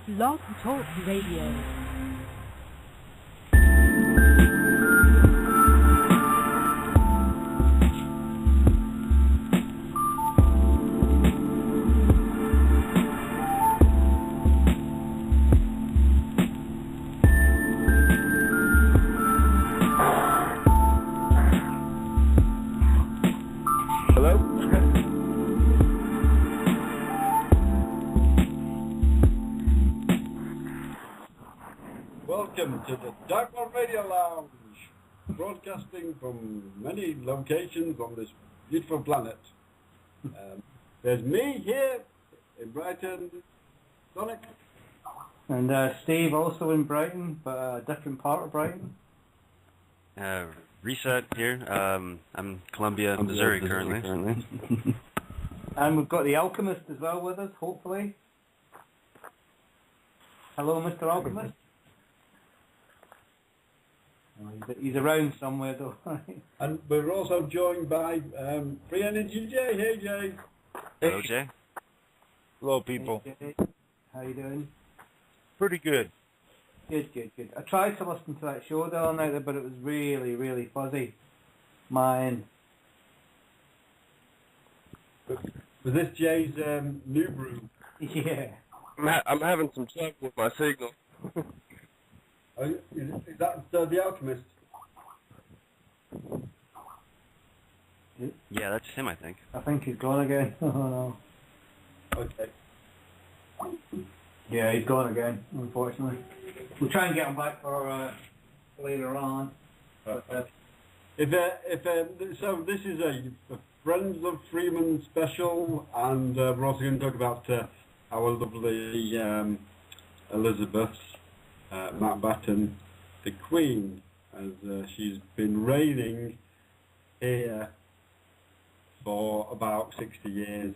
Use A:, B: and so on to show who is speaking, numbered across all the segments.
A: Blog Talk Radio.
B: Welcome to the Type1 Radio Lounge, broadcasting from many locations on this beautiful planet. There's me here in Brighton, Sonic.
C: And Steve also in Brighton, but a different part of Brighton.
D: Reset here. I'm Columbia, Missouri currently.
C: And we've got the Alchemist as well with us, hopefully. Hello, Mr. Alchemist. He's around somewhere though.
B: And we're also joined by Free Energy Jay. Hey Jay.
D: Hello Jay.
E: Hello people.
C: Hey, Jay. How you doing?
E: Pretty good.
C: Good. I tried to listen to that show the other night, but it was really fuzzy. Mine.
B: Was this Jay's new brew?
C: Yeah.
E: I'm having some trouble with my signal.
B: Is that the Alchemist?
D: Yeah, that's him, I think.
C: I think he's gone again. Oh no.
B: Okay.
C: Yeah, he's gone again, unfortunately. We'll try and get him back for later on.
B: So this is a Friends of Freeman special, and we're also going to talk about our lovely Elizabeth Mountbatten, the Queen, as she's been reigning here for about 60 years.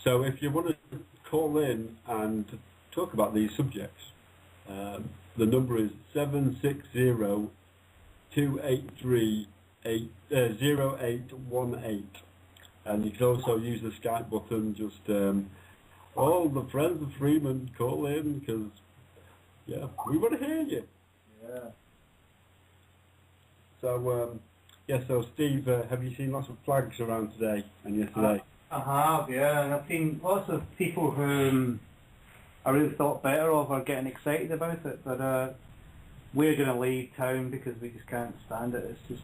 B: So if you want to call in and talk about these subjects, the number is 760-283-0818, and you can also use the Skype button. Just all the Friends of Freeman call in, because we want to hear you.
C: Yeah.
B: So so Steve, have you seen lots of flags around today and yesterday?
C: I have, yeah, and I've seen lots of people who I really thought better of are getting excited about it, but we're going to leave town because we just can't stand it. It's just,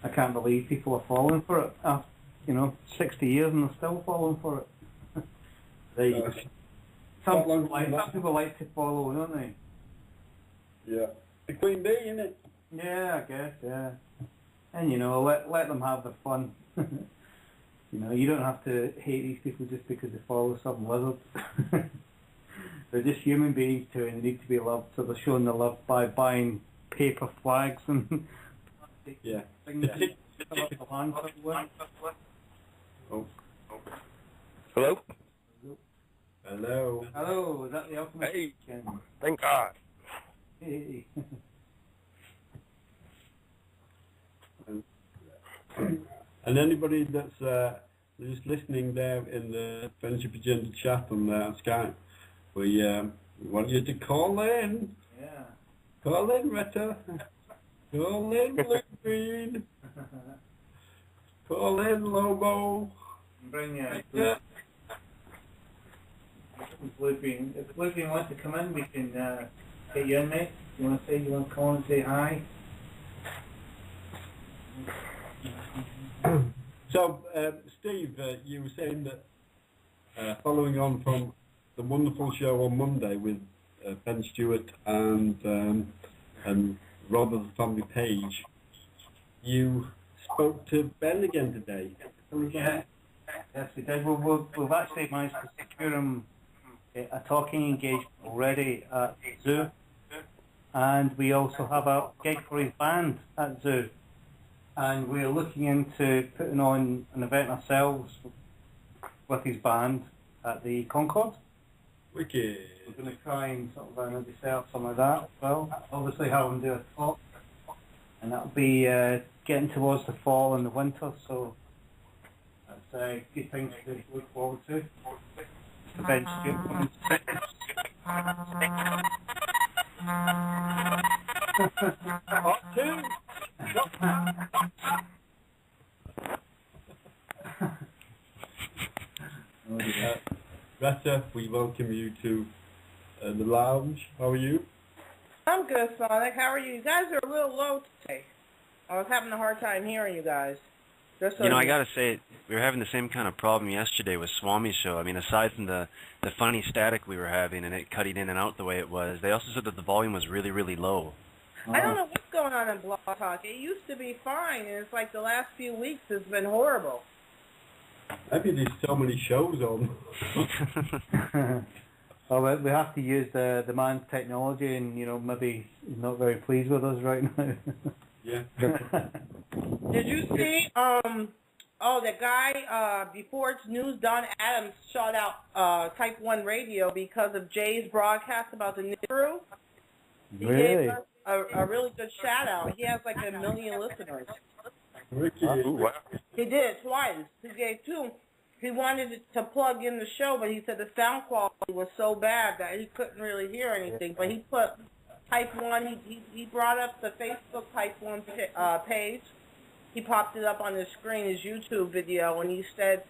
C: I can't believe people are falling for it. 60 years and they're still falling for it. Some people like to follow, don't they?
B: Yeah. The Queen Bee, innit?
C: Yeah, I guess, yeah. And, let them have their fun. You don't have to hate these people just because they follow some lizard. They're just human beings too, and they need to be loved, so they're showing their love by buying paper flags and things to fill up the landfill with.
B: Oh.
E: Hello?
B: Hello.
C: Hello, is that the Alchemist?
E: Hey, thank God.
C: Hey.
B: And anybody that's just listening there in the Friendship Agenda chat on Skype, we want you to call in.
C: Yeah.
B: Call in, Retta. Call in, Blue Green. Call in, Lobo.
C: Bring Blue Green. If Blue Green wants to come in, we can get you in, mate. You want to call and say hi?
B: So, Steve, you were saying that following on from the wonderful show on Monday with Ben Stewart and Rob of the Family Page, you spoke to Ben again today.
C: Yeah. Yes, we did. We've actually managed to secure him a talking engagement already at Zoo, and we also have a gig for his band at Zoo. And we're looking into putting on an event ourselves with his band at the Concord.
B: Wicked.
C: We're going to try and sort of maybe sell some of that as well. Obviously have him do a talk. And that'll be getting towards the fall and the winter, so that's a good thing to look forward to. bench.
B: Part two. Retta, we welcome you to the lounge. How are you?
F: I'm good, Sonic. How are you? You guys are a little low today. I was having a hard time hearing you guys. Just so
D: You know, I gotta say, we were having the same kind of problem yesterday with Swami's show. I mean, aside from the funny static we were having and it cutting in and out the way it was, they also said that the volume was really, really low.
F: I don't know what's going on in Blog Talk. It used to be fine, and it's like the last few weeks has been horrible.
B: Maybe there's so many shows on.
C: Well, we have to use the man's technology, and maybe he's not very pleased with us right now.
B: Yeah.
F: Did you see, the guy, before it's news, Don Adams shot out Type 1 radio because of Jay's broadcast about the Nibiru. He
C: Really?
F: gave us a really good shout out. He has like 1 million listeners.
B: Ricky.
E: Ooh, wow.
F: He did it twice. He gave two. He wanted to plug in the show, but he said the sound quality was so bad that he couldn't really hear anything. But he put Type 1, he brought up the Facebook Type 1 page. He popped it up on the screen, his YouTube video, and he said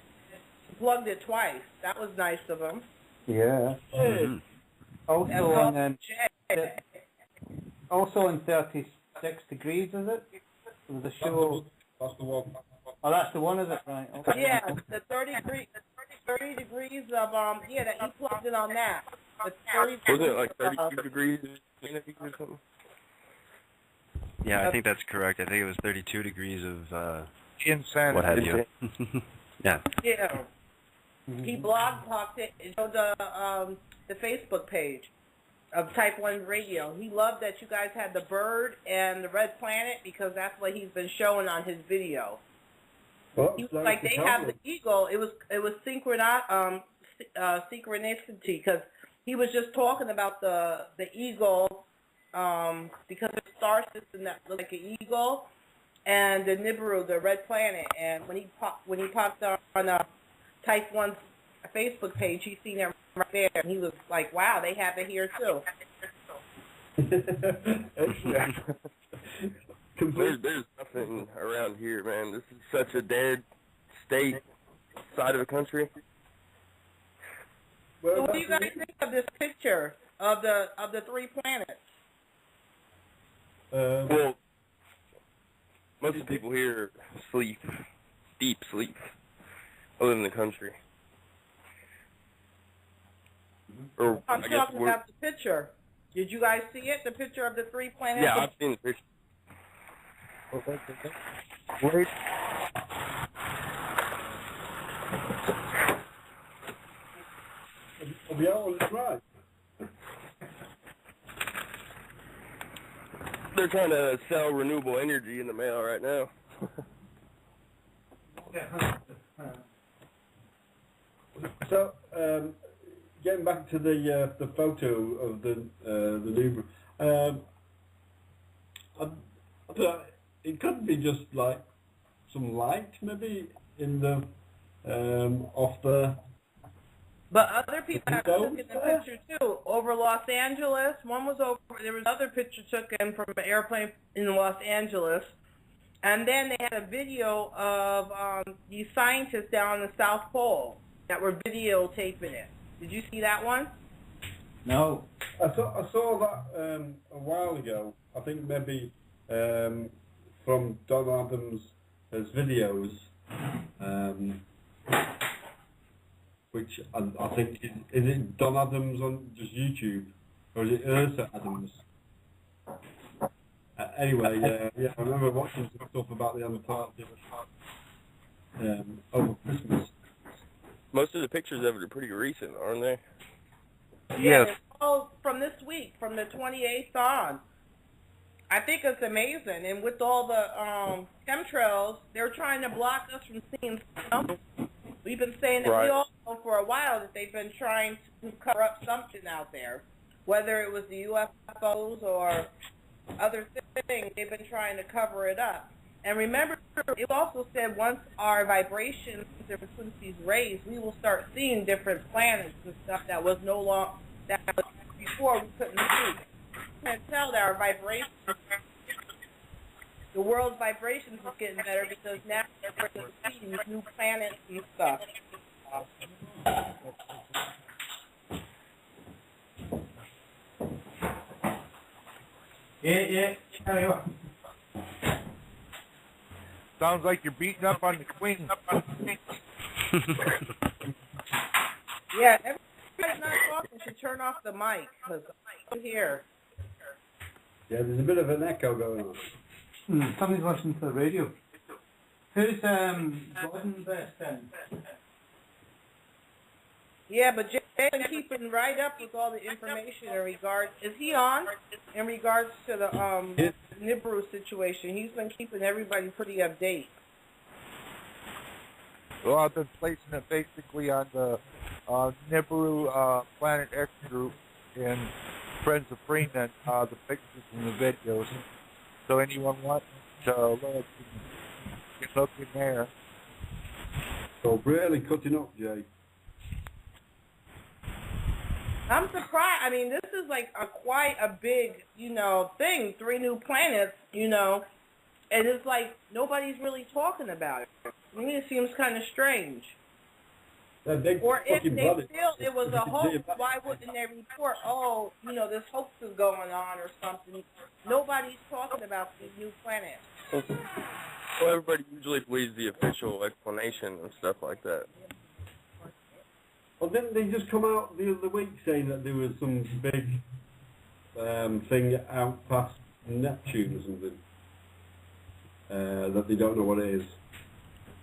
F: he plugged it twice. That was nice of him.
C: Yeah.
D: Mhm.
C: Also in 36 degrees, is it? Was the show?
B: That's the one.
C: Oh, that's the one, is it? Right. Okay.
F: Yeah, the 30 degrees of that he plugged it on that. The 30
E: Wasn't it like 32 degrees or something?
D: Yeah, I think that's correct. I think it was 32 degrees of
E: Insanity.
D: what have you. Yeah.
F: Yeah. He blog talked it and showed the Facebook page of Type 1 Radio. He loved that you guys had the bird and the red planet because that's what he's been showing on his video.
B: Well,
F: He was like they have the eagle. It was synchronicity because he was just talking about the eagle because the star system that looked like an eagle and the Nibiru, the red planet. And when he popped on Type 1's Facebook page, he seen it right there, and he was like, "Wow, they have it here too."
E: There's nothing around here, man. This is such a dead state side of the country.
F: So what do you guys think of this picture of the three planets?
E: Well, most of the people here sleep, deep sleep. I live in the country. Or
F: I'm
E: I guess
F: talking about the picture. Did you guys see it? The picture of the three planets?
E: yeah, I've seen the picture. Wait.
B: Are we all right?
E: They're trying to sell renewable energy in the mail right now.
B: So, getting back to the photo of the Nibiru, it could be just like some light, maybe in the off the.
F: But other people have
B: Windows
F: taken the
B: there?
F: picture too over Los Angeles. One was over. There was another picture taken from an airplane in Los Angeles, and then they had a video of these scientists down in the South Pole that were videotaping it. Did you see that one?
C: No.
B: I saw that a while ago. I think maybe from Don Adams' videos, which I think is it Don Adams on just YouTube, or is it Ursa Adams? Anyway, yeah, I remember watching some stuff about the Antarctic over Christmas.
E: Most of the pictures of it are pretty recent, aren't they?
F: Yeah, it's all from this week, from the 28th on. I think it's amazing, and with all the chemtrails, they're trying to block us from seeing something. We've been saying that we all know for a while that they've been trying to cover up something out there, whether it was the UFOs or other things. They've been trying to cover it up, And remember, it also said once our vibrations and frequencies raise, we will start seeing different planets and stuff that was no longer, that was before we couldn't see. We can't tell that our vibrations, the world's vibrations is getting better because now we're going to see these new planets and stuff.
C: Yeah, carry on.
G: Sounds like you're beating up on the queen.
F: Yeah, everybody's not talking should turn off the mic because I'm here.
B: Yeah, there's a bit of an echo going on.
C: Somebody's listening to the radio. Who's Gordon best then?
F: Yeah, but Jay's been keeping right up with all the information in regards. Is he on? In regards to the Nibiru situation, he's been keeping everybody pretty update.
G: Well, I've been placing it basically on the Nibiru Planet X group and Friends of Freeman, the pictures and the videos. So anyone wants to look, can look in there.
B: So really cutting up, Jay.
F: I'm surprised. I mean, this is like quite a big, thing. 3 new planets, and it's like nobody's really talking about it. To me, it seems kind of strange. Or if they feel it was a hoax, why wouldn't they report, this hoax is going on or something? Nobody's talking about these new planets.
E: Well, everybody usually believes the official explanation and stuff like that.
B: Well, didn't they just come out the other week saying that there was some big thing out past Neptune or something? That they don't know what it is.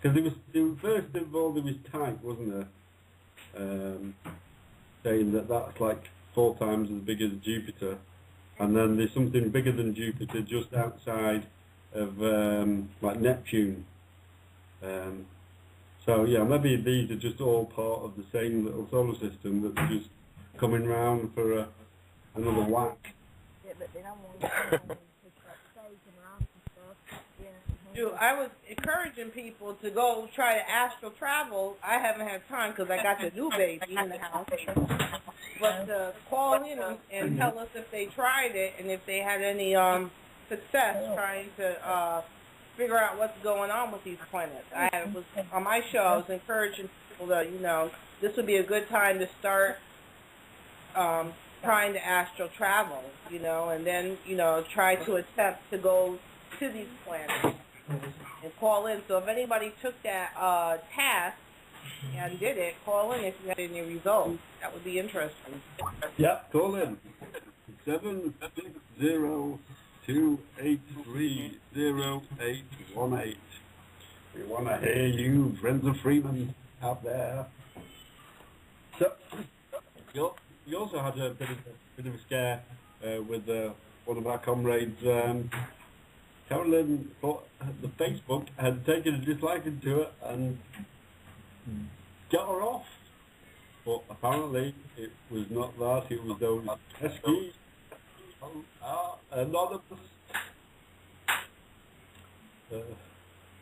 B: Because first of all there was Type, wasn't there? Saying that that's like 4 times as big as Jupiter. And then there's something bigger than Jupiter just outside of like Neptune. So yeah, maybe these are just all part of the same little solar system that's just coming round for another whack.
A: Yeah, but they don't want to pick up stage and rock and stuff. Yeah.
F: Dude, I was encouraging people to go try to astral travel. I haven't had time because I got the new baby in the house. But to call in and tell us if they tried it and if they had any success trying to figure out what's going on with these planets. I was on my show. I was encouraging people to, this would be a good time to start trying to astral travel, and then, try to attempt to go to these planets and call in. So if anybody took that task and did it, call in if you had any results. That would be interesting.
B: Yep, call in. 760-283-0818. We want to hear you, Friends of Freeman, out there. So, you also had a bit of a scare with one of our comrades. Carolyn thought the Facebook had taken a disliking to it and got her off. But apparently it was not that, it was those pesky anonymous.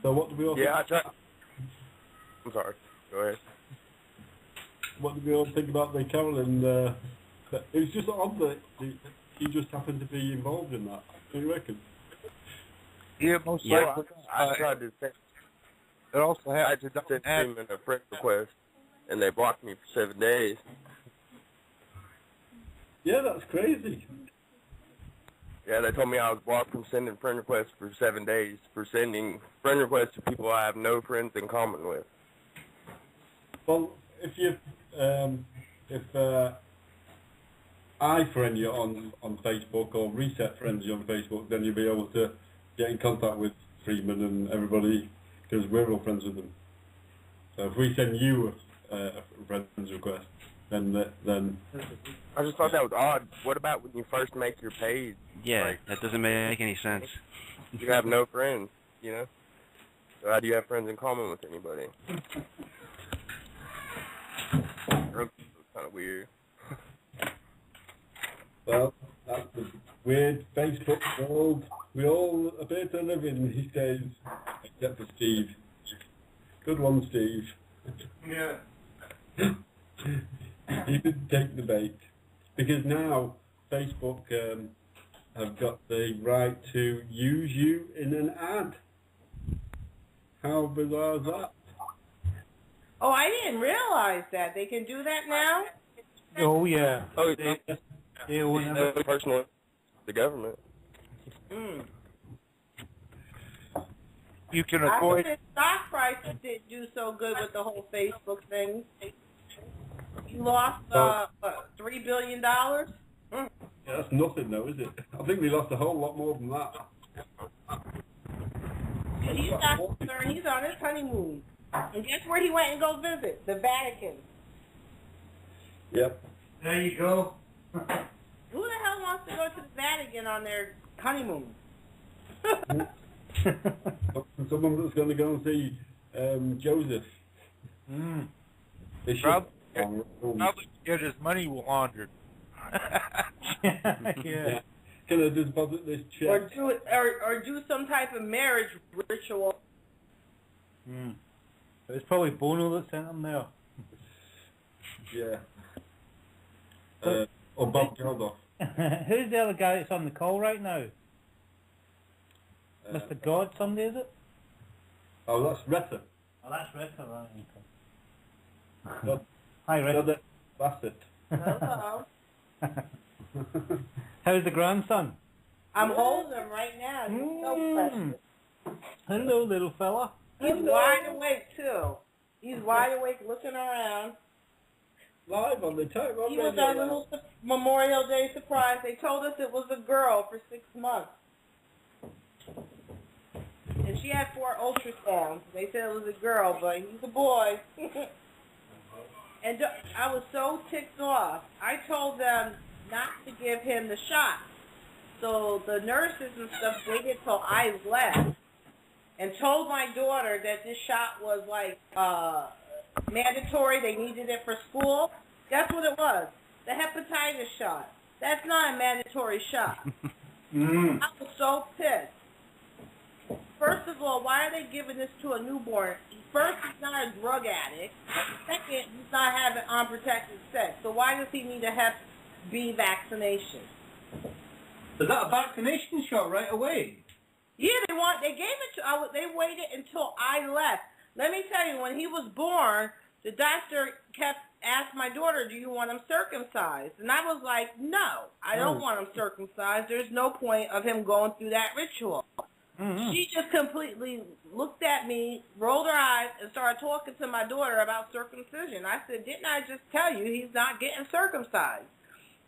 B: So what do we all think?
E: I'm sorry, go ahead.
B: What do we all think about the Carolyn? It was just odd that he just happened to be involved in that. What do you reckon?
G: Yeah, most
E: Yeah,
G: likely.
E: I tried to send,
G: It also
E: I
G: has
E: just sent them a friend request, and they blocked me for 7 days.
B: Yeah, that's crazy.
E: Yeah, they told me I was blocked from sending friend requests for 7 days for sending friend requests to people I have no friends in common with.
B: Well, if I friend you on Facebook or reset friends you on Facebook, then you'll be able to get in contact with Freeman and everybody because we're all friends with them. So if we send you a friends request, then
E: I just thought that was odd. What about when you first make your page?
D: Yeah,
E: Like,
D: that doesn't make any sense.
E: you have no friends, So how do you have friends in common with anybody? That's kind of weird.
B: well, that's the weird Facebook world We all appear to live in these days, except for Steve. Good one, Steve.
C: Yeah.
B: He did take the bait. Because now Facebook have got the right to use you in an ad. How bizarre is that?
F: Oh, I didn't realize that. They can do that now?
C: Oh yeah.
E: Oh,
C: They own everything.
E: personally, the government.
F: Mm.
G: You can
F: I
G: avoid.
F: think the stock prices didn't do so good with the whole Facebook thing. You lost, what, $3 billion? Mm.
B: Yeah, that's nothing though, is it? I think they lost a whole lot more than that.
F: And he's not concerned. He's on his honeymoon. And guess where he went and go visit? The Vatican.
B: Yep.
C: There you go.
F: Who the hell wants to go to the Vatican on their honeymoon?
B: Someone that's going to go and see Joseph.
C: Mm.
B: Bishop.
G: Probably get his money laundered.
C: Yeah.
B: Can I deposit this check?
F: Or do some type of marriage ritual.
C: Mm. It was probably Bono that sent him there.
B: Yeah. Or Bob Geldof.
C: Who's the other guy that's on the call right now? Mr. God, somebody, is it?
B: Oh, that's Retta.
C: Oh, that's Retta, right.
B: Not,
C: Hi, Retta.
B: not Bassett.
F: Hello.
C: How's the grandson?
F: I'm holding him right now. He's so precious.
C: Hello, little fella.
F: He's wide awake, too. He's wide awake looking around.
B: Live on the Type1
F: He was our little Memorial Day surprise. They told us it was a girl for 6 months. And she had 4 ultrasounds. They said it was a girl, but he's a boy. And I was so ticked off. I told them not to give him the shot. So the nurses and stuff waited till I left and told my daughter that this shot was like mandatory. They needed it for school. Guess what it was? The hepatitis shot. That's not a mandatory shot. I was so pissed. First of all, why are they giving this to a newborn? First, he's not a drug addict. Second, he's not having unprotected sex. So why does he need a Hep B vaccination?
C: Is that a vaccination shot right away?
F: Yeah, they gave it to. They waited until I left. Let me tell you, when he was born, the doctor asked my daughter, "Do you want him circumcised?" And I was like, "No, I don't want him circumcised. There's no point of him going through that ritual." Mm-hmm. She just completely looked at me, rolled her eyes, and started talking to my daughter about circumcision. I said, "Didn't I just tell you he's not getting circumcised?"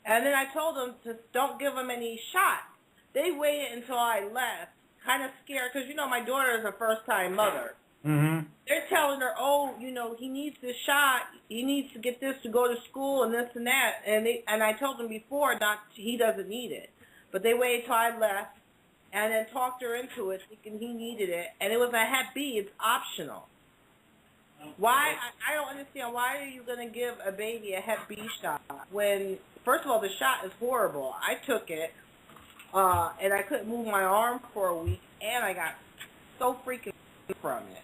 F: And then I told them to don't give him any shots. They waited until I left, kind of scared, because, you know, my daughter is a first-time mother. Mm-hmm. They're telling her, oh, you know, he needs this shot. He needs to get this to go to school and this and that. And I told them before he doesn't need it. But they waited till I left and then talked her into it, thinking he needed it. And it was a Hep B. It's optional. Why? I don't understand. Why are you going to give a baby a Hep B shot when, first of all, the shot is horrible. I took it, and I couldn't move my arm for a week, and I got so freaking from it.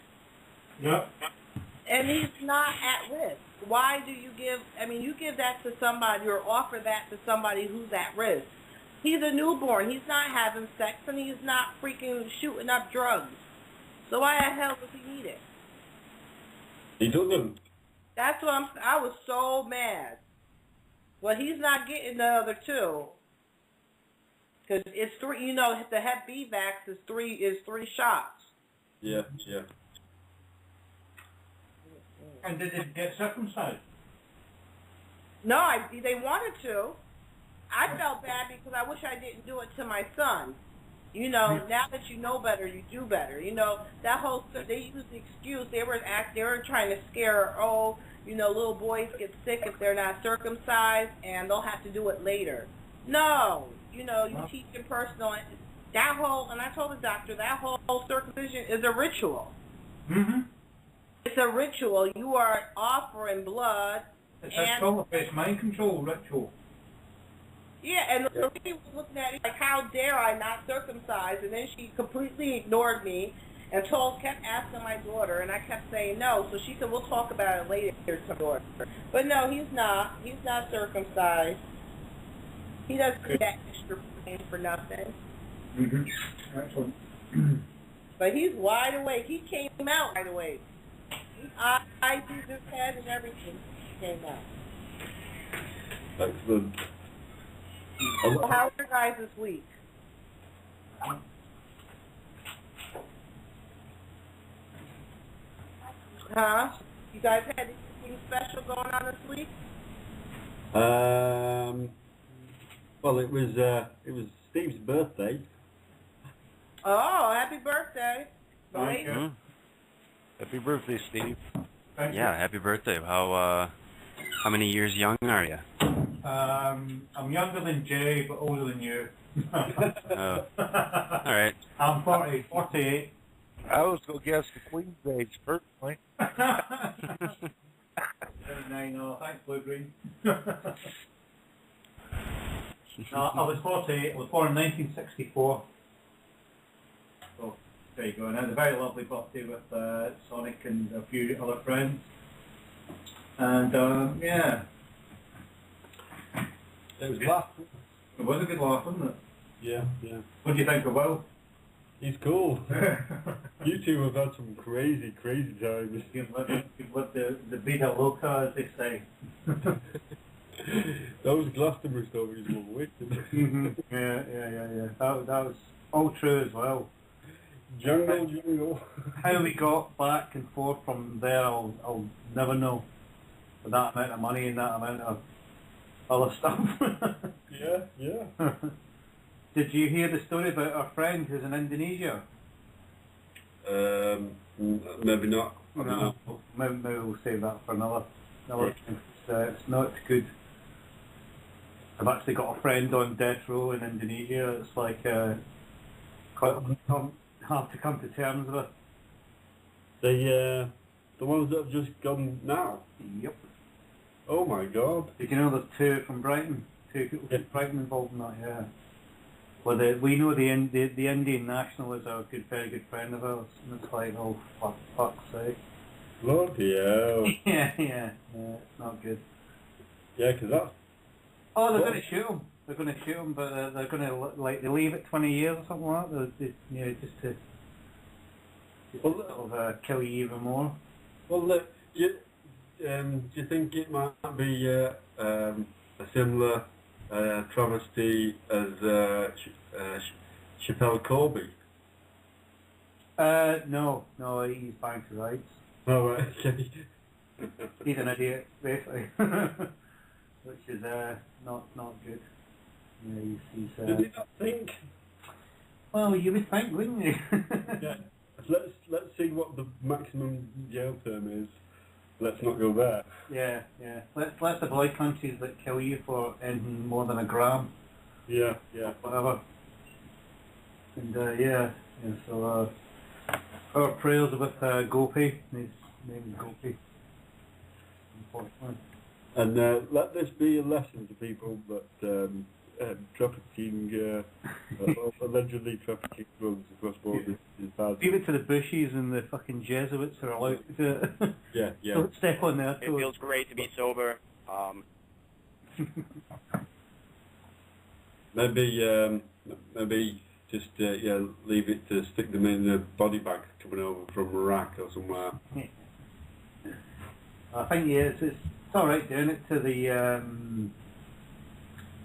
C: Yep.
F: And he's not at risk. Why do you give, you give that to somebody or offer that to somebody who's at risk. He's a newborn. He's not having sex, and he's not freaking shooting up drugs. So why the hell does he need it?
B: He doesn't.
F: That's what I was so mad. Well, he's not getting the other two. Because it's 3, you know, the Hep B vax is 3 shots.
B: Yeah, yeah.
C: And did it get circumcised?
F: No, they wanted to. I felt bad because I wish I didn't do it to my son. You know, now that you know better, you do better. You know, that whole, they used the excuse, they were trying to scare her, oh, you know, little boys get sick if they're not circumcised and they'll have to do it later. No, you know, you teach them personal, that whole, and I told the doctor, that whole circumcision is a ritual. Mm-hmm. It's a ritual. You are offering blood.
C: It's a mind control ritual.
F: Yeah, and the lady was looking at me like, how dare I not circumcise? And then she completely ignored me and kept asking my daughter, and I kept saying no. So she said, we'll talk about it later to my daughter. But no, he's not. He's not circumcised. He doesn't do that extra pain for nothing.
C: Mm-hmm. Excellent.
F: But he's wide awake. He came out wide awake. I did his head and everything. He came out.
B: Excellent.
F: So how are you guys this week? Huh? You guys had anything special going on this week?
B: Well, it was Steve's birthday.
F: Oh, happy birthday.
C: Thank you.
D: Mhm.
G: Happy birthday, Steve.
C: Thank
D: Yeah, happy birthday. How many years young are you?
C: you. I'm younger than Jay, but older than you.
D: Oh. All right.
C: I'm 48.
G: I was going to guess the Queen's age, personally.
C: No, thanks, Blue Green. No, I was 48. I was born in 1964. So, there you go. And I had a very lovely birthday with Sonic and a few other friends. And, yeah.
B: It was laughing.
C: It was a good laugh, wasn't it?
B: Yeah, yeah.
C: What do you think of Will?
B: He's cool. You two have had some crazy, crazy times.
C: You've lived the vida loca, as they say.
B: Those Glastonbury stories were wicked.
C: Yeah. That was all true as well.
B: Jungle.
C: How we got back and forth from there, I'll never know. With that amount of money and that amount of other stuff.
B: Yeah.
C: Did you hear the story about our friend who's in Indonesia?
B: Maybe not. I don't know.
C: Maybe we'll save that for another time. It's not good. I've actually got a friend on death row in Indonesia. It's like quite hard to come to terms with.
B: The ones that have just gone now.
C: Yep.
B: Oh my God.
C: Did you know there's two from Brighton? Two people from Brighton involved in that, yeah. Well, we know the Indian national is a very good friend of ours, and it's like, oh, fuck's sake.
B: Bloody hell.
C: yeah, it's not good.
B: Yeah, because that's...
C: Oh, they're going to shoot him. They're going to shoot him, but they're going to, they leave it 20 years or something like that, just to sort of kill you even more.
B: Well, look, do you think it might be a similar travesty as Chappelle Corby?
C: No, he's buying his rights.
B: Oh, right, okay.
C: He's an idiot, basically, which is not good. Yeah, he's
B: Did he not think?
C: Well, you would think, wouldn't you?
B: Yeah. Let's see what the maximum jail term is. Let's not go there.
C: Yeah. Let's avoid countries that kill you for anything more than a gram.
B: Yeah.
C: Whatever. And so our prayers are with Gopi. His name is Gopi. Unfortunately.
B: And let this be a lesson to people that trafficking, allegedly trafficking drugs across borders is bad.
C: Leave it to the Bushies and the fucking Jesuits who are allowed to do it.
B: Yeah.
C: Don't step on their
H: It
C: toes.
H: feels great to be sober.
B: Maybe just leave it to stick them in a body bag coming over from Iraq or somewhere.
C: I think it's all right doing it to the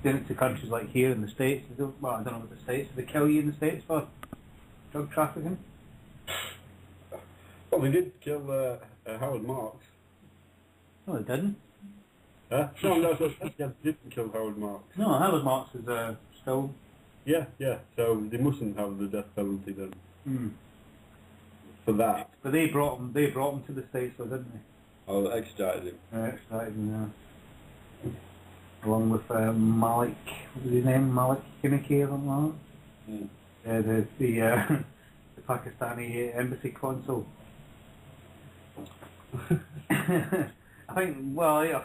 C: doing it to countries like here in the States. I don't know what the States. Do they kill you in the States for drug trafficking?
B: Well, they did kill Howard Marks.
C: No, they didn't.
B: Huh? No, they didn't kill Howard Marks.
C: No, Howard Marks is still.
B: Yeah. So they mustn't have the death penalty then. For that.
C: But they brought him to the States, though, didn't they?
B: Oh, extradited him.
C: Extradited him, yeah. Along with Malik, what was his name? Malik Kinnicky or something like that? The Pakistani embassy consul. I think, well, yeah,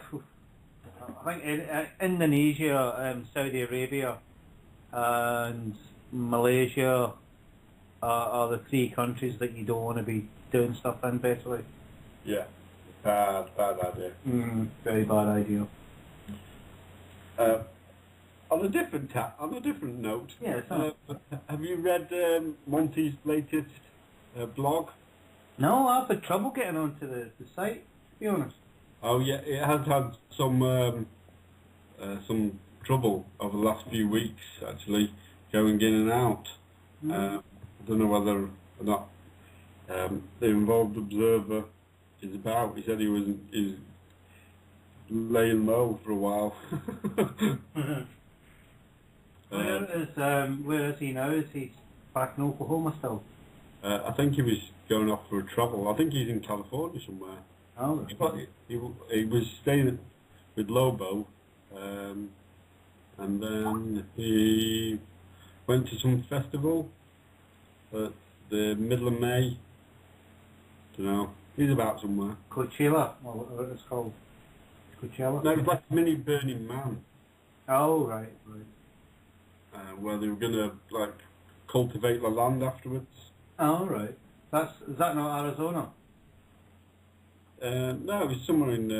C: I think Indonesia, Saudi Arabia, and Malaysia are the three countries that you don't want to be doing stuff in, basically.
B: Yeah. Bad idea.
C: Very bad idea.
B: On a different note,
C: Yeah,
B: have you read Monty's latest blog?
C: no, I've had trouble getting onto the site, to be honest.
B: Oh yeah, it has had some trouble over the last few weeks actually, going in and out. I don't know whether or not the involved observer is about. He said he was laying low for a while.
C: Where is he now? Is he back in Oklahoma still?
B: I think he was going off for a travel. I think he's in California somewhere.
C: Oh,
B: He was staying with Lobo, and then he went to some festival at the middle of May. Don't know. He's about somewhere.
C: Coachella, or what it's called. Coachella?
B: No, it's like a mini Burning Man,
C: Oh, right.
B: where they were going to like cultivate the land afterwards.
C: Oh, right. Is that not Arizona?
B: No, it was somewhere in.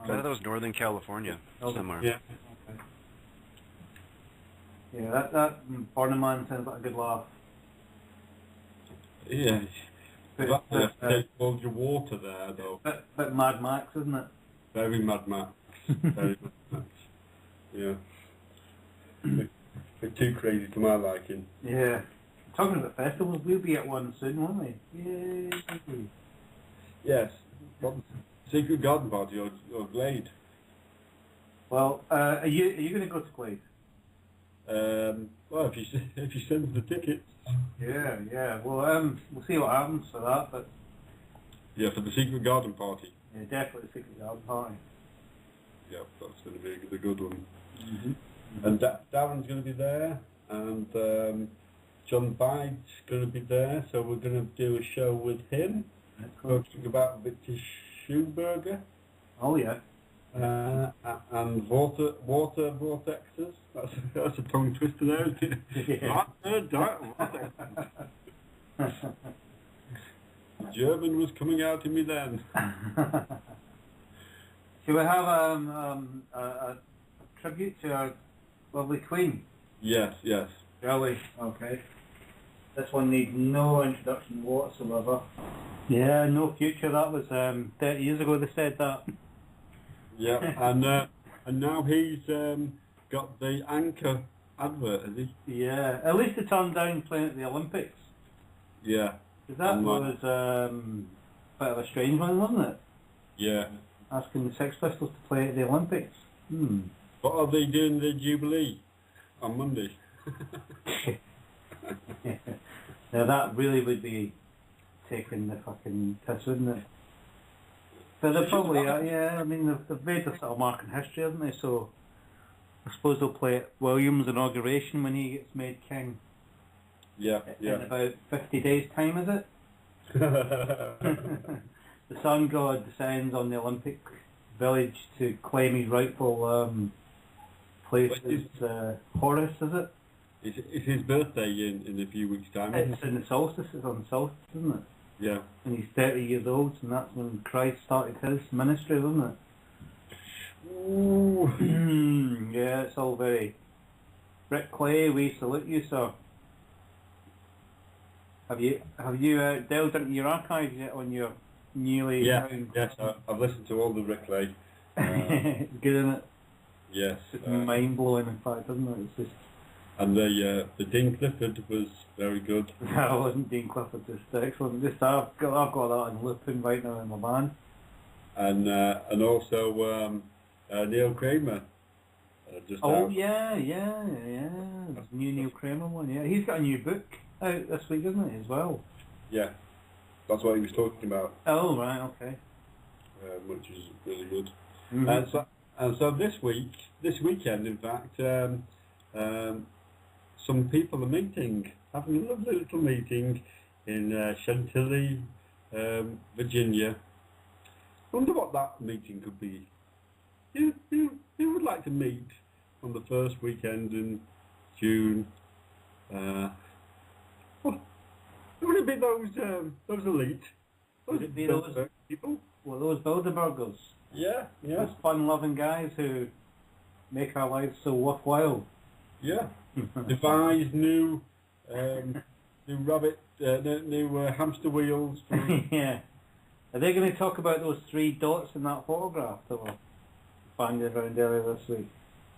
D: I thought that was Northern California, somewhere.
B: Yeah.
C: Okay. Yeah, that Burning Man sounds like a good laugh.
B: Yeah.
C: Bit,
B: That
C: bit,
B: take all your water there, though.
C: bit Mad Max, isn't it?
B: Very Mad Max. Very Mad Max. Yeah. Bit too crazy for my liking.
C: Yeah. Talking about festivals, we'll be at one soon, won't we? Yay!
B: Yes. What, Secret Garden Party or Glade?
C: Well, are you going to go to Glade?
B: Well, if you send the tickets.
C: Yeah. Well, we'll see what happens for that, but
B: Yeah, for the Secret Garden Party.
C: yeah, definitely Secret Garden Party.
B: Yeah, that's going to be the good one.
C: Mm-hmm.
B: And Darren's going to be there, and John Byde's going to be there, so we're going to do a show with him, talking about Victor Schumberger.
C: Oh yeah.
B: And water vortexes. That's a tongue twister there, isn't it?
C: Yeah.
B: German was coming out in me then.
C: Shall we have a tribute to our lovely Queen?
B: Yes.
C: Shall we? Okay. This one needs no introduction whatsoever. Yeah, no future. That was 30 years ago they said that.
B: Yeah, and now he's got the anchor advert, has he?
C: Yeah, at least he turned down playing at the Olympics.
B: Yeah.
C: 'Cause that was a bit of a strange one, wasn't it?
B: Yeah.
C: Asking the Sex Pistols to play at the Olympics.
B: What are they doing the Jubilee on Monday?
C: Now that really would be taking the fucking piss, wouldn't it? But they're probably, yeah, I mean, they've made a sort of mark in history, haven't they? So I suppose they'll play at William's inauguration when he gets made king.
B: Yeah.
C: In about 50 days' time, is it? The sun god descends on the Olympic village to claim his rightful place as Horus, is it?
B: It's his birthday in a few weeks' time.
C: It's in the solstice, it's on the solstice, isn't it?
B: Yeah.
C: And he's 30 years old, and that's when Christ started his ministry, wasn't it?
B: Ooh.
C: Yeah, it's all very... Rick Clay, we salute you, sir. Have you delved into your archives yet on your newly...
B: Yes, I've listened to all the Rick Clay.
C: It's good, isn't it?
B: Yes.
C: It's mind-blowing, in fact, isn't it? It's just...
B: And the Dean Clifford was very good.
C: I wasn't Dean Clifford, just excellent. Just I've got that on looping right now in my band.
B: And also Neil Kramer. Just
C: Oh
B: out.
C: yeah. There's a new Neil Kramer one. Yeah, he's got a new book out this week, isn't he, as well?
B: Yeah, that's what he was talking about.
C: Oh right, okay.
B: Which is really good.
C: Mm-hmm.
B: And so this weekend, in fact, some people are meeting, having a lovely little meeting in Chantilly, Virginia. Wonder what that meeting could be. Who would meet on the first weekend in June. Would it be those elite?
C: Would it be those
B: people?
C: Well, those Bilderbergers.
B: Yeah, yeah.
C: Those fun-loving guys who make our lives so worthwhile.
B: Yeah. Devise new hamster wheels.
C: Yeah. Are they going to talk about those 3 dots in that photograph that were banded around earlier this week?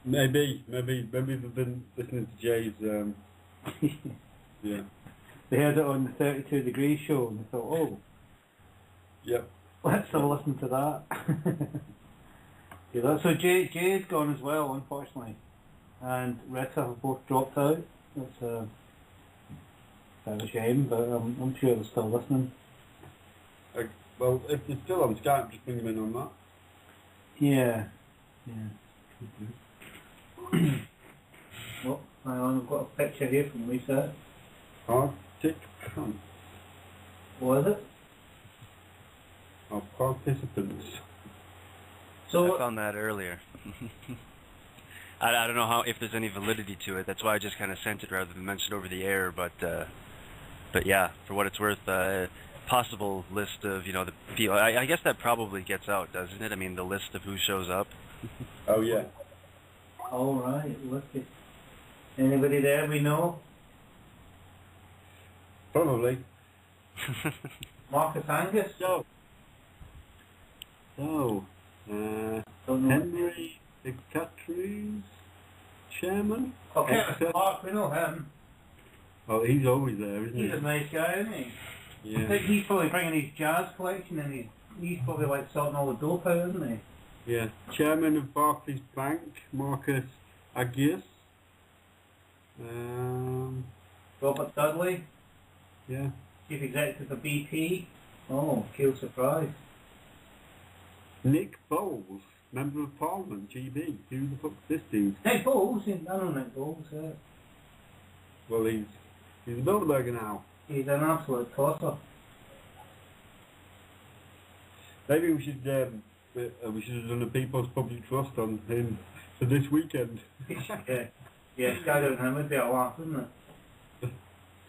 B: Maybe they've been listening to Jay's. Yeah.
C: They heard it on the 32 Degrees show and they thought, oh,
B: Yep.
C: let's have a listen to that. Yeah, so Jay's gone as well, unfortunately, and Rita have both dropped out. It's a bit of a shame, but I'm sure they're still listening.
B: Well, if they're still on Skype, just bring them in on that.
C: Yeah. Oh, hang on, I've got a picture here from Lisa.
B: Arctic Hunt
C: What is it?
B: of participants.
C: So
D: I found that earlier. I don't know if there's any validity to it. That's why I just kind of sent it rather than mention it over the air. But yeah, for what it's worth, possible list of the people. I guess that probably gets out, doesn't it? I mean, the list of who shows up.
B: Oh yeah.
C: all right, look at anybody there we know?
B: Probably.
C: Marcus Angus?
B: So,
C: Don't know.
B: Henry the Cattleries chairman.
C: Okay,
B: Exeter.
C: Mark, we know him.
B: Oh, he's always there, isn't he?
C: He's a nice guy, isn't he? I
B: Yeah.
C: think he's probably bringing his jazz collection and he's probably like sorting all the dope out, isn't he?
B: Yeah. Chairman of Barclays Bank, Marcus Agius.
C: Robert Dudley,
B: Yeah.
C: Chief Executive of BP. Oh, cool surprise.
B: Nick Bowles, Member of Parliament, GB. Who the fuck's this dude?
C: Nick Bowles, I know Nick Bowles, yeah.
B: Well, he's a Bilderberger now.
C: He's an absolute tosser.
B: Maybe we should have done a People's Public Trust on him for this weekend.
C: Yeah, shadowing him would be a laugh, wouldn't it?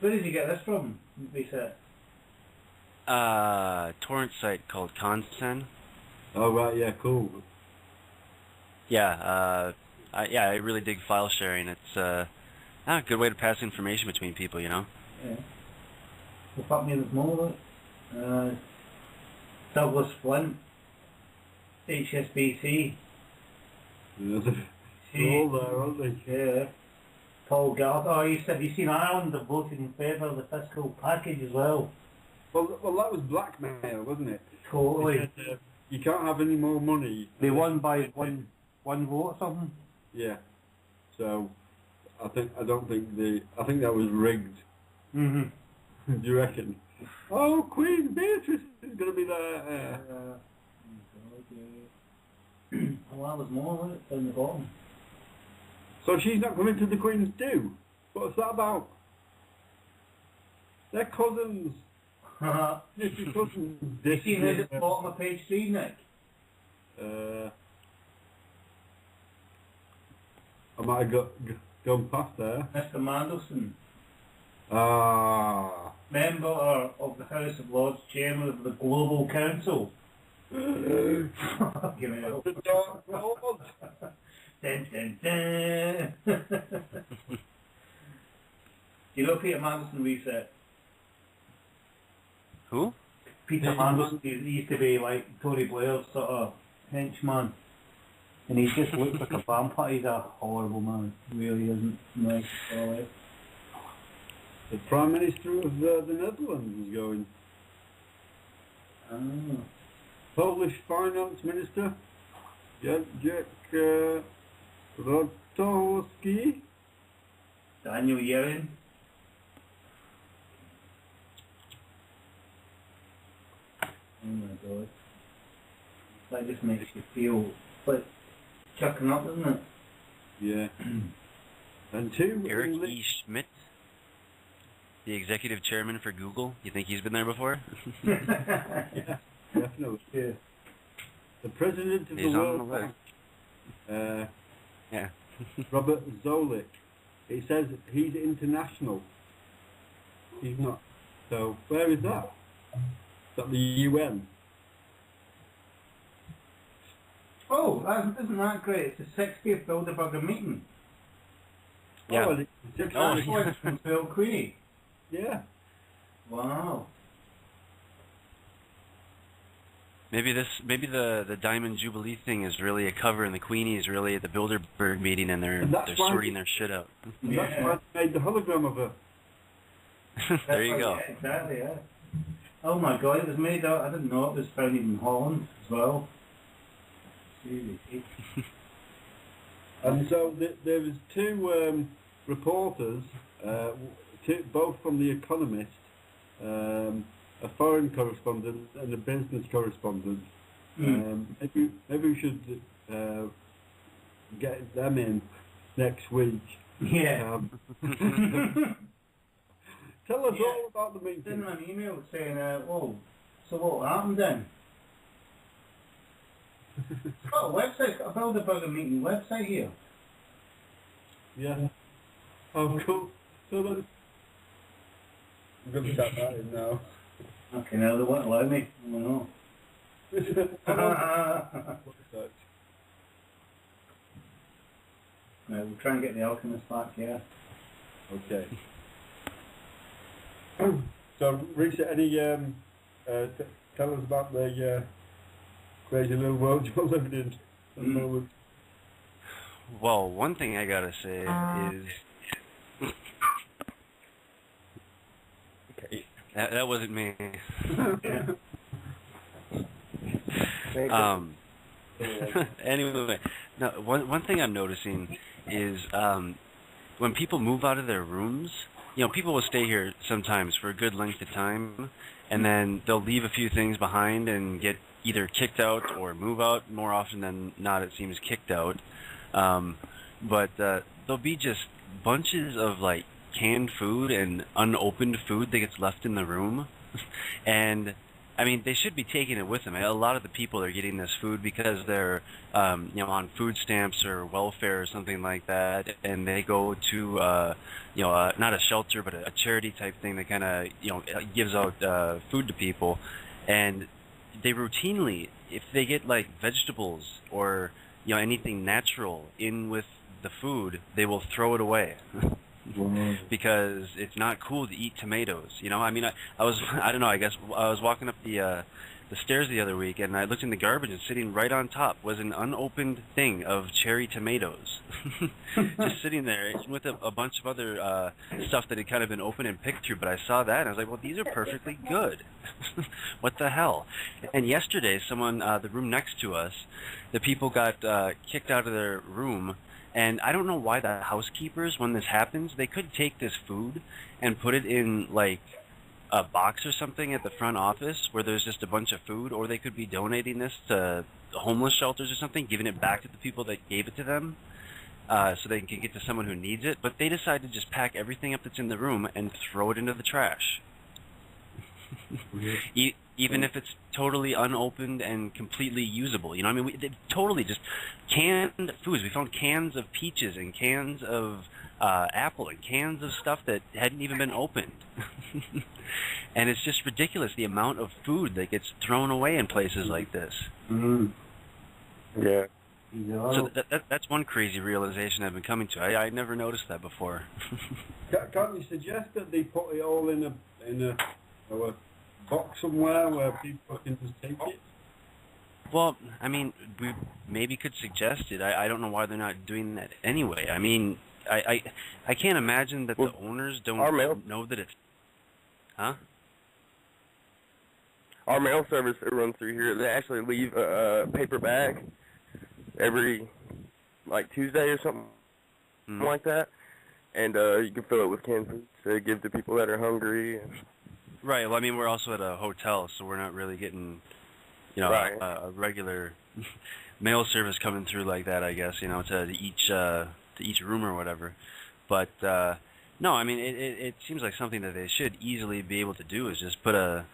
C: Where did you get this from, Lisa?
D: Torrent site called Consen.
B: Oh right, yeah, cool.
D: Yeah, I really dig file sharing. It's a good way to pass information between people,
C: Yeah. We'll fuck me with more of it. Douglas Flint, HSBC.
B: They're all there, aren't they?
C: Yeah. Paul Gallagher. Oh, have you seen Ireland have voted in favour of the fiscal package as well?
B: Well, that was blackmail, wasn't it?
C: Totally.
B: You can't have any more money.
C: They won by one vote or something.
B: Yeah. So, I think that was rigged.
C: Mhm.
B: Do you reckon? Oh, Queen Beatrice is going to be there.
C: Well, that was more of it down the bottom.
B: So she's not coming to the Queen's do? What's that about? They're cousins. Your cousins.
C: You seen who's at the bottom of page 3, Nick?
B: I might have gone past there.
C: Mr. Mandelson,
B: Ah.
C: member of the House of Lords, chairman of the Global Council. Fucking hell.
B: The Dark Lord.
C: Dun, dun, dun. You know Peter Mandelson reset?
D: Who?
C: Peter Mandelson, he used to be like Tony Blair's sort of henchman. And he just looks like a vampire. He's a horrible man. He really isn't nice at all.
B: The Prime Minister of the Netherlands is going.
C: Oh.
B: Polish Finance Minister, Jacek Rotowski.
C: Daniel Yeren. Oh my god. That just makes you feel like chucking up, doesn't it?
B: Yeah. And two
D: Eric
B: English.
D: E. Schmidt, the executive chairman for Google. You think he's been there before?
B: Yeah, definitely.
C: Yeah.
B: The President of
D: He's
B: the
D: on
B: World
D: the list.
B: Bank,
D: Yeah.
B: Robert Zolik. It says he's international. He's not. So where is that? Is that the UN?
C: Oh, isn't that great? It's the 60th Bilderberger meeting.
D: Yeah.
B: Oh, and it's
D: Oh,
C: Oh, it's from Phil Queenie.
B: yeah.
C: Wow.
D: Maybe the Diamond Jubilee thing is really a cover, and the Queenie is really at the Bilderberg meeting, and they're sorting their shit out.
B: And that's why I made the hologram of her.
D: There you go.
C: Yeah, exactly, yeah. Oh my God, it was made out, I didn't know it was found in Holland as well. Seriously.
B: And so there was two reporters, both from The Economist, a foreign correspondent and a business correspondent. Maybe we should get them in next week.
C: Yeah.
B: Tell us
C: Yeah.
B: all about the
C: Sent
B: meeting.
C: an email saying, oh, so what happened then? Oh, website, a Bilderberger meeting website here.
B: Yeah. Oh, cool. So then, I'm going to type that in now.
C: Okay, now they won't allow me. I don't know. Right, we'll try and get the Alchemist back, yeah.
B: Okay. So, Risa, any tell us about the crazy little world you're living in at the moment.
D: Well, one thing I gotta say is
E: Okay.
D: that wasn't me. Anyway, no, one thing I'm noticing is when people move out of their rooms, people will stay here sometimes for a good length of time, and then they'll leave a few things behind and get either kicked out or move out. More often than not, it seems kicked out. But there'll be just bunches of like canned food and unopened food that gets left in the room, and I mean, they should be taking it with them. A lot of the people are getting this food because they're, on food stamps or welfare or something like that, and they go to, not a shelter, but a charity type thing that kind of, gives out food to people, and they routinely, if they get like vegetables or anything natural in with the food, they will throw it away. Because it's not cool to eat tomatoes, I mean, I don't know, I guess I was walking up the stairs the other week, and I looked in the garbage, and sitting right on top was an unopened thing of cherry tomatoes. Just sitting there with a bunch of other stuff that had kind of been opened and picked through, but I saw that, and I was like, well, these are perfectly good. What the hell? And yesterday, someone, the room next to us, the people got kicked out of their room. And I don't know why the housekeepers, when this happens, they could take this food and put it in, like, a box or something at the front office where there's just a bunch of food, or they could be donating this to homeless shelters or something, giving it back to the people that gave it to them so they can get to someone who needs it. But they decided to just pack everything up that's in the room and throw it into the trash. Even if it's totally unopened and completely usable. I mean, we totally just canned foods. We found cans of peaches and cans of apple and cans of stuff that hadn't even been opened. And it's just ridiculous, the amount of food that gets thrown away in places like this.
E: Yeah.
D: So that's one crazy realization I've been coming to. I never noticed that before.
B: Can't you suggest that they put it all in a box somewhere where people can just take it?
D: Well, I mean, we maybe could suggest it. I don't know why they're not doing that anyway. I mean, I can't imagine that the owners don't know that it's... Huh?
E: Our mail service that runs through here, they actually leave a paper bag every, like, Tuesday or something like that. And you can fill it with canned food to give to people that are hungry.
D: Right. Well, I mean, we're also at a hotel, so we're not really getting,
E: Right.
D: a regular mail service coming through like that, I guess, to each room or whatever. But no, I mean, it seems like something that they should easily be able to do is just put a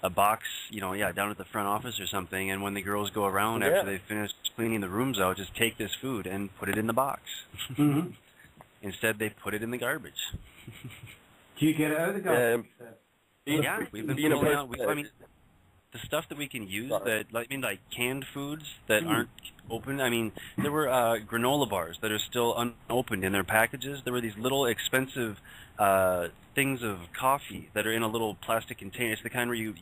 D: a box, down at the front office or something, and when the girls go around after they finish cleaning the rooms out, just take this food and put it in the box.
C: Mm-hmm.
D: Instead, they put it in the garbage.
C: Do you get it out of the garbage?
D: Yeah, we've been pulling out. I mean, the stuff that we can use like canned foods that aren't open. I mean, there were granola bars that are still unopened in their packages. There were these little expensive things of coffee that are in a little plastic container. It's the kind where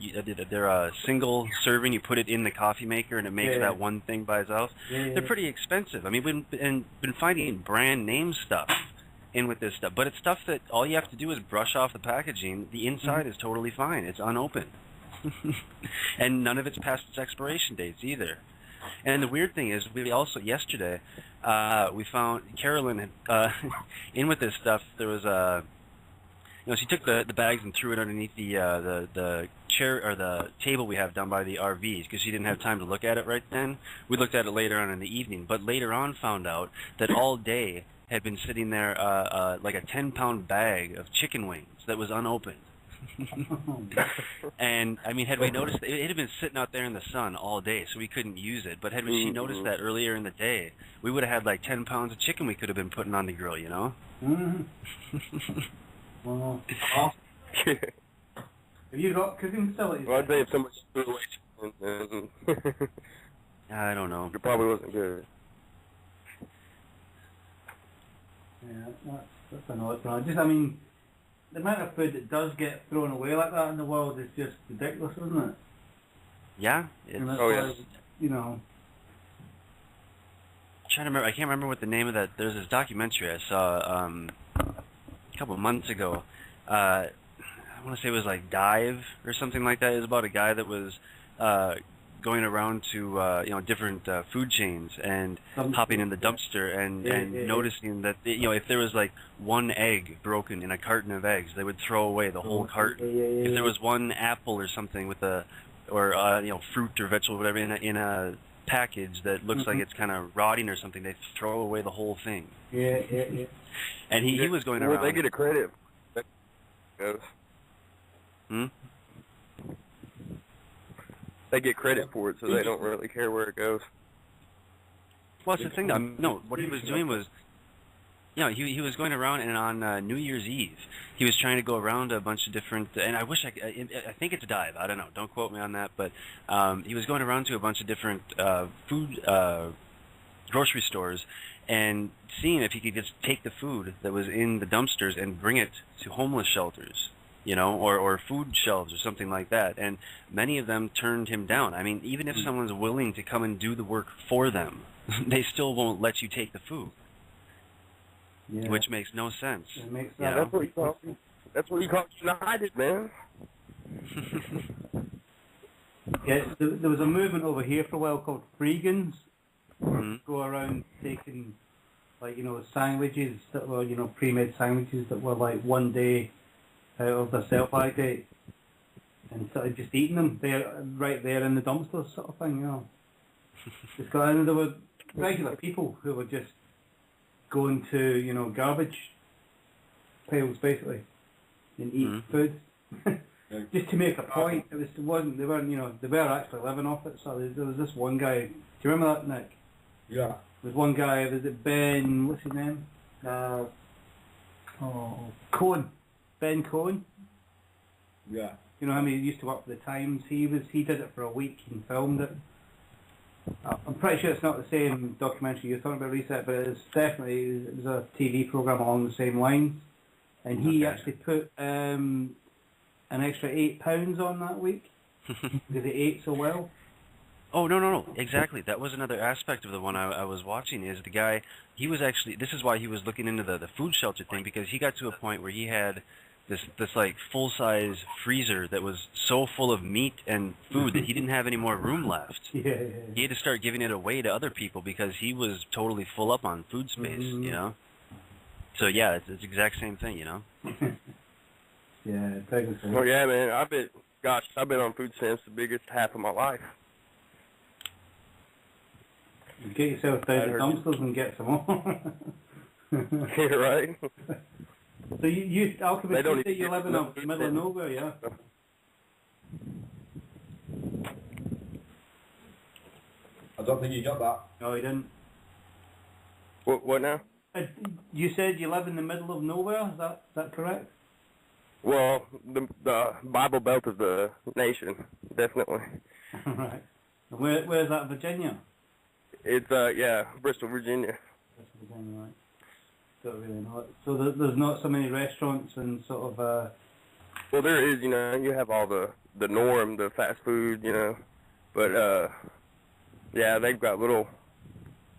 D: they're a single serving. You put it in the coffee maker and it makes that one thing by itself. They're pretty expensive. I mean, we've been finding brand name stuff in with this stuff, but it's stuff that all you have to do is brush off the packaging. The inside is totally fine. It's unopened. And none of it's past its expiration dates either. And the weird thing is, we also, yesterday, we found Carolyn had, in with this stuff. There was a, she took the bags and threw it underneath the chair or the table we have down by the RVs because she didn't have time to look at it right then. We looked at it later on in the evening, but later on found out that all day had been sitting there like a 10-pound bag of chicken wings that was unopened. And I mean, had we noticed, it had been sitting out there in the sun all day, so we couldn't use it. But had she noticed that earlier in the day, we would have had like 10 pounds of chicken we could have been putting on the grill,
C: Well, have you got cooking facilities?
E: Well, I'd say if somebody threw away chicken,
D: I don't know.
E: It probably wasn't good.
C: Yeah, that's an odd one. Just, I mean, the amount of food that does get thrown away like that in the world is just ridiculous, isn't it?
D: Yeah.
C: And that's why,
D: I'm trying to remember. I can't remember what the name of that. There's this documentary I saw a couple of months ago. I want to say it was like Dive or something like that. It was about a guy that was going around to different food chains and hopping in the dumpster and noticing that if there was like one egg broken in a carton of eggs, they would throw away the whole carton. If there was one apple or something with fruit or vegetable whatever in a package that looks like it's kind of rotting or something, they throw away the whole thing.
C: Yeah.
D: And he was going around.
E: They get a credit. They get credit for it, so they don't really care where it goes.
D: Well, that's the thing. What he was doing was, he was going around, and on New Year's Eve, he was trying to go around a bunch of different, and I think it's Dive, I don't know, don't quote me on that, but he was going around to a bunch of different food grocery stores and seeing if he could just take the food that was in the dumpsters and bring it to homeless shelters. Or food shelves or something like that. And many of them turned him down. I mean, even if someone's willing to come and do the work for them, they still won't let you take the food, which makes no sense.
C: It makes
E: sense. That's what you call united, man.
C: Yeah, there was a movement over here for a while called freegans, where go around taking, sandwiches that were, pre-made sandwiches that were like one day out of their sell-by date, and sort of just eating them right there in the dumpsters, sort of thing, and there were regular people who were just going to, garbage piles basically, and eat food, just to make a point. They were actually living off it. So there was this one guy. Do you remember that, Nick?
B: Yeah.
C: There was one guy. Was it Ben? What's his name? Cohen. Ben Cohen.
B: Yeah.
C: You know how he used to work for the Times? He did it for a week and filmed it. I'm pretty sure it's not the same documentary you're talking about, Reset, but it was a TV program along the same lines. And he actually put an extra £8 on that week because he ate so well.
D: Oh, no, exactly. That was another aspect of the one I was watching, is the guy, he was actually, this is why he was looking into the food shelter thing, because he got to a point where he had this like full-size freezer that was so full of meat and food that he didn't have any more room left.
C: Yeah.
D: He had to start giving it away to other people because he was totally full up on food space, So yeah, it's the exact same thing,
C: Yeah,
E: Oh yeah, man. I've been on food stamps the biggest half of my life.
C: You get yourself down the dumpsters and get some more.
E: Yeah, right.
C: So you Alchemist, you say you live in the middle of nowhere, yeah?
B: don't think you got that.
C: No, he didn't.
E: What now?
C: You said you live in the middle of nowhere. Is that correct?
E: Well, the Bible Belt of the nation, definitely.
C: Right. Where's that, Virginia?
E: It's Bristol, Virginia.
C: Bristol, Virginia, right. Don't really know it. So there's not so many restaurants and sort of.
E: Well, there is, you have all the norm, the fast food, but yeah, they've got little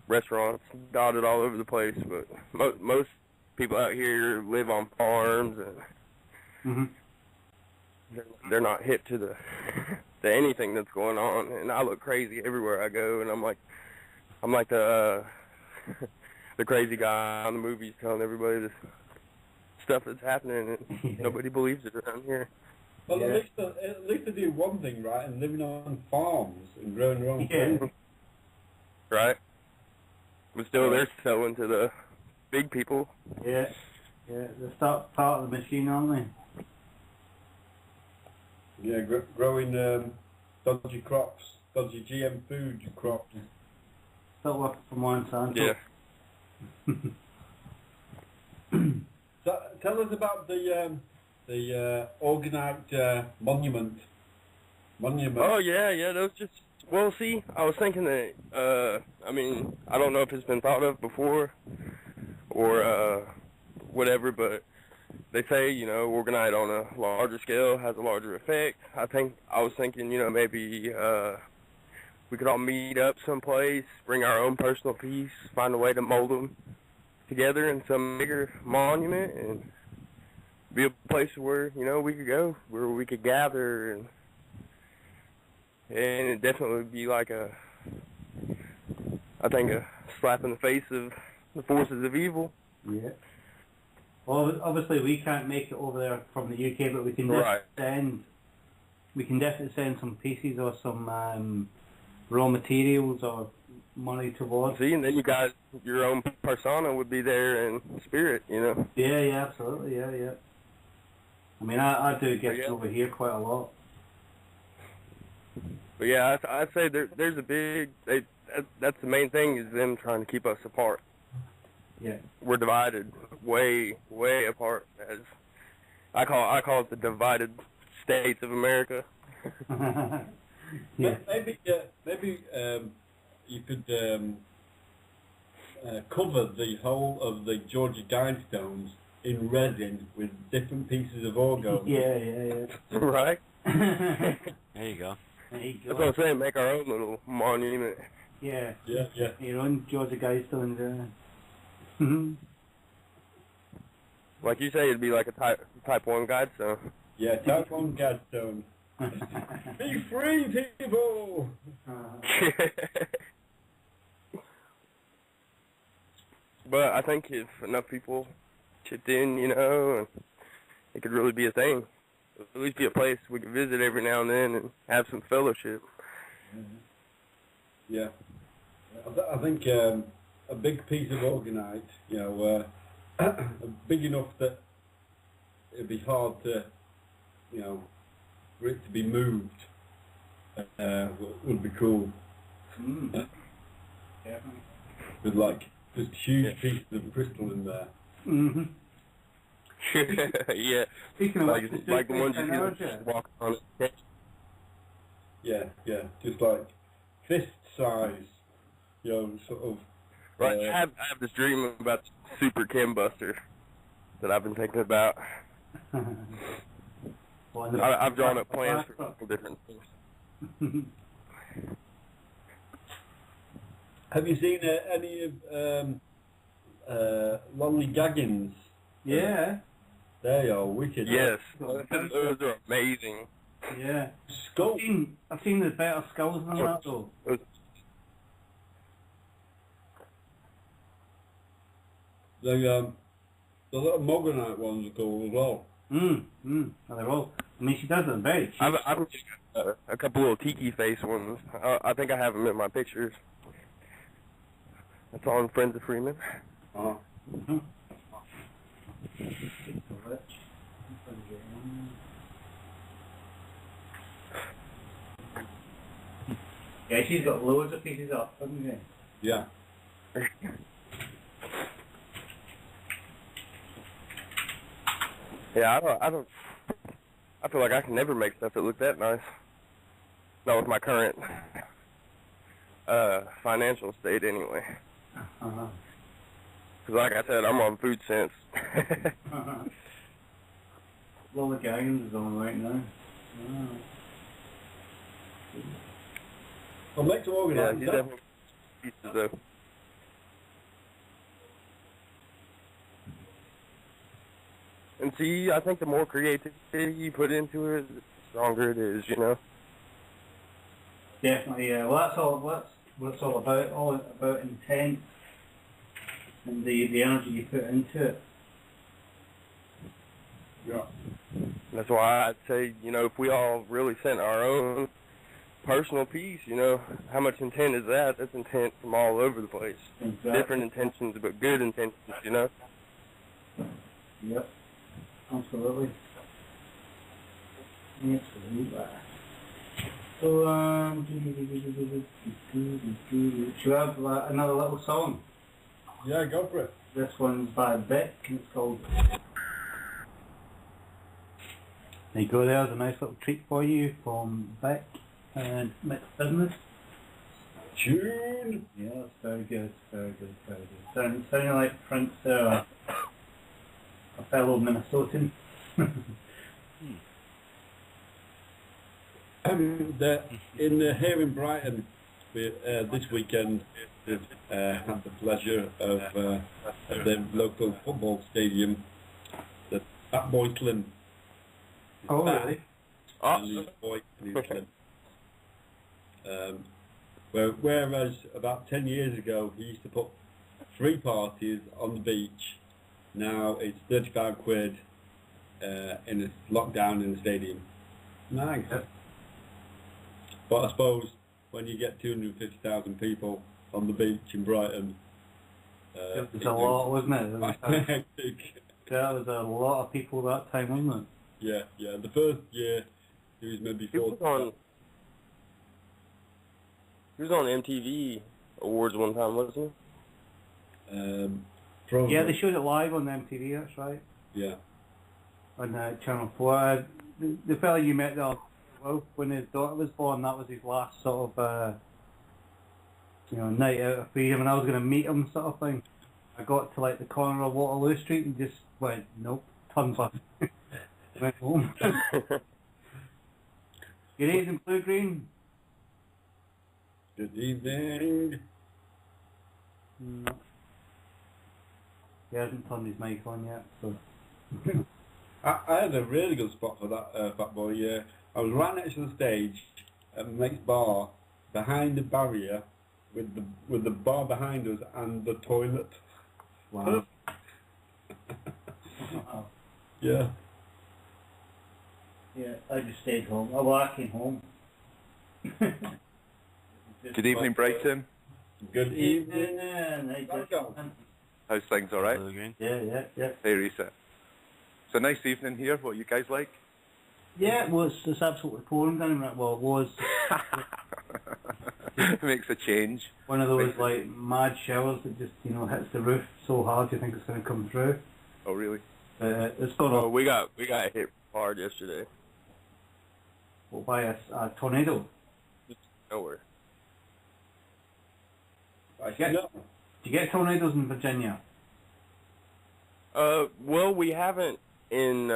E: restaurants dotted all over the place. But most people out here live on farms, and they're not hip to to anything that's going on. And I look crazy everywhere I go, and I'm like the the crazy guy on the movies telling everybody this stuff that's happening, and nobody believes it around here.
B: Well, at least they do one thing right, and living on farms and growing their own food.
E: Right. But still, they're selling to the big people.
C: Yeah, they're part of the machine, aren't they?
B: Yeah, growing dodgy crops, dodgy GM food crops.
C: Still working for Monsanto.
E: Yeah.
B: So, tell us about the Organite monument.
E: Oh yeah, those just. Well, see, I was thinking that. I mean, I don't know if it's been thought of before, or whatever, but they say Organite on a larger scale has a larger effect. I was thinking, maybe we could all meet up someplace, bring our own personal piece, find a way to mold them together in some bigger monument, and be a place where we could go, where we could gather, and it definitely would be like a slap in the face of the forces of evil.
C: Yeah. Well, obviously we can't make it over there from the UK, but we can definitely send some pieces or some raw materials or money towards.
E: See, and then you guys, your own persona would be there in spirit,
C: Yeah, absolutely, yeah. I mean, I do get over here quite a lot.
E: But yeah, I'd say there's a big. That's the main thing, is them trying to keep us apart.
C: Yeah.
E: We're divided, way apart. As I call it the divided states of America.
B: Yeah. Maybe you could cover the whole of the Georgia Guidestones in resin with different pieces of orgo.
C: Yeah.
E: Right.
D: There you go.
E: That's what I'm saying. Make our own little monument.
C: Yeah.
B: Yeah.
C: Your own Georgia Guidestones.
E: Like you say, it'd be like a type 1 guidestone.
B: Yeah, Type 1 Guidestone. Be free, people!
E: But I think if enough people chipped in, and it could really be a thing. At least be a place we could visit every now and then and have some fellowship.
B: Yeah. I think a big piece of Organite, big enough that it'd be hard to, for it to be moved, would be cool. With just huge pieces of crystal in there.
E: Yeah.
C: Speaking of
E: like the ones you can walk on it.
B: Yeah, just like fist size, sort of.
E: Right, I have this dream about Super Kim Buster that I've been thinking about. I've drawn up plans for a couple different things.
B: Have you seen any of Lonely Gaggins?
C: Yeah.
B: They are wicked.
E: Yes, those are amazing.
C: Yeah.
B: Skull.
C: I've seen the better skulls than that though.
B: The little Mogonite ones are cool as well.
C: They're all. I mean, she does it very cheap.
E: I've got a couple little tiki face ones. I think I have them in my pictures. That's on Friends of Freeman.
C: Yeah, she's got loads of pieces up, hasn't she?
B: Yeah.
E: Yeah, I feel like I can never make stuff that look that nice. Not with my current financial state, anyway.
C: Uh-huh.
E: Because like I said, I'm on food sense.
C: Well, the Gaggins is on right now. Wow.
B: Well, make some
E: Yeah,
B: organized
E: he's
B: stuff.
E: definitely pieces though. And see, I think the more creativity you put into it, the stronger it is, you know?
C: Definitely, yeah. Well, that's all. That's what it's all about. All about intent and the energy you put into it.
B: Yeah.
E: That's why I'd say, you know, if we all really sent our own personal piece, you know, how much intent is that? That's intent from all over the place.
C: Exactly.
E: Different intentions, but good intentions, you know?
C: Yep. Absolutely. Absolutely. So, should we have another little song?
B: Yeah, go for it.
C: This one's by Beck, and it's called... There you go, there's a nice little treat for you from Beck and Mixed Business.
B: Tune.
C: Yeah, it's very good, very good, very good. Sounding like Frank's a fellow Minnesotan.
B: Here in Brighton, this weekend, we've had the pleasure of the local football stadium, the Fat Boy Slim.
C: Oh, really?
B: And his boy, Slim. Whereas about 10 years ago, he used to put 3 parties on the beach. Now it's 35 quid in a lockdown in the stadium. Nice. But I suppose when you get 250,000 people on the beach in Brighton,
C: It was a lot, wasn't it?
B: hectic.
C: There was a lot of people that time, wasn't it?
B: Yeah, yeah. The first year, he was maybe
E: He was on MTV Awards one time, wasn't he?
B: Probably.
C: Yeah, they showed it live on MTV, that's right.
B: Yeah.
C: On Channel 4. The fella you met there, well, when his daughter was born, that was his last sort of, night out of freedom, and I was going to meet him sort of thing. I got to like the corner of Waterloo Street and just went, nope, turned left. Went home. Good evening, Blue Green.
B: Good evening.
C: No. He hasn't turned his mic on yet, so.
B: I had a really good spot for that Fat Boy. Yeah, I was right next to the stage at the next bar, behind the barrier, with the bar behind us and the toilet.
C: Wow.
B: Yeah.
C: Yeah, I just stayed home. Oh, well, I came home.
H: Good evening, Brighton.
B: Good evening.
H: How's things, all right?
C: Yeah.
H: Hey, Risa. It's a nice evening here. What you guys like?
C: Yeah, well, it's absolutely pouring down right. Well, it was.
H: It makes a change.
C: One of those, like, mad showers that just, hits the roof so hard you think it's going to come through.
H: Oh, really?
C: It's gone
E: Oh,
C: off.
E: we got hit hard yesterday.
C: Well, by a tornado.
E: Nowhere.
C: Do you get tornadoes in Virginia?
E: Well, we haven't in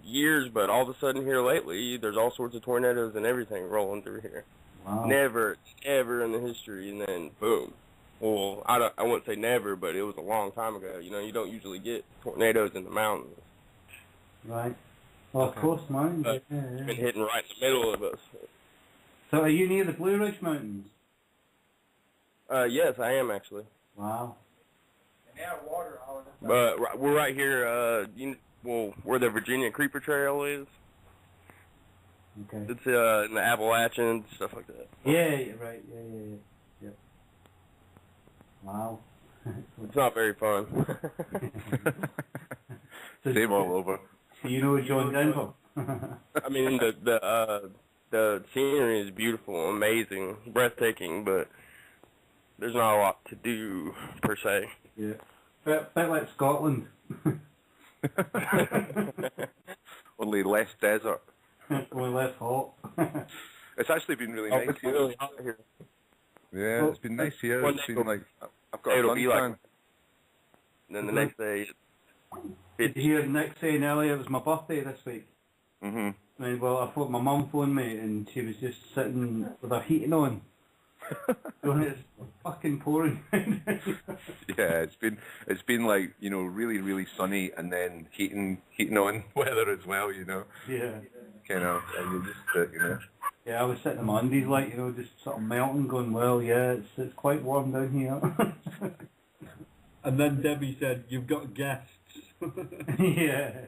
E: years, but all of a sudden here lately, there's all sorts of tornadoes and everything rolling through here.
C: Wow.
E: Never, ever in the history, and then boom. Well, I wouldn't say never, but it was a long time ago. You don't usually get tornadoes in the mountains.
C: Right. Well, of course, mine.
E: But it's been hitting right in the middle of us.
C: So are you near the Blue Ridge Mountains?
E: Yes, I am actually.
C: Wow.
E: But we're right here, where the Virginia Creeper Trail is.
C: Okay.
E: It's in the Appalachians, stuff like that.
C: Yeah, right. Yeah. Wow.
E: It's not very fun.
H: Same all over.
C: So you know John Denver?
E: I mean, The scenery is beautiful, amazing, breathtaking, but there's not a lot to do per se.
C: Yeah. Bit like Scotland.
H: Only less desert.
C: Only less hot.
H: It's actually been really
E: Oh,
H: nice
E: it's
H: here.
E: really hot here.
H: Yeah, it's been nice here.
E: One
H: It's
E: day
H: been like I've got a
E: it'll be
H: suntan.
E: like, and then the next day,
C: Did you hear Nick saying earlier it was my birthday this week?
H: Mhm.
C: And, well, I thought my mum phoned me and she was just sitting with her heating on. Going, it's fucking pouring.
H: Yeah, it's been like, you know, really, really sunny and then heating on weather as well, you know.
C: Yeah.
H: Kind of, and you just, you know.
C: Yeah, I was sitting on my undies like, you know, just sort of melting, going, well, yeah, it's quite warm down here.
B: And then Debbie said, "You've got guests."
C: Yeah.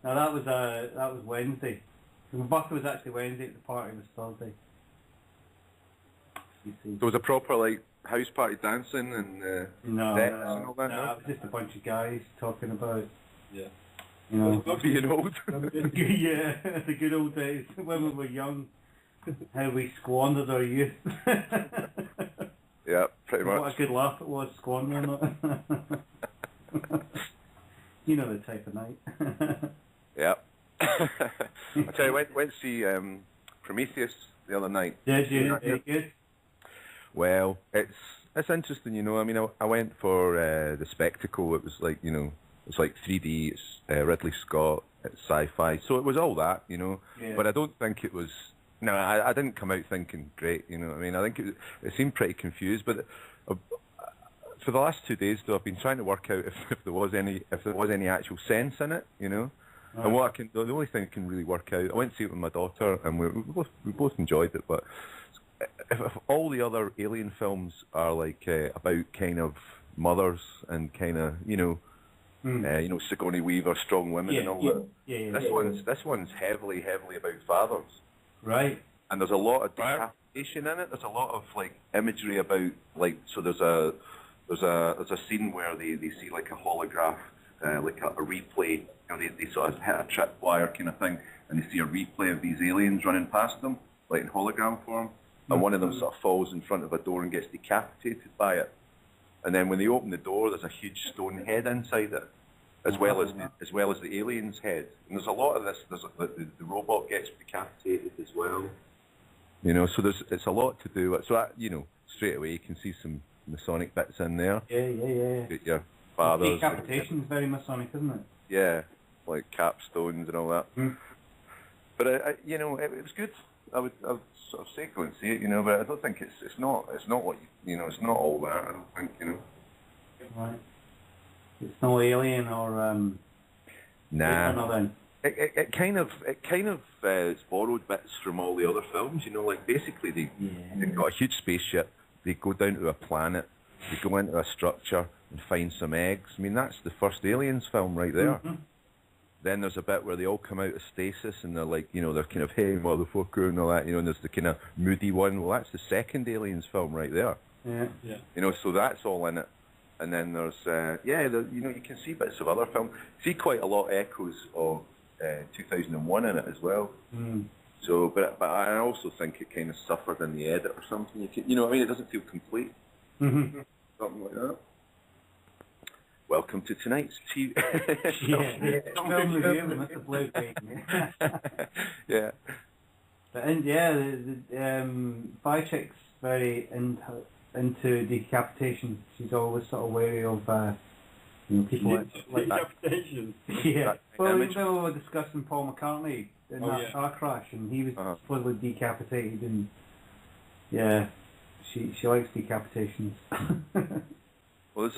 C: No, that was Wednesday. My birthday was actually Wednesday, the party was Thursday. You see.
H: There was a proper, like, house party dancing and
C: No,
H: decks and all that,
C: no,
H: no?
C: it was just a bunch of guys talking about,
B: Yeah.
C: you know,
H: Being old.
C: yeah, the good old days when we were young, how we squandered our youth.
H: Yeah, pretty
C: What
H: much.
C: a good laugh it was, squandering it. You know the type of night.
H: Yeah. I tell you, went to see Prometheus the other night.
C: Did you? Very good.
H: Well, it's interesting, you know. I mean, I went for the spectacle. It was like, you know, it's like 3D. It's Ridley Scott. It's sci-fi. So it was all that, you know.
C: Yeah.
H: But I don't think it was. No, I didn't come out thinking great. You know what I mean? I think it seemed pretty confused. But for the last 2 days, though, I've been trying to work out if there was any actual sense in it, you know.
C: Right.
H: And what the only thing I can really work out, I went to see it with my daughter, and we both enjoyed it. But if all the other Alien films are like about kind of mothers and kind of, you know, you know, Sigourney Weaver, strong women, and all that.
C: Yeah.
H: This one's heavily about fathers.
C: Right.
H: And there's a lot of decapitation in it. There's a lot of like imagery about like, so there's a scene where they see like a holograph, like a replay. You know, they sort of hit a tripwire kind of thing, and they see a replay of these aliens running past them, like in hologram form. And one of them sort of falls in front of a door and gets decapitated by it. And then when they open the door, there's a huge stone head inside it, as well as the alien's head. And there's a lot of this. There's the robot gets decapitated as well. You know, so it's a lot to do. So you know, straight away you can see some Masonic bits in there.
C: Yeah.
H: Get your fathers.
C: Decapitation is very Masonic, isn't it?
H: Yeah, like capstones and all that. But I you know, it was good. I would sort of say go and see it, you know. But I don't think it's not what you know. It's not all that. I don't think, you know.
C: Right. It's no Alien or
H: Nah. It kind of it's borrowed bits from all the other films, you know. Like basically they've got a huge spaceship. They go down to a planet. They go into a structure and find some eggs. I mean, that's the first Aliens film right there. Then there's a bit where they all come out of stasis and they're like, you know, they're kind of, hey, motherfucker, and all that, you know, and there's the kind of moody one. Well, that's the second Aliens film right there.
C: Yeah.
H: You know, so that's all in it. And then there's, you know, you can see bits of other films. See quite a lot of echoes of 2001 in it as well. So, but I also think it kind of suffered in the edit or something. You know what I mean? It doesn't feel complete. Something like that. Welcome to tonight's TV.
C: Film review with Mr. Blue.
H: Yeah.
C: But the Fi Chick's very into decapitation. She's always sort of wary of you know, people like that.
B: Decapitation.
C: Yeah. Well,
H: image.
C: we were discussing Paul McCartney in that car crash, and he was supposedly decapitated, and yeah, she likes decapitations.
H: Well, there's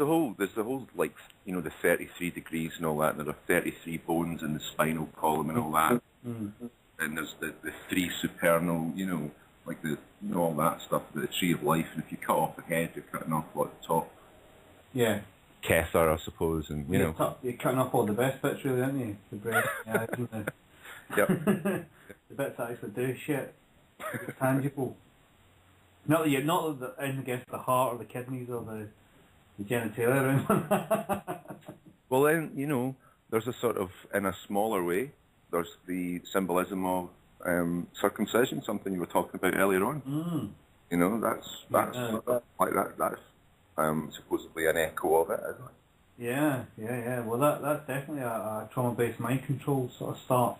H: the whole like, you know, the 33 degrees and all that, and there are 33 bones in the spinal column and all that, and there's the three supernal, you know, like the, you know, all that stuff, the tree of life, and if you cut off the head, you're cutting off what, the top.
C: Yeah.
H: Kether, I suppose, and you know.
C: You're cutting off all the best bits, really, aren't you? The breast,
H: Yep.
C: the bits that actually do shit. It's tangible. Not that you're not in against the heart or the kidneys or the genitalia or anything.
H: Well, then, you know, there's a sort of, in a smaller way, there's the symbolism of circumcision, something you were talking about earlier on.
C: Mm.
H: You know, that's supposedly an echo of it, isn't it?
C: Yeah. Well, that's definitely a trauma-based mind control sort of start.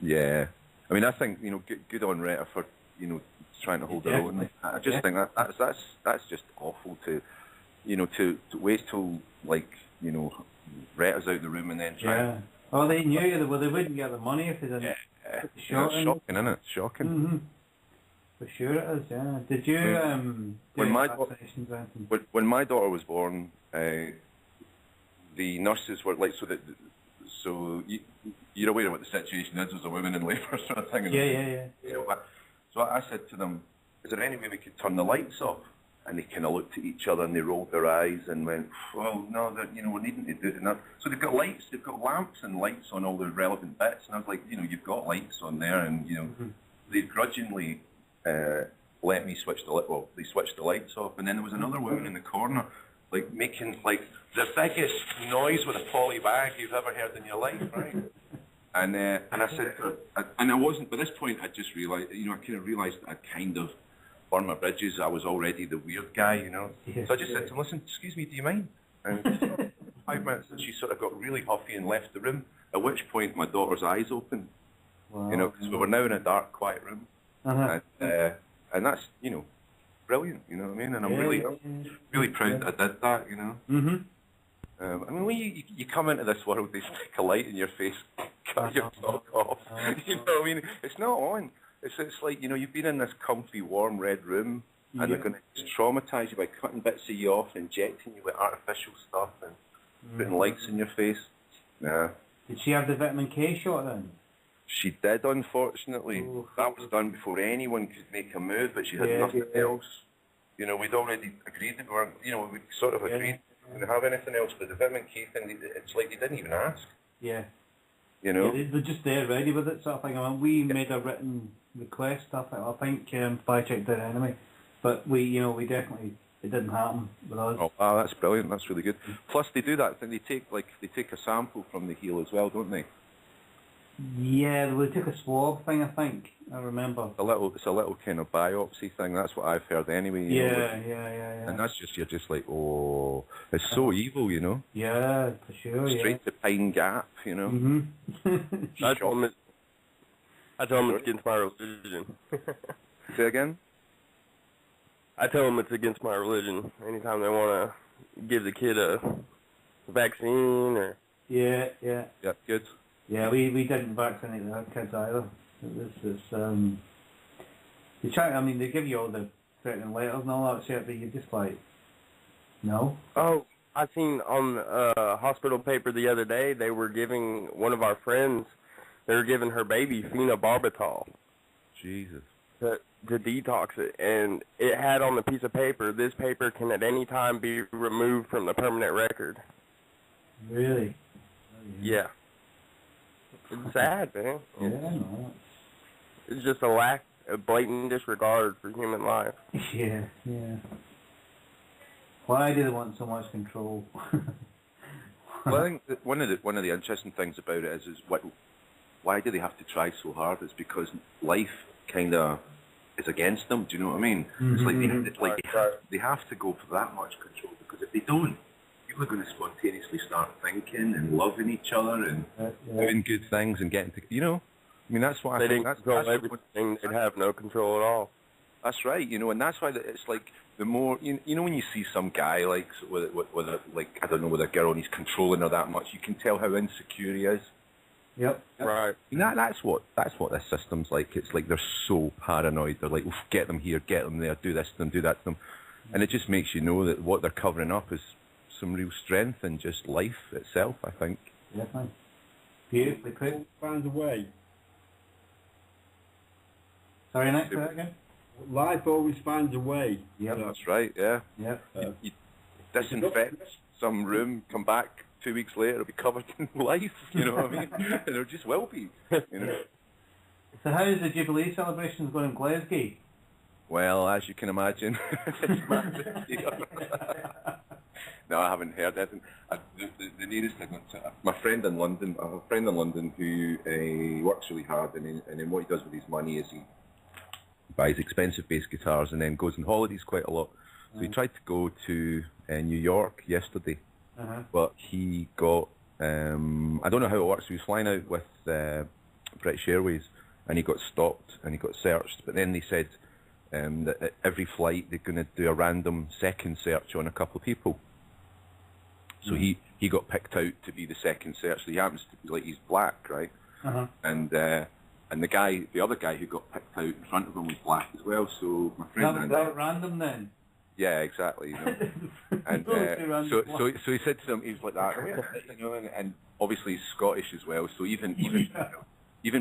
H: Yeah. I mean, I think, you know, good on Retta for, you know, trying to hold her own. I just think that's just awful to, you know, to wait till, like, you know, Retta's out the room and then try.
C: Yeah. Oh, they knew that. Well, they wouldn't get the money if they didn't.
H: Yeah.
C: Put the
H: You know,
C: shot
H: it's
C: in.
H: shocking, isn't it? Shocking.
C: Mm-hmm. For sure it is. Yeah. Did you do
H: when my
C: vaccinations or anything?
H: when my daughter was born, the nurses were like, so you're aware of what the situation is as a woman in labour sort of thing.
C: Yeah.
H: You know, so I said to them, is there any way we could turn the lights off? And they kind of looked at each other and they rolled their eyes and went, well, no, you know, we're needing to do it. And so they've got lights, they've got lamps and lights on all the relevant bits. And I was like, you know, you've got lights on there, and, you know, they grudgingly let me switch the light. Well, they switched the lights off, and then there was another woman in the corner, like making like the biggest noise with a poly bag you've ever heard in your life, right? And I said, and I wasn't. By this point, I just realised, you know, I kind of realised that I kind of burned my bridges. I was already the weird guy, you know. So I just said to him, listen, excuse me, do you mind? And 5 minutes, and she sort of got really huffy and left the room. At which point, my daughter's eyes opened. Wow. You know, because we were now in a dark, quiet room. And that's, you know, brilliant, you know what I mean? And I'm really proud that I did that, you know. I mean, when you come into this world, they stick a light in your face, cut your top off. You know what I mean? It's not on. It's like, you know, you've been in this comfy, warm, red room, and they're going to traumatise you by cutting bits of you off, injecting you with artificial stuff, and putting lights in your face. Yeah.
C: Did she have the vitamin K shot then?
H: She did, unfortunately. That was done before anyone could make a move, but she had nothing else. You know, we'd already agreed that we weren't, you know, we sort of agreed we didn't have anything else, but the vitamin K thing, it's like they didn't even ask. Yeah. You know? Yeah, they're just there ready with it, sort of thing. I mean, we made a written request, stuff. I think Spycheck did anyway, but we definitely, it didn't happen with us. Oh, wow, that's brilliant. That's really good. Plus, they do that thing. They take a sample from the heel as well, don't they? Yeah, they took a swab thing, I think. I remember. It's a little kind of biopsy thing. That's what I've heard anyway. Yeah. And that's just, you're just like, oh, it's so evil, you know. Yeah, for sure. Straight to Pine Gap, you know.
E: I told him it's against my religion.
H: Say again?
E: I tell them it's against my religion. Anytime they want to give the kid a vaccine or. Yeah, good. Yeah, we didn't vaccinate the kids either. They try. I mean, they give you all the threatening letters and all that shit, but you're just like, no. Oh, I seen on hospital paper the other day they were giving one of our friends. They were giving her baby phenobarbital. Jesus. To detox it, and it had on the piece of paper, this paper can at any time be removed from the permanent record. Really? Yeah. It's sad, man. Yeah, no. It's just a blatant disregard for human life. Yeah. Why do they want so much control?
H: Well, I think that one of the interesting things about it is why do they have to try so hard? It's because life kind of is against them. Do you know what I mean? It's like they have to go for that much control, because if they don't, people are going to spontaneously start thinking and loving each other and doing good things and getting to, you know. I mean, that's what I think. That's everything. They'd have no control at all. That's right, you know, and that's why it's like the more you know when you see some guy like with I don't know, with a girl and he's controlling her that much, you can tell how insecure he is. Yep. Right. And that's what this system's like. It's like they're so paranoid. They're like, oof, get them here, get them there, do this to them, do that to them, and it just makes you know that what they're covering up is some real strength in just life itself, I think. Definitely. Beautifully put.
B: Finds a way.
C: Sorry, next to that again?
B: Life always finds a way.
H: Yep. That's right, yeah.
C: Yep.
H: You disinfect some room, come back 2 weeks later, it'll be covered in life, you know what I mean? And it just will be, you know.
C: So how's the Jubilee celebrations going in Glasgow?
H: Well, as you can imagine, it's massive here. No, I haven't heard anything. The nearest thing, my friend in London, I have a friend in London who works really hard, and then what he does with his money is he buys expensive bass guitars and then goes on holidays quite a lot. So he tried to go to New York yesterday, but he got, I don't know how it works, he was flying out with British Airways, and he got stopped and he got searched, but then they said that at every flight they're going to do a random second search on a couple of people. So he got picked out to be the second search. So he happens to be, like, he's black, right? And the other guy who got picked out in front of him was black as well. So my friend...
C: That random then?
H: Yeah, exactly. You know. And so he said to them, he was like that, you know, and obviously he's Scottish as well. So even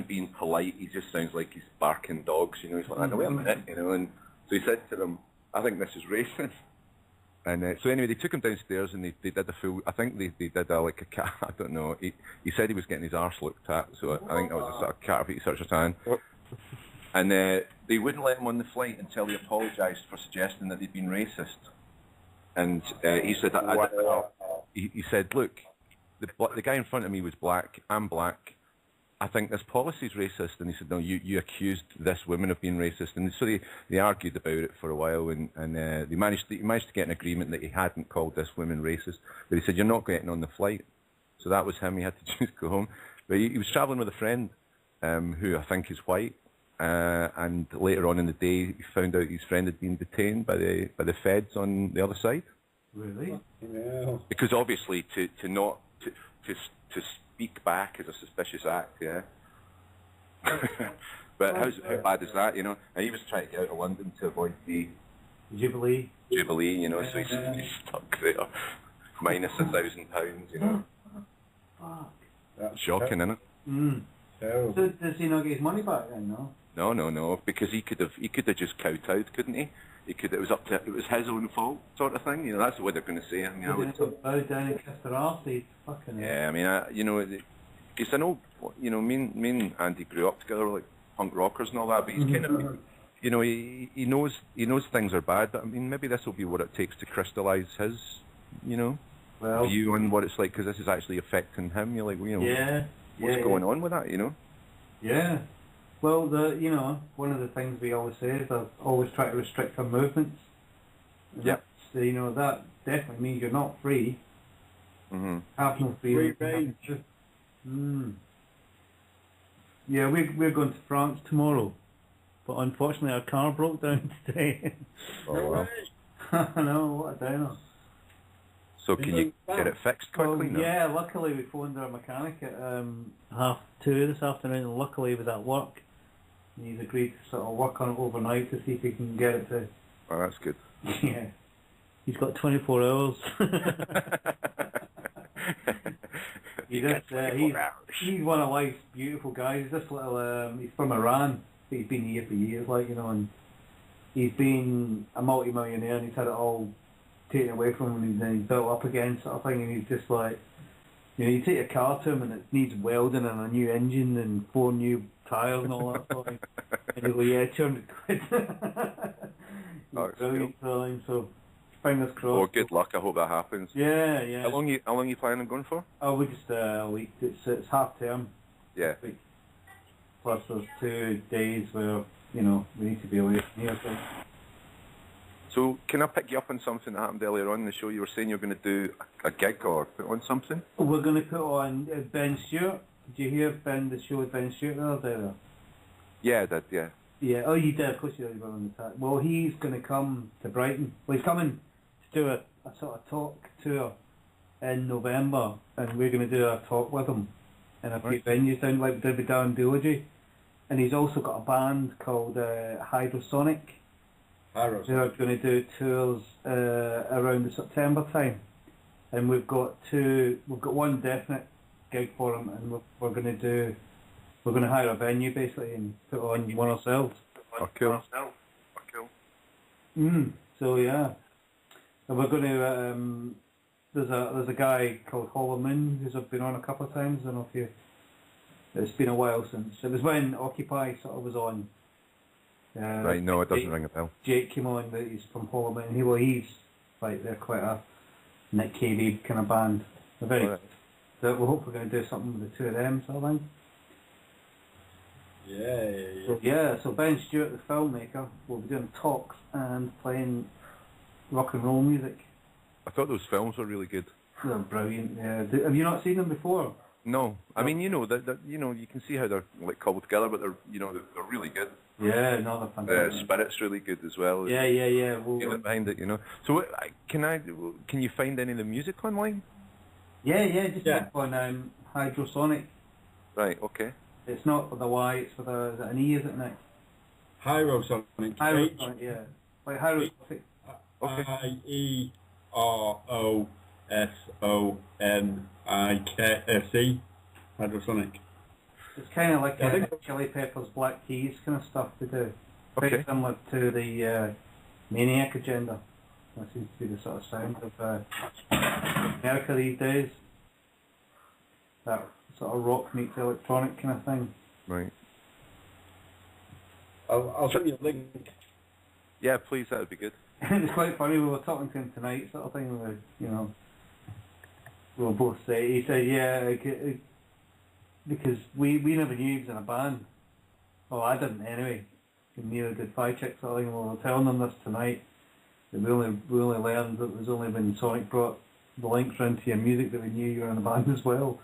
H: being polite, he just sounds like he's barking dogs. You know, he's like, wait a minute, you know. And so he said to them, I think this is racist. And so anyway, they took him downstairs and they did a full. I think they did I don't know. He said he was getting his arse looked at, so I think that was a sort of cat search of time. And they wouldn't let him on the flight until he apologised for suggesting that they'd been racist. And he said, he said, look, the guy in front of me was black. I'm black. I think this policy's racist. And he said, no, you accused this woman of being racist. And so they argued about it for a while, and he managed to get an agreement that he hadn't called this woman racist. But he said, you're not getting on the flight. So that was him. He had to just go home. But he was travelling with a friend who I think is white. And later on in the day, he found out his friend had been detained by the feds on the other side.
C: Really?
B: Yeah.
H: Because obviously, to speak back is a suspicious act, yeah. But how bad is that, you know? And he was trying to get out of London to avoid the
C: Jubilee,
H: you know. So he's stuck there, minus £1,000, you know.
C: Fuck.
B: That's
H: Shocking, isn't it?
B: terrible.
C: So does he not get his money back then, no?
H: No, because he could have just kowtowed, couldn't he? It was his own fault, sort of thing. You know, that's what they're going to say. I mean, I would.
C: Bow down and kiss their arse, fucking.
H: Yeah, I mean, you know, it's an old, you know, me and Andy grew up together, like punk rockers and all that. But he's kind of, you know, he knows things are bad. I mean, maybe this will be what it takes to crystallise his, you know, view on what it's like, because this is actually affecting him. You're like, well, you know, what's going on with that, you know?
C: Yeah. Well, you know, one of the things we always say is I always try to restrict our movements.
H: Yeah.
C: So, you know, that definitely means you're not free.
H: Mm-hmm.
C: Have no free
B: range.
C: Yeah, we're going to France tomorrow, but unfortunately our car broke down today.
H: Oh, well.
C: I know, what a downer.
H: So can you get it fixed quickly now?
C: Yeah, luckily we phoned our mechanic at 2:30 this afternoon, and luckily he was at work. And he's agreed to sort of work on it overnight to see if he can get it to...
H: Oh, that's good.
C: Yeah. He's got 24 hours. He's one of life's beautiful guys. This little, he's from Iran. He's been here for years, like, you know, and he's been a multi-millionaire, and he's had it all taken away from him, and then he's built up again, sort of thing, and he's just like, you know, you take a car to him and it needs welding and a new engine and 4 new tyres and all that sort of thing. And you go, yeah, 200 quid. Brilliant time, so fingers crossed.
H: Oh, good luck, I hope that happens.
C: Yeah.
H: How long you planning on going for?
C: Oh, we just a week. It's half term.
H: Yeah.
C: Week. Plus there's 2 days where, you know, we need to be away from here.
H: So can I pick you up on something that happened earlier on in the show? You were saying you were going to do a gig or put on something?
C: We're going to put on Ben Stewart. Did you hear the show with Ben Stewart the other day?
H: Yeah, I did, yeah.
C: Yeah, oh you did, of course you did, on the tag. Well, he's going to come to Brighton. Well, he's coming to do a sort of talk tour in November, and we're going to do a talk with him in a few venues down, like we did with Darren Dooley. And he's also got a band called Hydrosonic. They're going to do tours around the September time, and we've got one definite gig for them, and we're going to hire a venue basically and put on one ourselves.
H: Oh, cool.
C: So yeah, and we're going to there's a guy called Hollow Moon who's been on a couple of times. I don't know if you. It's been a while since. It was when Occupy sort of was on.
H: Right, no, it doesn't ring a bell.
C: Jake came on, he's from Hollow Moon. He's like, they're quite Nick Cave kind of band. They're very.
H: Right.
C: So we're hopefully going to do something with the two of them, sort of thing. So Ben Stewart, the filmmaker, will be doing talks and playing rock and roll music.
H: I thought those films were really good.
C: They're brilliant. Yeah. Have you not seen them before?
H: No, I mean, you know, that you know, you can see how they're like cobbled together, but they're really good.
C: Yeah, no, they're fantastic.
H: Spirit's really good as well.
C: Yeah.
H: Feeling behind it, you know. So can you find any of the music online?
C: Yeah, just look on Hydrosonic.
H: Right. Okay.
C: It's not with a Y, it's with a, is it an E, is it, Nick?
B: Hydrosonic.
C: Hydrosonic, yeah. Like Hydrosonic.
B: Hydrosonic. Hydrosonic.
C: It's kind of like a Chili Peppers, Black Keys kind of stuff to do. Very similar to the Maniac Agenda. That seems to be the sort of sound of America these days. That sort of rock meets electronic kind of thing.
H: Right.
B: I'll send you a link.
H: Yeah, please, that would be good.
C: It's quite funny, we were talking to him tonight, sort of thing, we were both saying, he said, yeah, because we never knew he was in a band. Well, I didn't anyway. Neither did Five Chicks, sort of thing. We were telling them this tonight, that we only learned that it was only when Sonic brought the links round to your music that we knew you were in a band as well.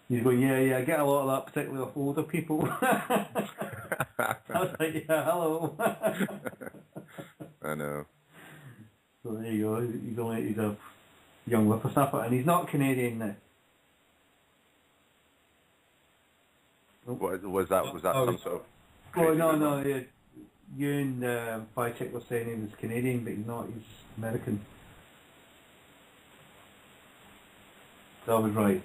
C: He's going, yeah, I get a lot of that, particularly off older people. I was like, yeah, hello.
H: I know.
C: So there you go. He's a young whippersnapper, and he's not Canadian now.
H: What was that? Was that some sort of?
C: Oh no. Yeah, you and Five Chick were saying he was Canadian, but he's not. He's American. So I was right.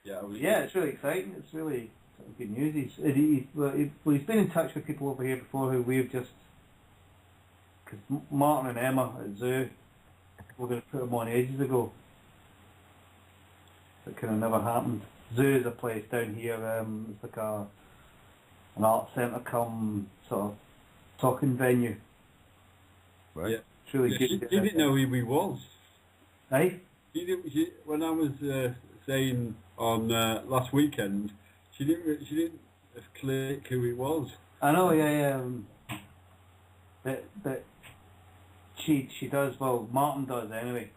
C: Yeah, it's really exciting. It's really sort of good news. He's been in touch with people over here before who we've just, because Martin and Emma at Zoo were going to put him on ages ago. It kind of never happened. Zoo is a place down here. It's like an art centre come sort of talking venue.
H: Right.
B: Yeah.
C: It's really good.
B: She didn't know who he was.
C: Hey?
B: When I was saying on last weekend, she didn't click who he was.
C: I know, yeah. But she does, well, Martin does anyway.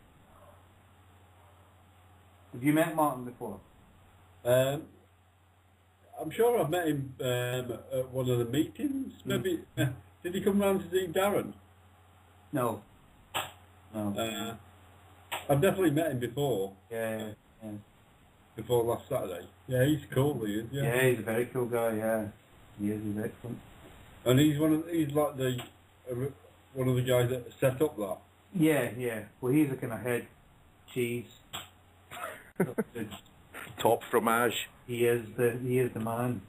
C: Have you met Martin before?
B: I'm sure I've met him at one of the meetings. Maybe did he come round to see Darren?
C: No.
B: I've definitely met him before.
C: Yeah.
B: Before last Saturday. Yeah, he's cool. He is.
C: Yeah, he's a very cool guy. Yeah, he is. He's excellent.
B: And he's like one of the guys that set up that.
C: Yeah. Well, he's a kind of head cheese.
H: Top fromage.
C: He is the man,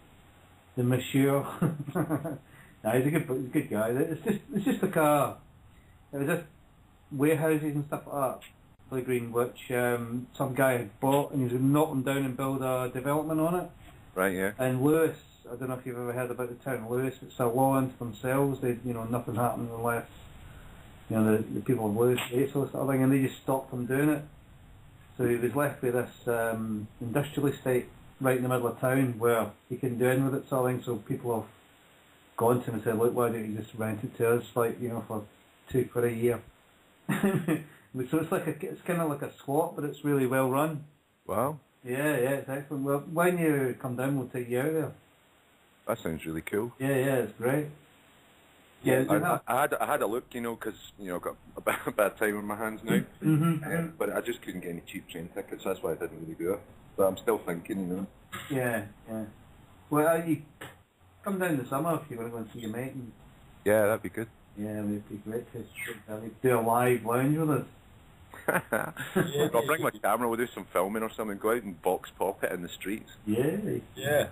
C: the monsieur. No, he's a good guy. It's just like it was just warehouses and stuff like that, Play Green, which some guy had bought, and he was knock them down and build a development on it.
H: Right. Yeah.
C: And Lewis, I don't know if you've ever heard about the town of Lewis. It's a law unto themselves. They, nothing happened unless the people of Lewis ate sort of thing, and they just stopped them doing it. So he was left with this industrial estate right in the middle of town where he couldn't do anything with it, sort of thing. So people have gone to him and said, look, why don't you just rent it to us, for $2 for a year? So it's kind of like a squat, but it's really well run.
H: Wow.
C: Yeah, it's excellent. Well, when you come down, we'll take you out there.
H: That sounds really cool.
C: Yeah, it's great. Yeah,
H: I had a look, because I've got a bad time on my hands now. But I just couldn't get any cheap train tickets. That's why I didn't really do it. But I'm still thinking,
C: Yeah. Well, you come down this summer if you want to go and see your mate.
H: Yeah, that'd be good.
C: Yeah, it'd be great to do a live lounge with us.
H: I'll bring my camera. We'll do some filming or something. Go out and box pop it in the streets.
B: Yeah.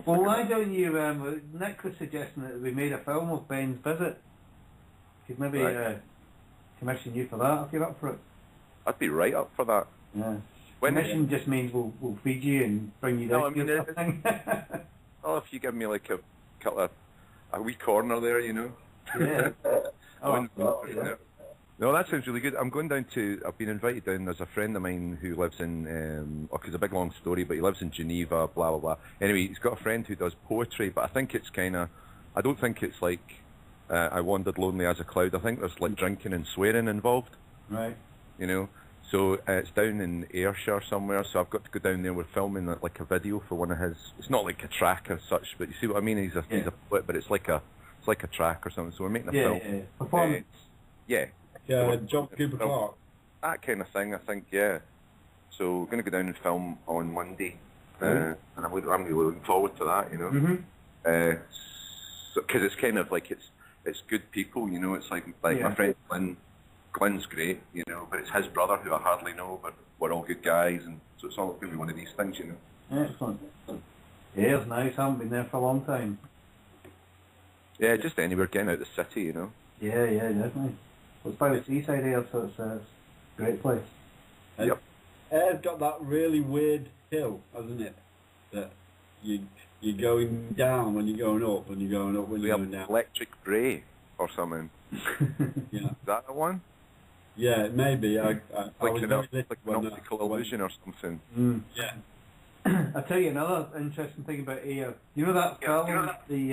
C: Well, why don't you? Nick was suggesting that we made a film of Ben's visit. Could maybe commission you for that if you're up for it.
H: I'd be right up for that.
C: Yeah. Commission just means we'll feed you and bring you down.
H: Well, if you give me like a wee corner there,
C: Yeah. Oh,
H: Yeah. No, that sounds really good. I'm going down to. I've been invited down. There's a friend of mine who lives in. Okay, it's a big long story, but he lives in Geneva. Blah blah blah. Anyway, he's got a friend who does poetry, but I think it's kind of. I don't think it's like. I wandered lonely as a cloud. I think there's like drinking and swearing involved.
C: Right.
H: You know. So it's down in Ayrshire somewhere. So I've got to go down there. We're filming like a video for one of his. It's not like a track as such, but you see what I mean. He's a poet, but it's like a track or something. So we're making a film.
C: Yeah. Performance.
H: Yeah.
B: Yeah, John Cooper Clarke.
H: That kind of thing, I think, yeah. So we're going to go down and film on Monday, and I'm really looking forward to that, you know.
C: Mm-hmm.
H: Because it's kind of like it's good people, you know. It's like my friend Glenn's great, you know, but it's his brother who I hardly know, but we're all good guys, and so it's all really one of these things, you know.
C: Excellent. Yeah, it's nice. I haven't been there for a long time.
H: Yeah, just anywhere, getting out of the city, you know.
C: Yeah, definitely. Well, it's by the seaside here, so it's a great place.
H: Yep.
B: Air's got that really weird hill, hasn't it? That you're going down when you're going up, and you're going up when you're going down.
H: Electric Bray or something.
B: Yeah.
H: Is that the one?
B: Yeah, maybe. I
H: Like
B: was
H: an
B: very little
H: optical
B: when that
H: illusion or something.
B: Yeah.
C: I'll tell you another interesting thing about Air. You know that film, the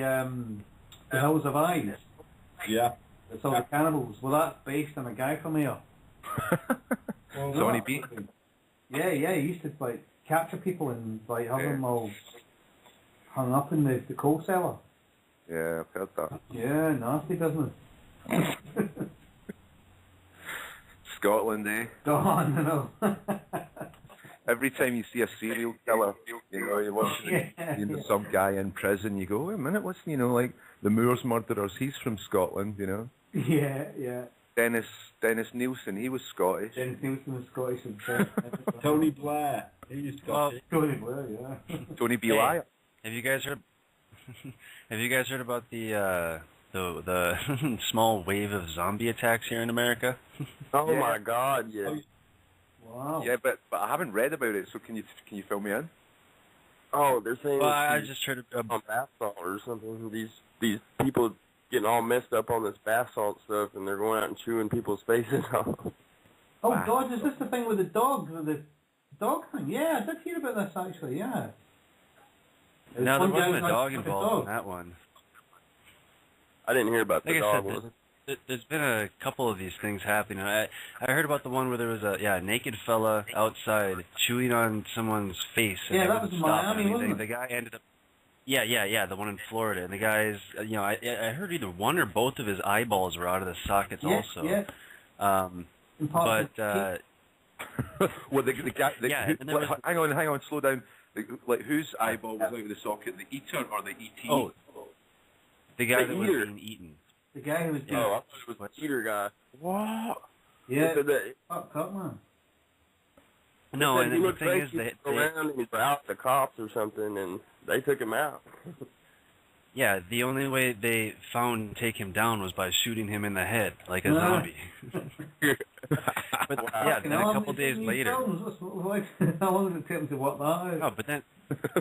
C: Hills of Eyes?
B: Yeah.
C: It's all the cannibals. Well, that's based on a guy from here.
B: Well,
H: Sonny B.
C: Yeah, he used to like capture people and like have them all hung up in the coal cellar.
H: Yeah, I've heard that.
C: Yeah, nasty business.
H: Scotland, eh?
C: Go on, I know.
H: Every time you see a serial killer, you know, you're watching some guy in prison, you go, wait a minute, what's, you know, like the Moors murderers, he's from Scotland, you know.
C: Yeah.
H: Dennis Nielsen, he was Scottish.
C: Dennis Nielsen was Scottish.
B: Tony Blair, he's Scottish.
C: Tony Blair, yeah.
H: Tony B. Lyle.
D: Have you guys heard? Have you guys heard about the small wave of zombie attacks here in America?
E: Oh my God, yeah.
C: Wow.
H: Yeah, but I haven't read about it, so can you fill me in?
E: Oh, they're saying
D: Well, I just heard
E: on bath salt or something. These people getting all messed up on this bath salt stuff, and they're going out and chewing people's faces off.
C: Oh God, is this the thing with the dog thing? Yeah, I did hear about this actually. Yeah.
D: No, there wasn't a dog
C: like
D: involved in that one.
E: I didn't hear about the
D: Like I
E: dog.
D: said, there's been a couple of these things happening. I heard about the one where there was a naked fella outside chewing on someone's face. And
C: Yeah, that was in Miami, wasn't it?
D: The guy ended up. Yeah, the one in Florida. And the guy's, you know, I heard either one or both of his eyeballs were out of the sockets also.
C: Yeah.
H: Well, the guy. Hang on, slow down. Like whose eyeball was out of the socket? The eater or the ET?
D: Oh, the guy that was
E: eater.
D: being eaten.
C: The guy who was
E: Oh, I thought it was the eater guy.
H: What?
C: yeah,
E: They said that
C: fucked up, man.
D: No,
E: he
D: and the
E: looked
D: thing is,
E: crazy around and he brought the cops or something, and they took him out.
D: yeah, the only way they found to take him down was by shooting him in the head like a zombie. But yeah, then a couple days later.
C: How long did it take him to work that out?
D: Oh, but then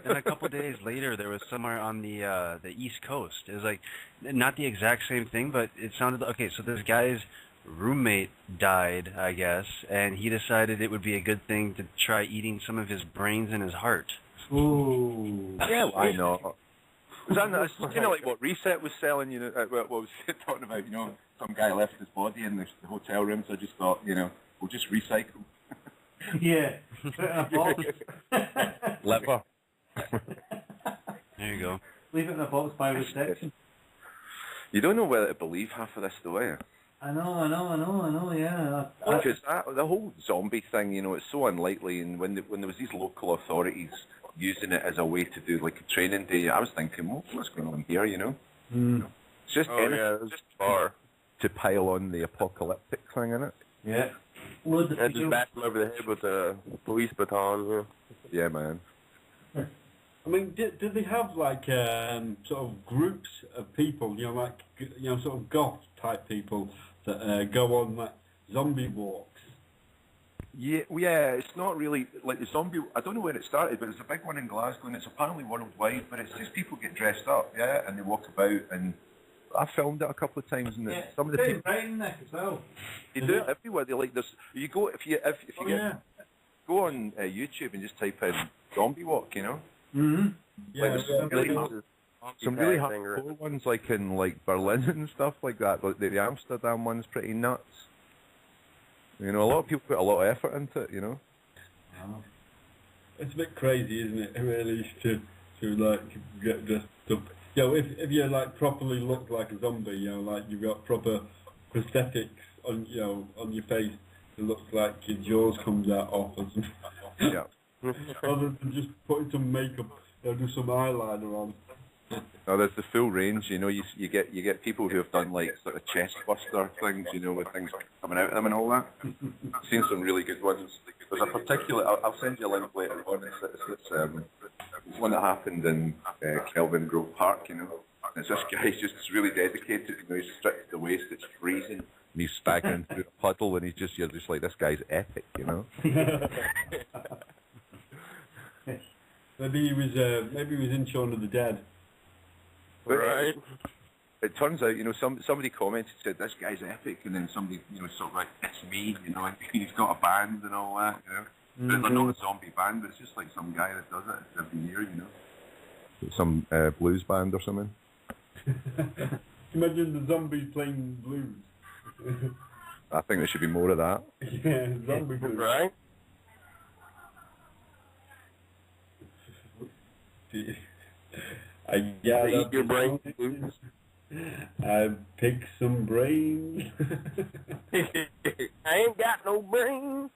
D: a couple days later, there was somewhere on the East Coast. It was like not the exact same thing, but it sounded okay. So this guy's roommate died, I guess, and he decided it would be a good thing to try eating some of his brains and his heart.
C: Ooh.
H: Yeah, why not? Was that kind of like what Reset was selling? You know, what was talking about? You know, some guy left his body in the hotel room, so I just thought, you know, we'll just recycle.
C: Yeah. Put it in a box.
H: Liver.
D: There you go.
C: Leave it in a box by reception.
H: You don't know whether to believe half of this, though, eh?
C: I know, yeah.
H: Because the whole zombie thing, you know, it's so unlikely, and when there was these local authorities using it as a way to do like a training day, I was thinking, well, what's going on here, you know? It's just
E: Just far.
H: to pile on the apocalyptic thing in it.
C: Yeah. Loads of
E: And
C: people.
E: just bash him over the head with a police baton. Yeah.
H: Yeah, man.
B: I mean, do they have like sort of groups of people, you know, like sort of goth type people that go on like zombie walks?
H: Yeah, it's not really like the zombie. I don't know where it started, but there's a big one in Glasgow, and it's apparently worldwide. But it's just people get dressed up, yeah, and they walk about, and I filmed it a couple of times, and
C: Yeah,
H: some of the
C: it's
H: people
C: writing this as well.
H: you do it everywhere. They like this. You go if you
B: Oh,
H: get
B: yeah.
H: go on YouTube and just type in zombie walk, you know.
C: Mm-hmm.
B: Yeah,
H: Like,
B: yeah.
H: some really
E: Tag thing, right?
H: hardcore ones, like in like Berlin and stuff like that. But the Amsterdam one's pretty nuts. You know, a lot of people put a lot of effort into it. You know.
B: It's a bit crazy, isn't it? Really, to like get dressed up. You know, if you like properly look like a zombie, you know, like you've got proper prosthetics on, you know, on your face, it looks like your jaws comes out off or something.
H: Yeah.
B: Other than just putting some makeup, you know, do some eyeliner on.
H: No, there's the full range. You know, you get people who have done like sort of chest buster things. You know, with things coming out of them and all that. I've seen some really good ones. There's a particular. I'll send you a link later on. It's one that happened in Kelvin Grove Park. You know, and it's this guy's just really dedicated. You know, he's stripped to the waist. It's freezing. And he's staggering through a puddle, and you're just like, this guy's epic. You know.
B: Maybe he was in Shaun of the Dead.
E: Right.
H: It turns out, you know, somebody commented, said this guy's epic, and then somebody, you know, sort of like, it's me, you know, and he's got a band and all that, you know. But they're not a zombie band, but it's just like some guy that does it every year, you know. Some blues band or something.
B: Imagine the zombies playing blues.
H: I think there should be more of that.
B: Yeah, zombie blues.
E: Right.
B: I got
E: Eat your brain.
B: I pick some brains.
E: I ain't got no brain.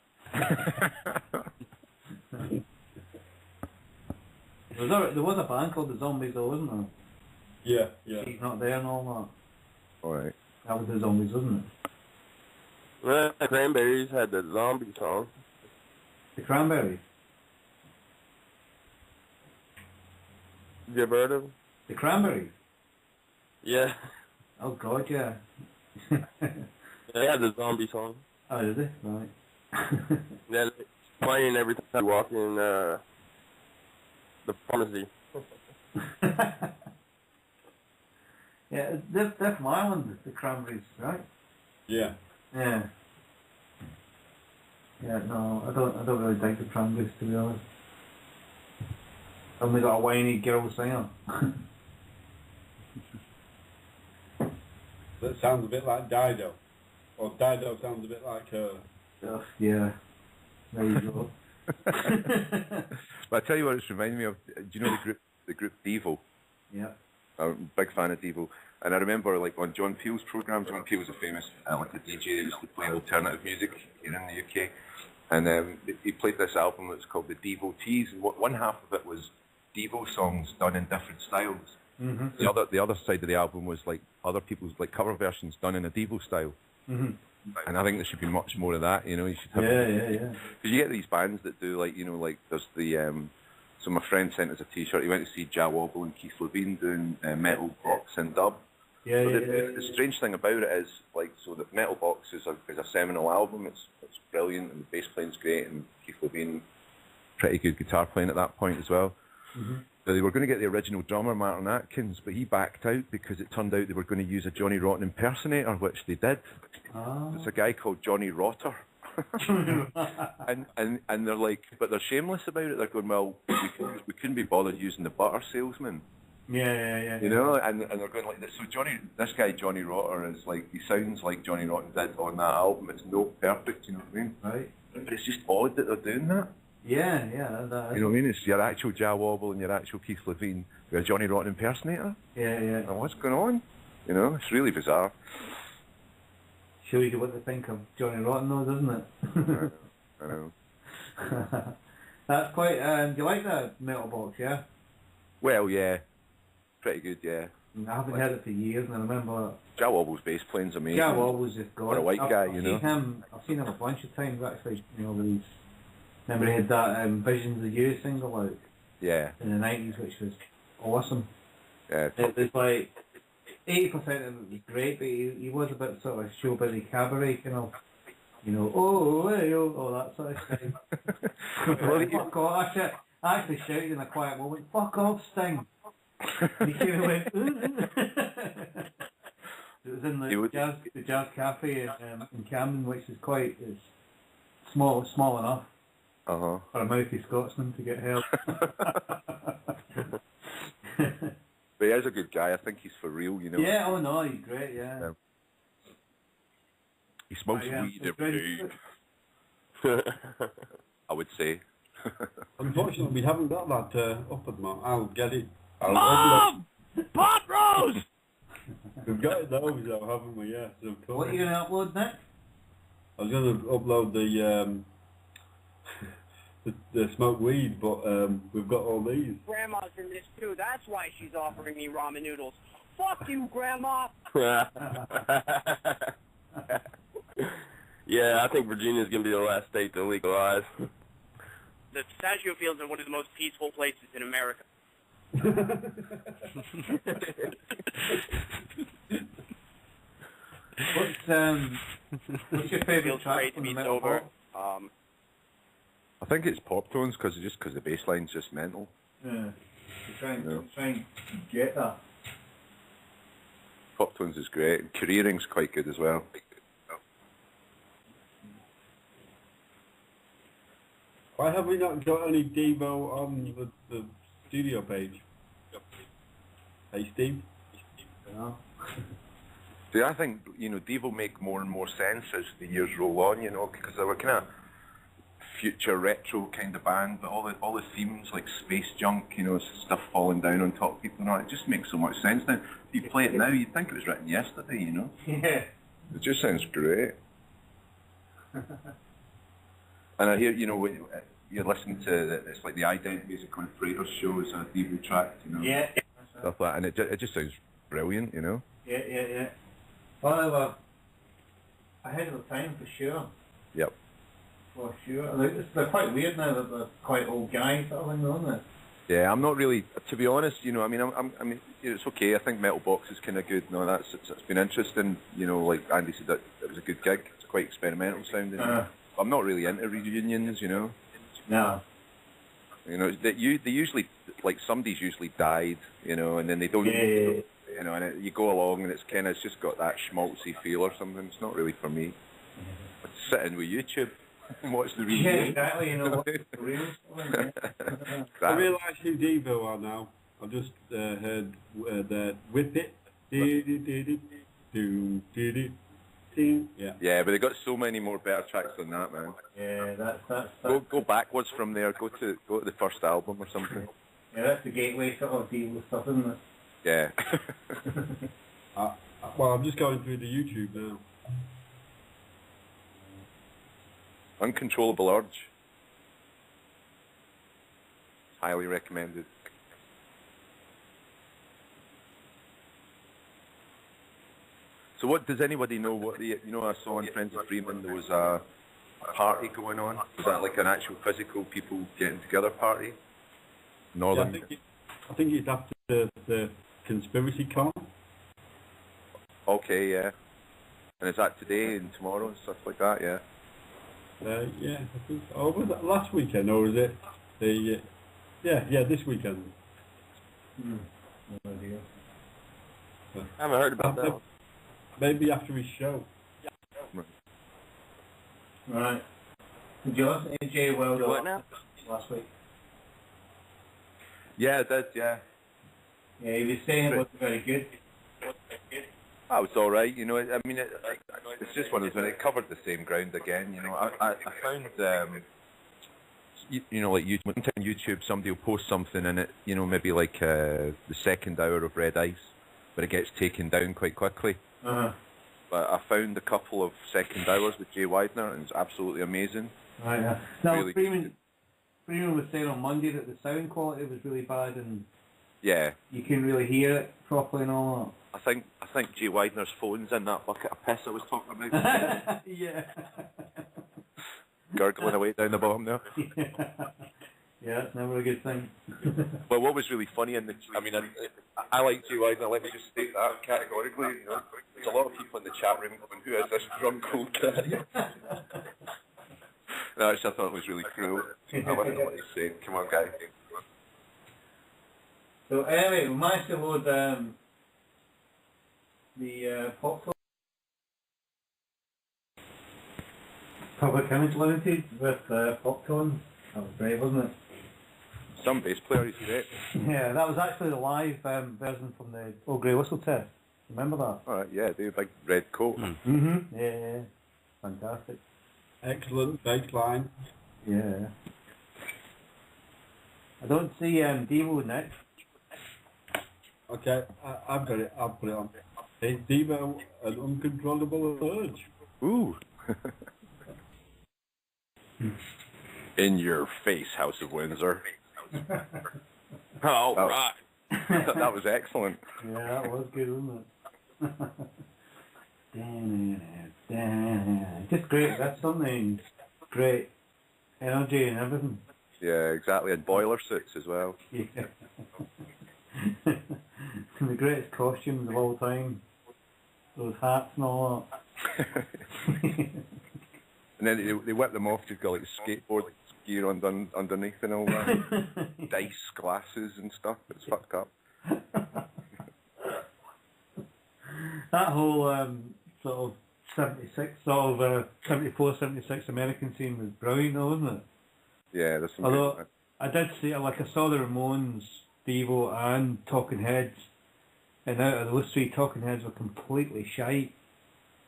C: There was a band called the Zombies, though, wasn't there?
B: Yeah, yeah.
C: He's not there and all that.
H: All right.
C: That was the Zombies, wasn't it?
E: Well, the Cranberries had the zombie song.
C: The Cranberries.
E: You ever heard of them?
C: The Cranberries.
E: Yeah.
C: Oh God, yeah.
E: They had the zombie song.
C: Oh, did they? Right.
E: Yeah, it's playing every time you walk in the pharmacy.
C: Yeah, they're from Ireland, the Cranberries, right?
B: Yeah.
C: Yeah. Yeah, no, I don't really like the Cranberries, to be honest. Only got a whiny girl singer.
B: That sounds a bit like Dido. Or Dido sounds a bit like her.
C: Yeah. There you go.
H: But I tell you what, it's reminding me of. Do you know the group Devo?
C: Yeah.
H: I'm a big fan of Devo, and I remember like on John Peel's program. John Peel was a famous like a DJ who used to play alternative music here in the UK, and he played this album that's called the Devo Tees, and one half of it was Devo songs done in different styles.
C: Mm-hmm.
H: The other side of the album was like other people's like cover versions done in a Devo style.
C: Mm-hmm.
H: And I think there should be much more of that. You know, you should have.
C: Yeah.
H: Because you get these bands that do like, you know, like there's the. So my friend sent us a T-shirt. He went to see Ja Wobble and Keith Levine doing metal box and dub.
C: Yeah,
H: The strange thing about it is, like, so the metal box is a seminal album. It's brilliant, and the bass playing's great, and Keith Levine, pretty good guitar playing at that point as well.
C: Mm-hmm.
H: So they were going to get the original drummer, Martin Atkins, but he backed out because it turned out they were going to use a Johnny Rotten impersonator, which they did.
C: Ah.
H: It's a guy called Johnny Rotter. and they're like, but they're shameless about it. They're going, well, we couldn't be bothered using the butter salesman.
C: Yeah.
H: You know, and they're going like this. So this guy Johnny Rotter is like, he sounds like Johnny Rotten did on that album. It's no perfect, you know what I mean?
C: Right.
H: But it's just odd that they're doing that.
C: Yeah.
H: You know what I mean? It's your actual Ja Wobble and your actual Keith Levine with a Johnny Rotten impersonator.
C: Yeah.
H: And what's going on? You know, it's really bizarre.
C: Shows you what they think of Johnny Rotten, though, doesn't it?
H: I know.
C: That's quite. Do you like that metal box? Yeah.
H: Well, yeah, pretty good, yeah.
C: I haven't heard it for years, and I remember.
H: Ja Wobble's bass playing's amazing.
C: Ja Wobble's just God.
H: For a white guy, you know.
C: I've seen him a bunch of times actually. You know, with these. Remember he had that Visions of You single out.
H: Yeah.
C: In the 90s, which was awesome.
H: Yeah.
C: It was like 80% of it was great, but he was a bit sort of showbizy cabaret kind of, you know, all that sort of thing. Fuck off! I actually shouted in a quiet moment, "Fuck off, Sting!" And he kind of went. It was in
H: He would-
C: the jazz cafe in Camden, which is quite small enough
H: Uh-huh.
C: for a mouthy Scotsman to get help.
H: But he is a good guy. I think he's for real, you know.
C: Yeah, oh no, he's great, yeah.
H: Yeah. He smokes
C: Yeah,
H: weed
C: it's
H: every day, I would say.
B: Unfortunately, we haven't got that up at the moment. I'll get it.
D: Mom! Pot roast!
B: We've got it though, haven't we? Yeah. So
C: What are you going to upload next?
B: I was going to upload the smoked weed, but we've got all these.
I: Grandma's in this too. That's why she's offering me ramen noodles. Fuck you, Grandma.
E: Yeah, I think Virginia's gonna be the last state to legalize.
I: The pistachio fields are one of the most peaceful places in America.
C: What's your favourite
I: Feels
C: track
I: great to
C: from the
I: be
C: metal
I: sober.
C: pop?
H: I think it's pop tones because the bass line's just mental.
C: Yeah. To try
H: Yeah.
C: and get that.
H: Pop tones is great. And careering's quite good as well.
B: Why have we not got any Devo on the studio page? Hey, Steve.
C: Yeah.
H: See, I think, you know, Dave will make more and more sense as the years roll on, you know, because they were kind of future retro kind of band, but all the themes like space junk, you know, stuff falling down on top of people and all, it just makes so much sense now. If you play it now, you'd think it was written yesterday, you know?
C: Yeah.
H: It just sounds great. And I hear, you know, when you're listening to, it's like the Ident music on Freighter's show is a Devo track, you know?
C: Yeah.
H: Stuff like that, and it just sounds brilliant, you know?
C: Yeah. Well, they were ahead of the time for sure.
H: Yep.
C: For sure. They're quite weird now that they're quite old guys sort of thing, aren't they?
H: Yeah, I'm not really, to be honest, you know, I mean, it's okay, I think Metal Box is kind of good, no, it's been interesting, you know, like Andy said, that it was a good gig, it's quite experimental sounding. I'm not really into reunions, you know.
C: No.
H: You know, they usually, like, somebody's usually died, you know, and then they don't, you know, and you go along and it's just got that schmaltzy feel or something. It's not really for me. But sit in with YouTube and watch the reunion.
C: Yeah, exactly, you know, what's the real story, yeah.
B: I realise who Devo are now. I just heard the Whip It. Yeah.
H: Yeah, but they got so many more better tracks than that, man.
C: Yeah, that's
H: Go backwards from there. Go to the first album or something.
C: yeah, that's the gateway sort of deal with stuff, isn't it?
H: Yeah.
B: Well, I'm just going through the YouTube now.
H: Uncontrollable Urge. Highly recommended. So what, does anybody know what you know, I saw on Friends of Freeman there was a party going on. Was that like an actual physical people getting together party? Northern?
B: Yeah, I think it's after the Conspiracy Con.
H: Okay, yeah. And is that today and tomorrow and stuff like that, yeah?
B: Yeah, I think so. Oh, was that last weekend or was it the... yeah, this weekend.
C: No idea.
E: I haven't heard about that one.
B: Maybe after his show.
C: Right. Did you listen to AJ Wilder
E: What now?
C: last week?
H: Yeah, it did, yeah.
C: Yeah, he was saying it wasn't very good.
H: That was all right, you know. I mean, it's just one of those, when it covered the same ground again, you know. I found, you know, like one time on YouTube, somebody will post something in it, you know, maybe like the second hour of Red Ice, but it gets taken down quite quickly. But I found a couple of second hours with Jay Widener, and it's absolutely amazing.
C: Right, yeah. Now,
H: Really
C: Freeman was saying on Monday that the sound quality was really bad and
H: Yeah,
C: you can really hear it properly and all
H: I think Jay Widener's phone's in that bucket of piss I was talking about.
C: that. Yeah.
H: Gurgling away down the bottom there.
C: Yeah, it's never a good thing.
H: Well, what was really funny I like Jay Widener, let me just state that categorically, you know. There's a lot of people in the chat room going, who is this drunk old guy? No, actually, I thought it was really cruel. I wonder what he's saying. Come on, guy.
C: So anyway, we managed to load the pop tour. Public Image Limited with pop tones. That was great, wasn't it?
H: Some bass player is great.
C: Yeah, that was actually the live version from the Old Grey Whistle test. Remember that?
H: Alright, yeah, the big red coat.
C: Mm-hmm. Yeah. Fantastic.
B: Excellent bass line.
C: Yeah. I don't see Devo next.
B: Okay, I've got it. I'll put it on. It's Devo, an uncontrollable urge.
H: Ooh. In your face, House of Windsor.
E: All right.
H: That was excellent.
C: Yeah, that was good, wasn't it? Just great. That's something great. Energy and everything.
H: Yeah, exactly. And boiler suits as well.
C: Yeah. The greatest costumes of all time. Those hats and all that.
H: And then they whip them off because got like skateboard gear underneath and all that. Dice glasses and stuff. It's fucked up.
C: That whole sort of 76, 74, 76 American scene was brilliant though, wasn't it?
H: Yeah, there's some
C: Although,
H: good,
C: I did see, I saw the Ramones, Devo and Talking Heads, and out of those three, Talking Heads were completely shite.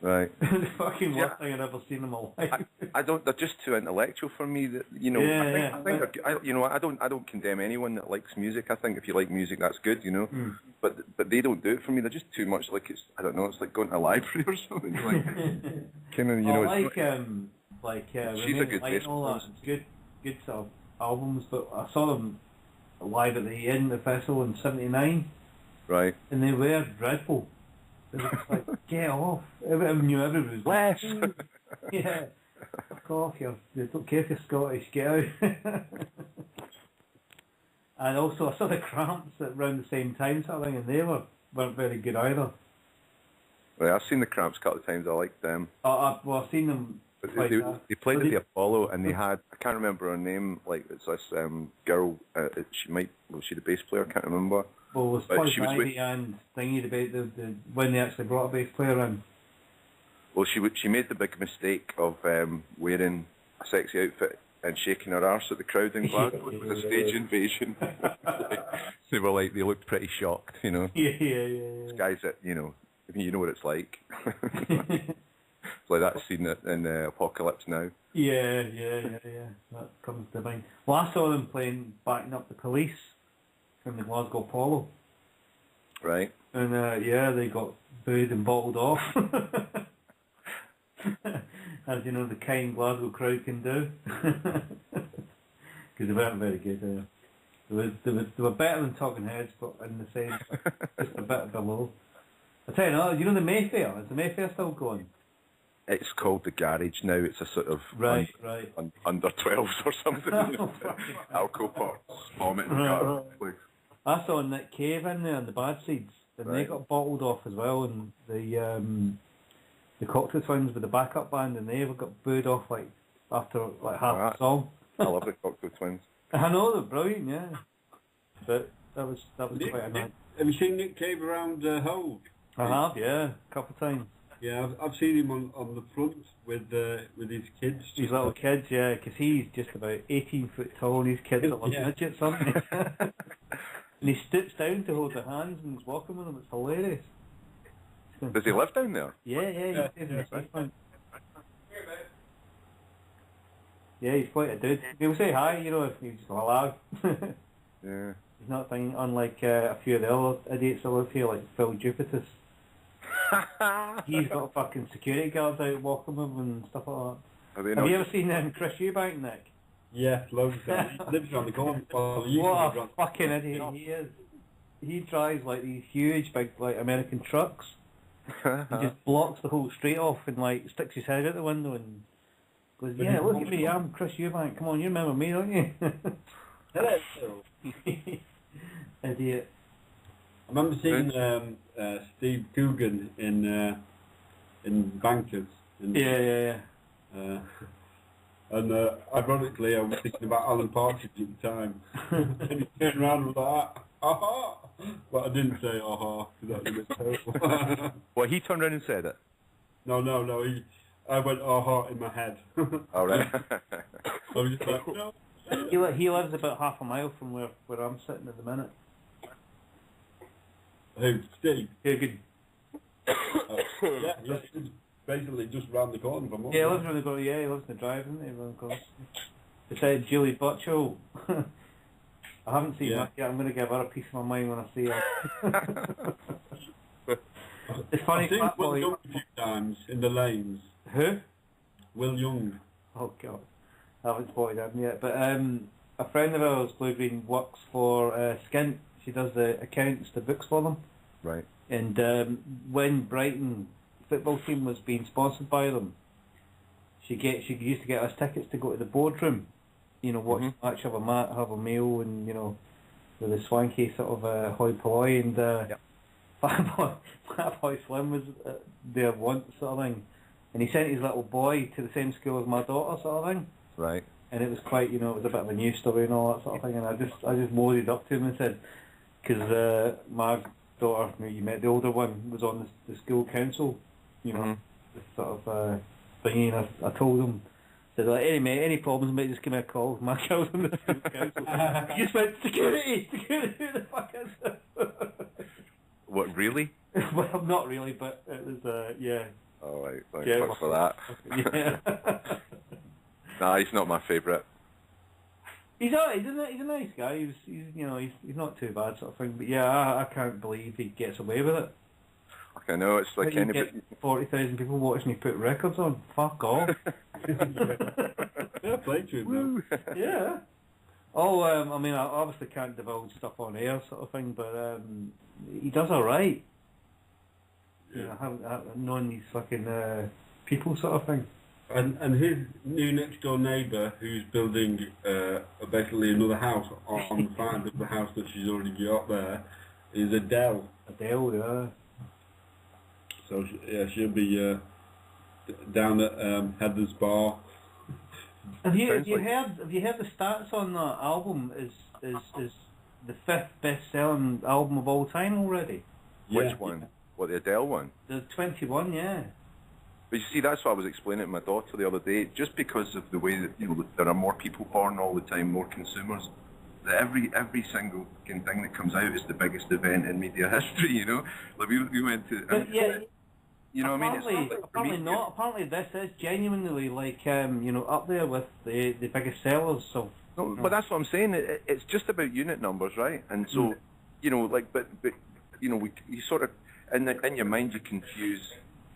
H: right.
C: The fucking worst thing I'd ever seen in my life.
H: I don't. They're just too intellectual for me. That I think I don't condemn anyone that likes music. I think if you like music, that's good. But they don't do it for me. They're just too much like it's. I don't know. It's like going to a library or something. Like kind of,
C: She's
H: a good
C: Light and all that. It's good sort of albums. But I saw them live at the Edinburgh Festival in '79,
H: right?
C: and they were dreadful. It was like, get off. Everyone knew everybody was
H: West.
C: Yeah. Fuck off. They don't care if you're Scottish. Get out. And also, I saw the Cramps at around the same time, sort of thing, and they weren't very good either.
H: Right, I've seen the Cramps a couple of times. I like them.
C: I've seen them.
H: But they played at the Apollo, and they had, I can't remember her name, like, it's this girl, was she the bass player? I can't remember.
C: Well, it was Poison Ivy and thingy about the when they actually brought a bass player in.
H: Well, she made the big mistake of wearing a sexy outfit and shaking her arse at the crowd in Glasgow. It was a stage invasion. They looked pretty shocked,
C: Yeah.
H: This guy's at, you know what it's like. It's like that scene in Apocalypse Now.
C: Yeah. That comes to mind. Well, I saw them backing up the Police from the Glasgow Apollo.
H: Right.
C: And they got booed and bottled off. As you know, the kind Glasgow crowd can do. Because they weren't very good. They were better than Talking Heads, but in the same, just a bit below. I tell you, the Mayfair? Is the Mayfair still going?
H: It's called the Garage now. It's a sort of under 12s or something. Alcohol pots, vomit in the garage.
C: I saw Nick Cave in there and the Bad Seeds, and they got bottled off as well, and the Cocktail Twins with the backup band, and they got booed off after half the song.
H: I love the Cocktail Twins.
C: I know, they're brilliant, yeah. But that was quite a night.
B: Have you seen Nick Cave around Hove?
C: I have, yeah, a couple of times.
B: Yeah, I've seen him on the front with his kids.
C: His little kids, yeah, because he's just about 18 foot tall, and his kids are like midgets, aren't they? And he stoops down to hold their hands and he's walking with them. It's hilarious.
H: Does he live down there?
C: Yeah. He's quite a dude. He'll say hi, if he's alive.
H: Yeah.
C: He's not thinking, unlike a few of the other idiots that live here, like Phil Jupitus. He's got fucking security guards out walking with him and stuff like that. Have you ever seen Chris Eubank, Nick?
B: Yeah, loads of times. He lives around the corner.
C: What a fucking idiot he is. He drives these huge big American trucks. He just blocks the whole street off and sticks his head out the window and goes, "Yeah, look at me, I'm Chris Eubank. Come on, you remember me, don't you?" Idiot.
B: I remember seeing Steve Coogan in Bankers.
C: Yeah.
B: And ironically, I was thinking about Alan Partridge at the time. And he turned around and was like, aha. But I didn't say aha, because that was a bit terrible.
H: Well, he turned around and said it.
B: No. I went aha in my head.
H: All right.
B: I was just like, no.
C: He lives about half a mile from where I'm sitting at the minute.
B: Who? Steve?
C: Yeah, good.
B: Yeah, he's basically just round the corner from us.
C: Yeah, he lives around the corner. Yeah, he lives in the drive, isn't he? Around the corner. Besides Julie Butchell. I haven't seen her yet. I'm going to give her a piece of my mind when I see her. It's funny.
B: I've seen Will Young a few times in the lanes.
C: Who?
B: Will Young.
C: Oh God, I haven't spotted him yet. But a friend of ours, Blue Green, works for Skint. She does the accounts, the books for them.
H: Right.
C: And when Brighton football team was being sponsored by them, she used to get us tickets to go to the boardroom. You know, watch the match, have a meal, and you know, with a swanky sort of hoi polloi, and Fat Boy Slim was there once, sort of thing, and he sent his little boy to the same school as my daughter, sort of thing.
H: Right.
C: And it was quite, you know, it was a bit of a news story and all that sort of thing. And I just loaded up to him and said, because my daughter, you met the older one, was on the school council, you know, this sort of thingy. And I told him, said, like, hey mate, any problems, mate, just give me a call. My girl's on the school council. He just went, security, who the fuck is this?
H: What, really?
C: Well, not really, but it was, yeah.
H: All right, thanks for that.
C: Yeah.
H: Nah, he's not my favourite.
C: He's a nice guy. He's not too bad, sort of thing. But yeah, I can't believe he gets away with it.
H: I know, it's like anybody.
C: 40,000 people watching me put records on. Fuck off.
B: Yeah, play to him though.
C: Yeah. Oh, I mean, I obviously can't divulge stuff on air, sort of thing, but he does all right. Yeah. You know, I've known these fucking people, sort of thing.
B: And his new next door neighbour, who's building basically another house on the side of the house that she's already got there, is Adele.
C: Adele, yeah.
B: So she'll be down at Heather's Bar.
C: Have you heard the stats on that album? Is the 5th best-selling album of all time already?
H: Which one? What, the Adele one?
C: The 21, yeah.
H: But you see, that's what I was explaining to my daughter the other day. Just because of the way that, you know, there are more people born all the time, more consumers, that every single fucking thing that comes out is the biggest event in media history. You know, like we went to.
C: But yeah.
H: You know what I mean?
C: Apparently not. Apparently this is genuinely like you know, up there with the biggest sellers. So.
H: No, but that's what I'm saying. It's just about unit numbers, right? And so, you know, like, but you know, you sort of in your mind you confuse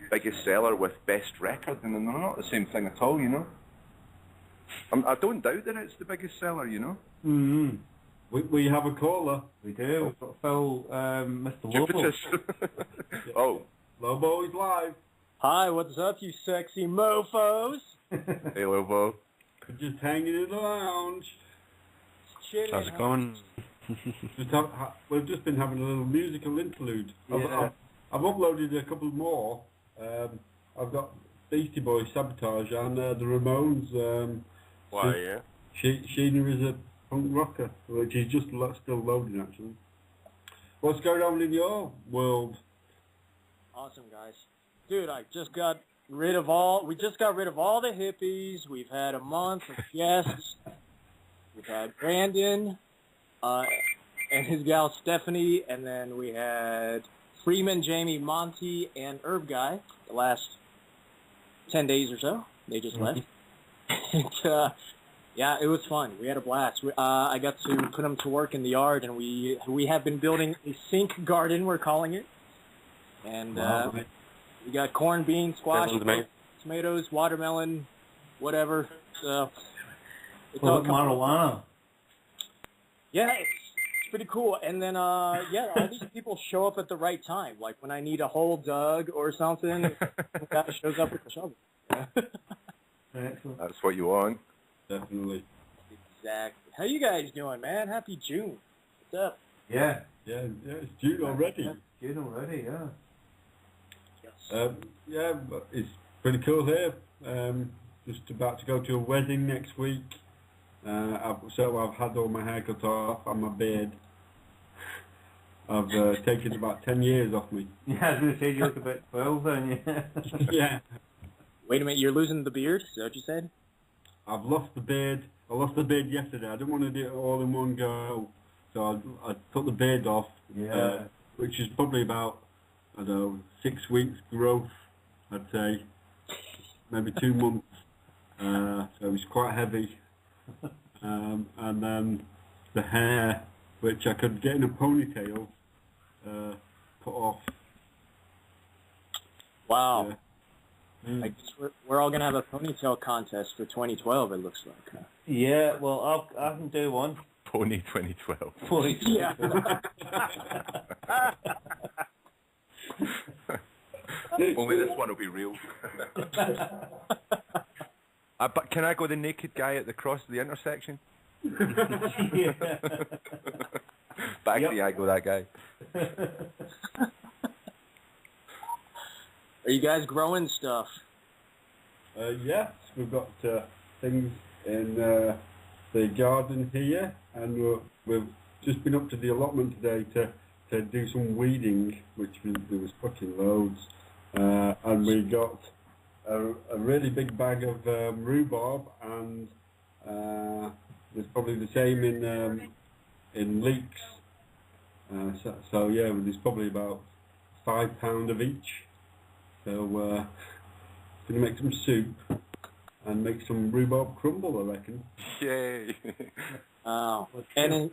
H: biggest seller with best record, and they're not the same thing at all, you know. I don't doubt that it's the biggest seller, you know.
B: We have a caller.
C: We do. We've got Phil, Mr. Lobo.
H: Oh.
B: Lobo is live.
J: Hi, what's up, you sexy mofos?
H: Hey, Lobo.
B: Just hanging in the lounge.
D: How's it going?
B: We've just been having a little musical interlude.
C: Yeah.
B: I've uploaded a couple more. I've got Beastie Boys, Sabotage, and the Ramones.
E: Why, yeah?
B: Sheena is a punk rocker, which is just still loading, actually. What's going on in your world?
J: Awesome, guys. Dude, we just got rid of all the hippies. We've had a month of guests. We've had Brandon, and his gal Stephanie, and then we had Freeman, Jamie, Monty, and Herb Guy the last 10 days or so. They just left. And, yeah, it was fun. We had a blast. I got to put them to work in the yard, and we have been building a sink garden, we're calling it. And we got corn, beans, squash, tomatoes, watermelon, whatever. So it's all
C: marijuana.
J: Yeah, it's pretty cool. And then, yeah, all these people show up at the right time. Like when I need a hole dug or something, the guy shows up with the shovel.
H: That's what you want.
B: Definitely.
J: Exactly. How you guys doing, man? Happy June. What's up?
B: Yeah, it's June already.
C: June already, yeah.
B: Yeah, but it's pretty cool here. Just about to go to a wedding next week. I've had all my hair cut off and my beard. I've taken about 10 years off me.
C: Yeah, I was going to say you look about 12 then, yeah.
B: Yeah.
J: Wait a minute, you're losing the beard? Is that what you said?
B: I've lost the beard. I lost the beard yesterday. I didn't want to do it all in one go, so I took the beard off, which is probably about, I don't know, 6 weeks growth, I'd say, maybe 2 months. So it was quite heavy. And then the hair, which I could get in a ponytail, put off.
J: Wow.
B: Yeah.
J: I guess we're all going to have a ponytail contest for 2012, it looks like.
C: Yeah, well, I can do one.
H: Pony 2012.
C: Pony.
J: Yeah.
H: Only this one will be real. But can I go the naked guy at the cross of the intersection?
C: Yeah.
H: Back the I go that guy.
J: Are you guys growing stuff?
B: Yes, we've got things in the garden here, and we've just been up to the allotment today to do some weeding, which there was fucking loads, and we got a really big bag of rhubarb, and there's probably the same in leeks. So yeah, there's probably about £5 of each. So going to make some soup and make some rhubarb crumble, I reckon.
H: Yay!
J: Oh, and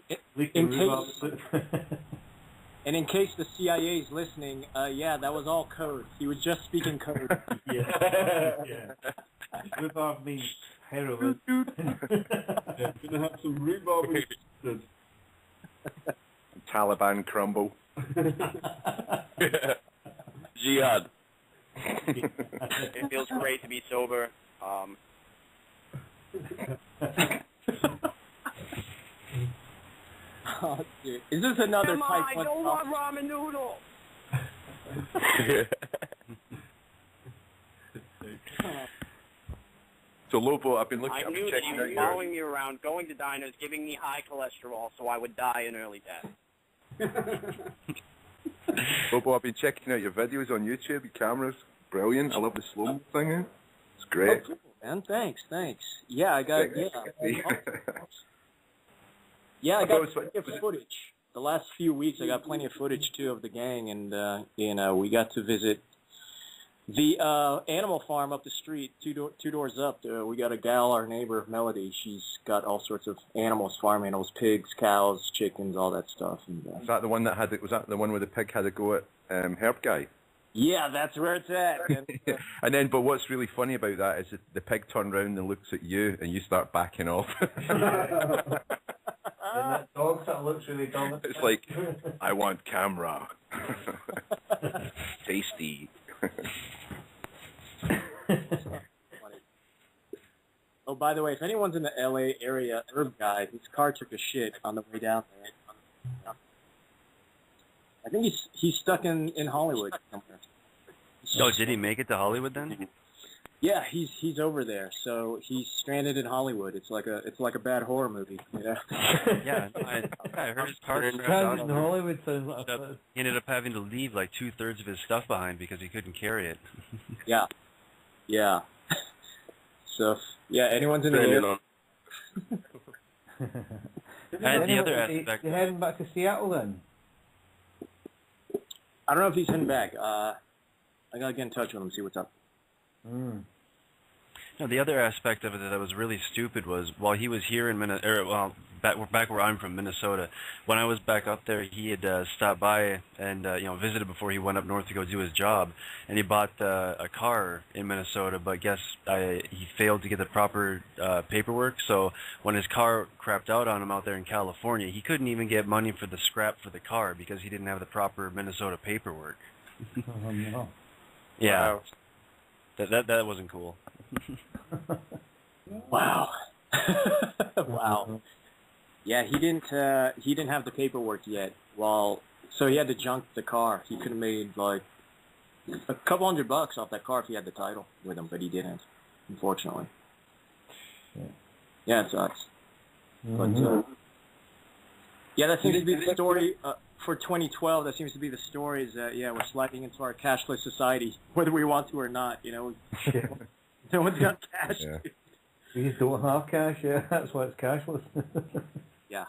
J: in case the CIA is listening, yeah, that was all code. He was just speaking code.
C: Yeah. Rhubarb means heroin.
B: Yeah, going to have some rhubarb and mustard.
H: Taliban crumble.
I: Jihad. It feels great to be sober.
J: Oh, dude. Is this another
I: Come
J: Type
I: on, I
J: 1
I: don't want ramen noodle.
H: So Lobo, I've been looking.
I: I
H: I've
I: knew
H: been
I: that you
H: checking
I: were
H: out your.
I: following me around, going to diners, giving me high cholesterol, so I would die an early death.
H: Lobo, I've been checking out your videos on YouTube. Your camera's brilliant. I love the slow thing. It's great.
J: Oh, cool, man. Thanks. Yeah, I got I got plenty of footage. The last few weeks, I got plenty of footage too of the gang, and we got to visit the animal farm up the street, two doors up. We got a gal, our neighbor Melody. She's got all sorts of animals, farm animals, pigs, cows, chickens, all that stuff. And,
H: was that the one that had? Was that the one where the pig had a go at Herb Guy?
J: Yeah, that's where it's at.
H: And then, but what's really funny about that is that the pig turned around and looks at you, and you start backing off.
C: And that dog that looks really dumb.
H: It's like, I want camera. Tasty.
J: Oh, by the way, if anyone's in the LA area, Herb Guy, his car took a shit on the way down there. I think he's stuck in Hollywood somewhere.
D: Oh, did he make it to Hollywood then?
J: Yeah, he's over there. So he's stranded in Hollywood. It's like a bad horror movie. You know?
D: Yeah, I heard his car crashed
C: Stranded
D: out.
C: in Hollywood sounds like a
D: He ended up having to leave like 2/3 of his stuff behind because he couldn't carry it.
J: Yeah. So yeah, anyone's in the area.
D: And the other aspect.
C: You're heading back to Seattle then?
J: I don't know if he's heading back. I gotta get in touch with him, see what's up.
D: No, the other aspect of it that was really stupid was while he was here in back where I'm from, Minnesota. When I was back up there, he had stopped by and visited before he went up north to go do his job, and he bought a car in Minnesota. But guess he failed to get the proper paperwork. So when his car crapped out on him out there in California, he couldn't even get money for the scrap for the car because he didn't have the proper Minnesota paperwork.
C: Oh no.
D: Yeah.
J: Wow.
D: That wasn't cool.
J: Wow. Wow. Yeah, he didn't have the paperwork yet. So he had to junk the car. He could have made like a couple $100 off that car if he had the title with him, but he didn't, unfortunately. Yeah, it sucks. But yeah, that seems to be the story for 2012, that seems to be the story. Is that we're sliding into our cashless society, whether we want to or not. No one's got cash.
C: Yeah. We just don't have cash. Yeah, that's why it's cashless.
J: Yeah.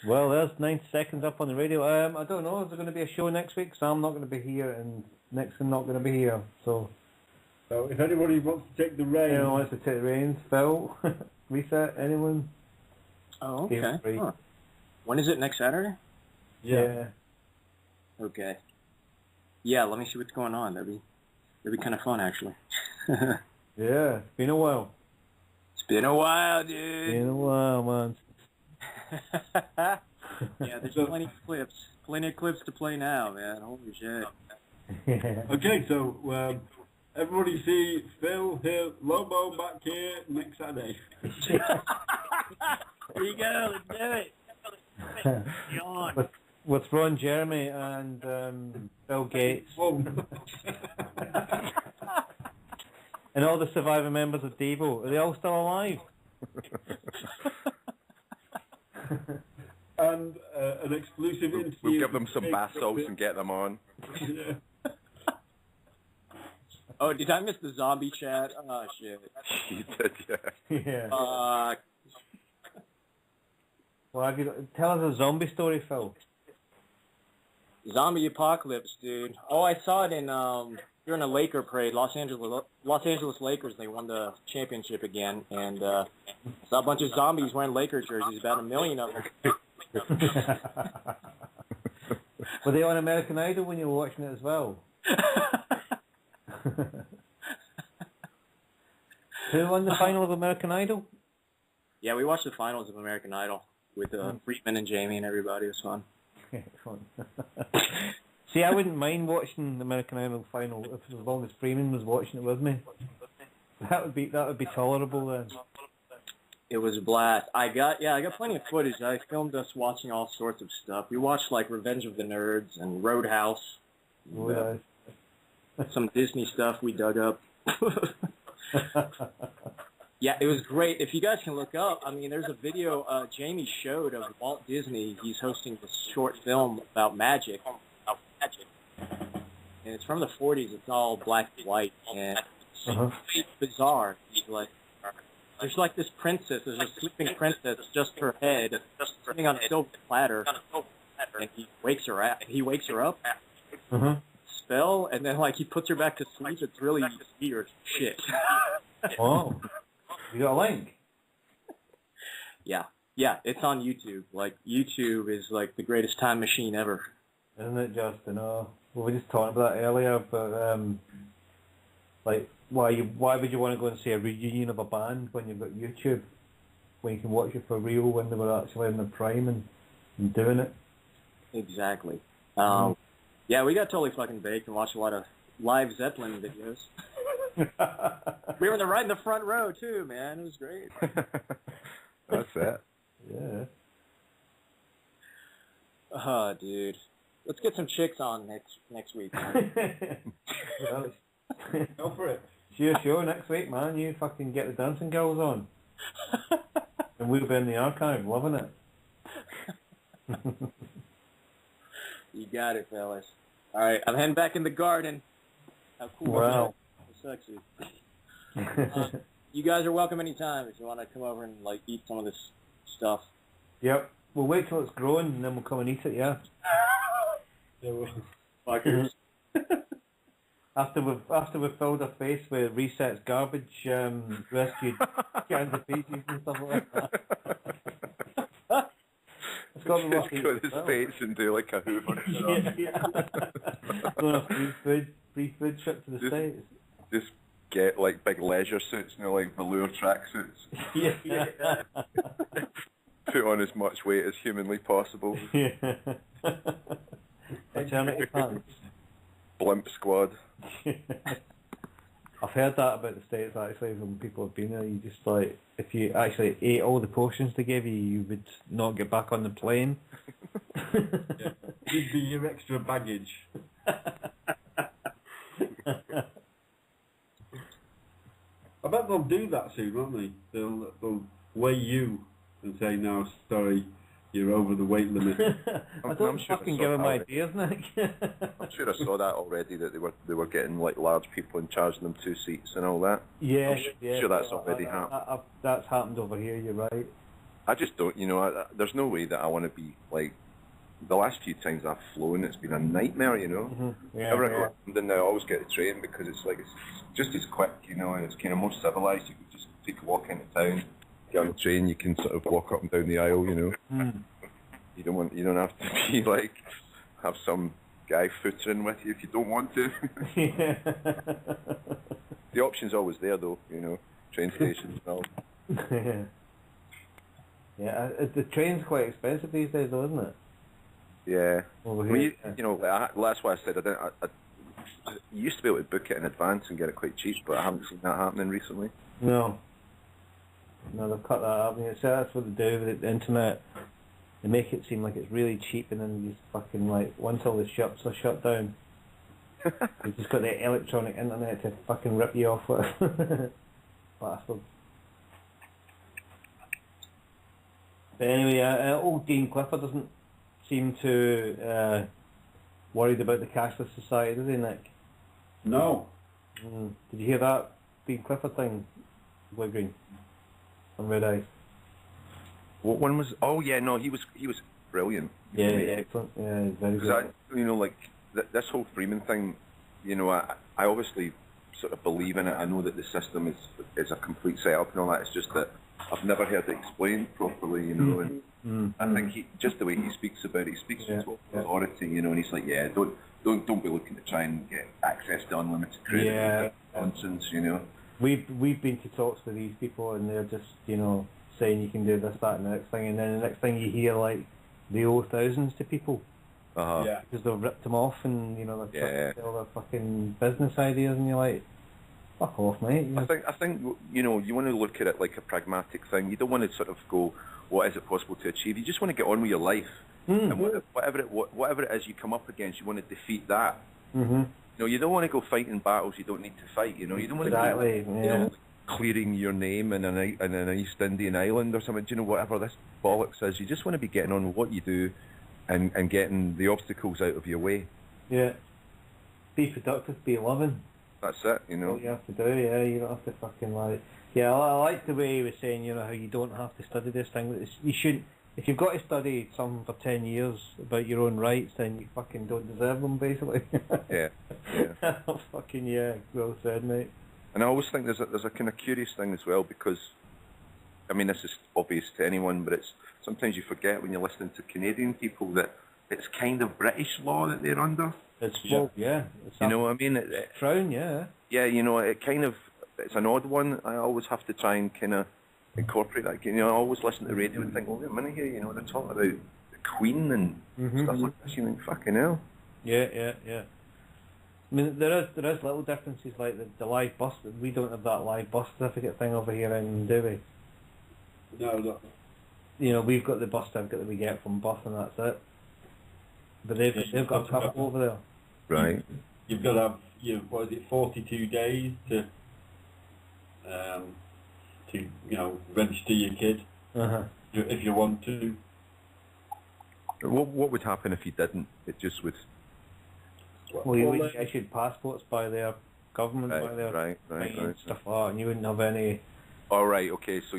C: Well, there's 90 seconds up on the radio. I don't know. Is there going to be a show next week? So I'm not going to be here, and Nixon not going to be here. So
B: if anybody wants to take the reins,
C: anyone wants to take the reins, Phil, Reset, anyone?
J: Oh, okay. Huh. When is it? Next Saturday?
C: Yeah.
J: Okay. Yeah. Let me see what's going on. That'd be kind of fun, actually.
C: Yeah. It's been a while.
J: It's been a while, dude.
C: Been a while, man.
J: Yeah, there's plenty of clips to play now, man. Holy shit.
B: Okay, so everybody see Phil here, Lobo back here next Saturday.
J: There you go, let's do it.
C: With Ron Jeremy and Bill Gates. And all the surviving members of Devo. Are they all still alive?
B: And an exclusive interview.
H: We'll give them some bath salts and get them on.
B: Yeah.
J: Oh, did I miss the zombie chat? Oh, shit.
H: You did, yeah.
C: Yeah. Well, tell us a zombie story, Phil.
J: Zombie apocalypse, dude. Oh, I saw it in during a Laker parade. Los Angeles Lakers. They won the championship again, and saw a bunch of zombies wearing Laker jerseys. About 1 million of them.
C: Were they on American Idol when you were watching it as well? Who won the final of American Idol?
J: Yeah, we watched the finals of American Idol with Freeman and Jamie and everybody. It was fun.
C: See, I wouldn't mind watching the American Idol final as long as Freeman was watching it with me. That would be tolerable then.
J: It was a blast. I got plenty of footage. I filmed us watching all sorts of stuff. We watched like Revenge of the Nerds and Roadhouse.
C: Oh, yeah.
J: Some Disney stuff we dug up. Yeah, it was great. If you guys can look up, I mean, there's a video Jamie showed of Walt Disney. He's hosting this short film about magic. And it's from the 40s. It's all black and white. And it's bizarre. There's like this princess. There's a sleeping princess, just her head, sitting on a silver platter. And he wakes her up. Spell, and then like he puts her back to sleep. It's really weird shit.
C: Oh. You got a link?
J: Yeah, it's on YouTube. Like, YouTube is like the greatest time machine ever.
C: Isn't it, Justin? Oh, we were just talking about that earlier, but like, why would you want to go and see a reunion of a band when you've got YouTube, when you can watch it for real when they were actually in their prime and doing it?
J: Exactly. Yeah, we got totally fucking baked and watched a lot of live Zeppelin videos. We were right in the front row too, man. It was great.
H: That's it.
C: Yeah.
J: Oh, dude. Let's get some chicks on next week.
C: Well,
B: Go for it.
C: Sure, next week, man. You fucking get the dancing girls on. And we'll be in the archive, loving it.
J: You got it, fellas. All right, I'm heading back in the garden. How cool.
C: Wow.
J: Sexy. You guys are welcome anytime if you want to come over and like eat some of this stuff.
C: Yep. We'll wait till it's grown and then we'll come and eat it, yeah.
J: Fuckers.
C: After we've filled our face with Reset's garbage, rescued cans of pieces and stuff like that. It's got to be
H: Just go to the States and do like a Hoover.
C: Go on a free food trip to the States.
H: Just get like big leisure suits, you know, like velour tracksuits.
C: Yeah.
H: Put on as much weight as humanly possible.
C: Yeah. Eternity pants.
H: Blimp squad.
C: I've heard that about the States actually when people have been there. You just like, if you actually ate all the portions they gave you, you would not get back on the plane.
B: Yeah. You'd be your extra baggage. I bet they'll do that soon, won't they? They'll weigh you and say, no, sorry, you're over the weight limit.
C: I don't
H: sure
C: fucking
H: I
C: give
H: saw
C: him
H: that
C: ideas, Nick.
H: I'm sure I saw that already, that they were getting like large people and charging them 2 seats and all that.
C: Yeah,
H: I'm sure that's already happened.
C: That's happened over here. You're right.
H: I just don't, there's no way that I want to be like. The last few times I've flown, it's been a nightmare,
C: Yeah,
H: Whenever I go to London now, I always get the train because it's just as quick, and it's kind of more civilised. You can just take a walk into town, get on the train, you can sort of walk up and down the aisle, You don't have to be like, have some guy footering with you if you don't want to. The option's always there though, train stations and all.
C: Yeah, the train's quite expensive these days though, isn't it?
H: Yeah.
C: Over
H: Well,
C: here.
H: that's why I said I used to be able to book it in advance and get it quite cheap, but I haven't seen that happening recently.
C: No, they've cut that out. That's what they do with the internet. They make it seem like it's really cheap, and then you just fucking once all the shops are shut down, you've just got the electronic internet to fucking rip you off with. Bastards. But anyway, old Dean Clifford doesn't seem to worried about the cashless society, does he, Nick?
B: No.
C: Did you hear that Dean Clifford thing, Blue Green, on Red Eyes?
H: What one was? Oh yeah, no, he was brilliant.
C: Yeah, excellent. Yeah, he's very good.
H: This whole Freeman thing, I obviously sort of believe in it. I know that the system is a complete setup and all that. It's just that I've never heard it explained properly, and I think just the way he speaks about it, he speaks with authority, and he's like, don't be looking to try and get access to unlimited credit.
C: Yeah.
H: Nonsense,
C: We've been to talks with these people, and they're just saying you can do this, that, and the next thing, and then the next thing you hear they owe thousands to people.
H: Yeah.
C: Because they've ripped them off, and they're trying to sell their fucking business ideas, and you're like, fuck off, mate.
H: I think you want to look at it like a pragmatic thing. You don't want to sort of go, what is it possible to achieve? You just want to get on with your life, and whatever it is you come up against, you want to defeat that. You don't want to go fighting battles you don't need to fight. You don't want to go, clearing your name in an East Indian island or something. Whatever this bollocks is, you just want to be getting on with what you do, and getting the obstacles out of your way.
C: Yeah. Be productive, be loving.
H: That's it,
C: What you have to do, you don't have to fucking Yeah, I like the way he was saying, how you don't have to study this thing. You shouldn't. If you've got to study something for 10 years about your own rights, then you fucking don't deserve them, basically.
H: Yeah.
C: Fucking well said, mate.
H: And I always think there's a kind of curious thing as well, because, this is obvious to anyone, but sometimes you forget when you're listening to Canadian people that it's kind of British law that they're under.
C: It's It's Crown, yeah.
H: Yeah, it's an odd one. I always have to try and kind of incorporate that. I always listen to the radio and think, wait a minute here, they're talking about the Queen and stuff like this. You think, fucking hell.
C: Yeah. There is little differences, like the live bus. We don't have that live bus certificate thing over here in, do we?
B: No.
C: We've got the bus certificate that we get from bus, and that's it. But they've got a couple over there.
H: Right.
B: You've got to have 42 days to register your kid if you want to.
H: What would happen if you didn't? It just would.
C: Well, you wouldn't get issued passports by their government, by their
H: right.
C: stuff like that, and you wouldn't have any.
H: All right. Okay. So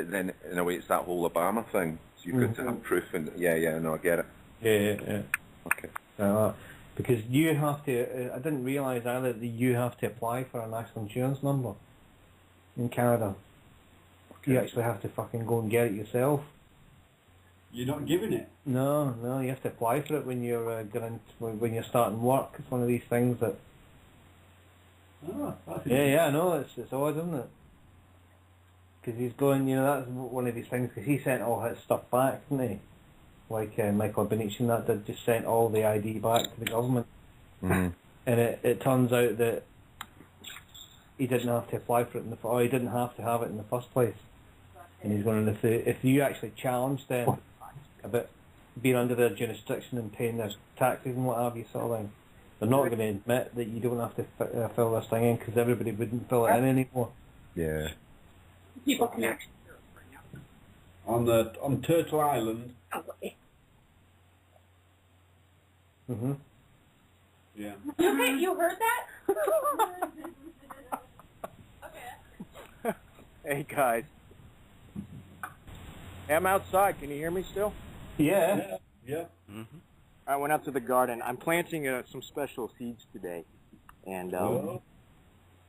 H: then, in a way, it's that whole Obama thing. So you've got to have proof, and no, I get it.
C: Yeah.
H: Okay.
C: Because you have to. I didn't realise either that you have to apply for a national insurance number in Canada. Okay. You actually have to fucking go and get it yourself.
B: You're not giving it?
C: No, you have to apply for it when you're when you're starting work. It's one of these things that.
B: Oh, that's
C: I know, it's odd, isn't it? Because he's going, that's one of these things, because he sent all his stuff back, didn't he? Like Michael Benici and that did, just sent all the ID back to the government. And it turns out that he didn't have to apply for it he didn't have to have it in the first place. And he's going to, if you actually challenge them about being under their jurisdiction and paying their taxes and what have you, sort of thing, they're not going to admit that you don't have to fill this thing in, because everybody wouldn't fill it in anymore.
H: Yeah.
B: On Turtle Island,
C: Mm-hmm.
B: Yeah.
F: Okay, you heard that?
J: Hey, guys. I'm outside. Can you hear me still?
C: Yeah.
B: Yeah.
D: Mm-hmm.
J: I went out to the garden. I'm planting some special seeds today. And,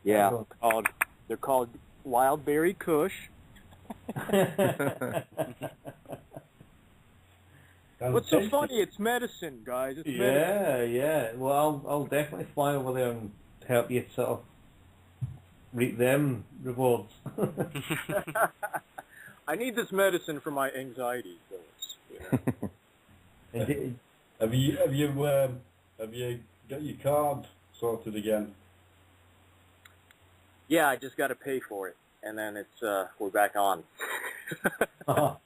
J: yeah, they're called wild berry kush. What's so funny? It's medicine, guys. It's medicine.
C: Yeah. Well, I'll definitely fly over there and help you sort of reap them rewards.
J: I need this medicine for my anxiety. So
C: Indeed.
B: Have you got your card sorted again?
J: Yeah, I just got to pay for it, and then it's we're back on.
C: How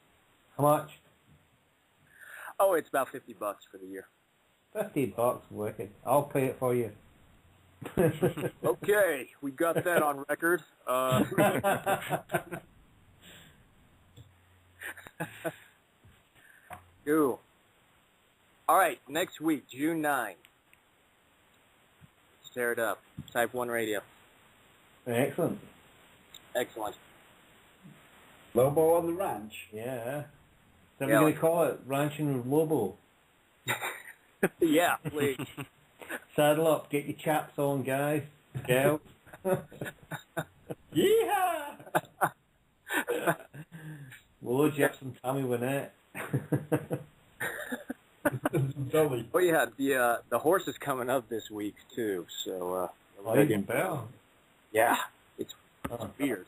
C: much?
J: Oh, it's about $50 for the year.
C: $50, wicked. I'll pay it for you.
J: Okay, we got that on record. Cool. All right, next week, June 9. Tear it up. Type 1 Radio.
C: Excellent.
J: Excellent.
B: Lobo on the ranch?
C: Yeah. So we're going to call it Ranching with Lobo.
J: Yeah, please.
C: Saddle up, get your chaps on, guys. Girls.
B: Yeehaw!
C: We'll load you up some Tommy Wynette.
J: Oh yeah, the horse is coming up this week too. So
C: even better.
J: Yeah, it's weird.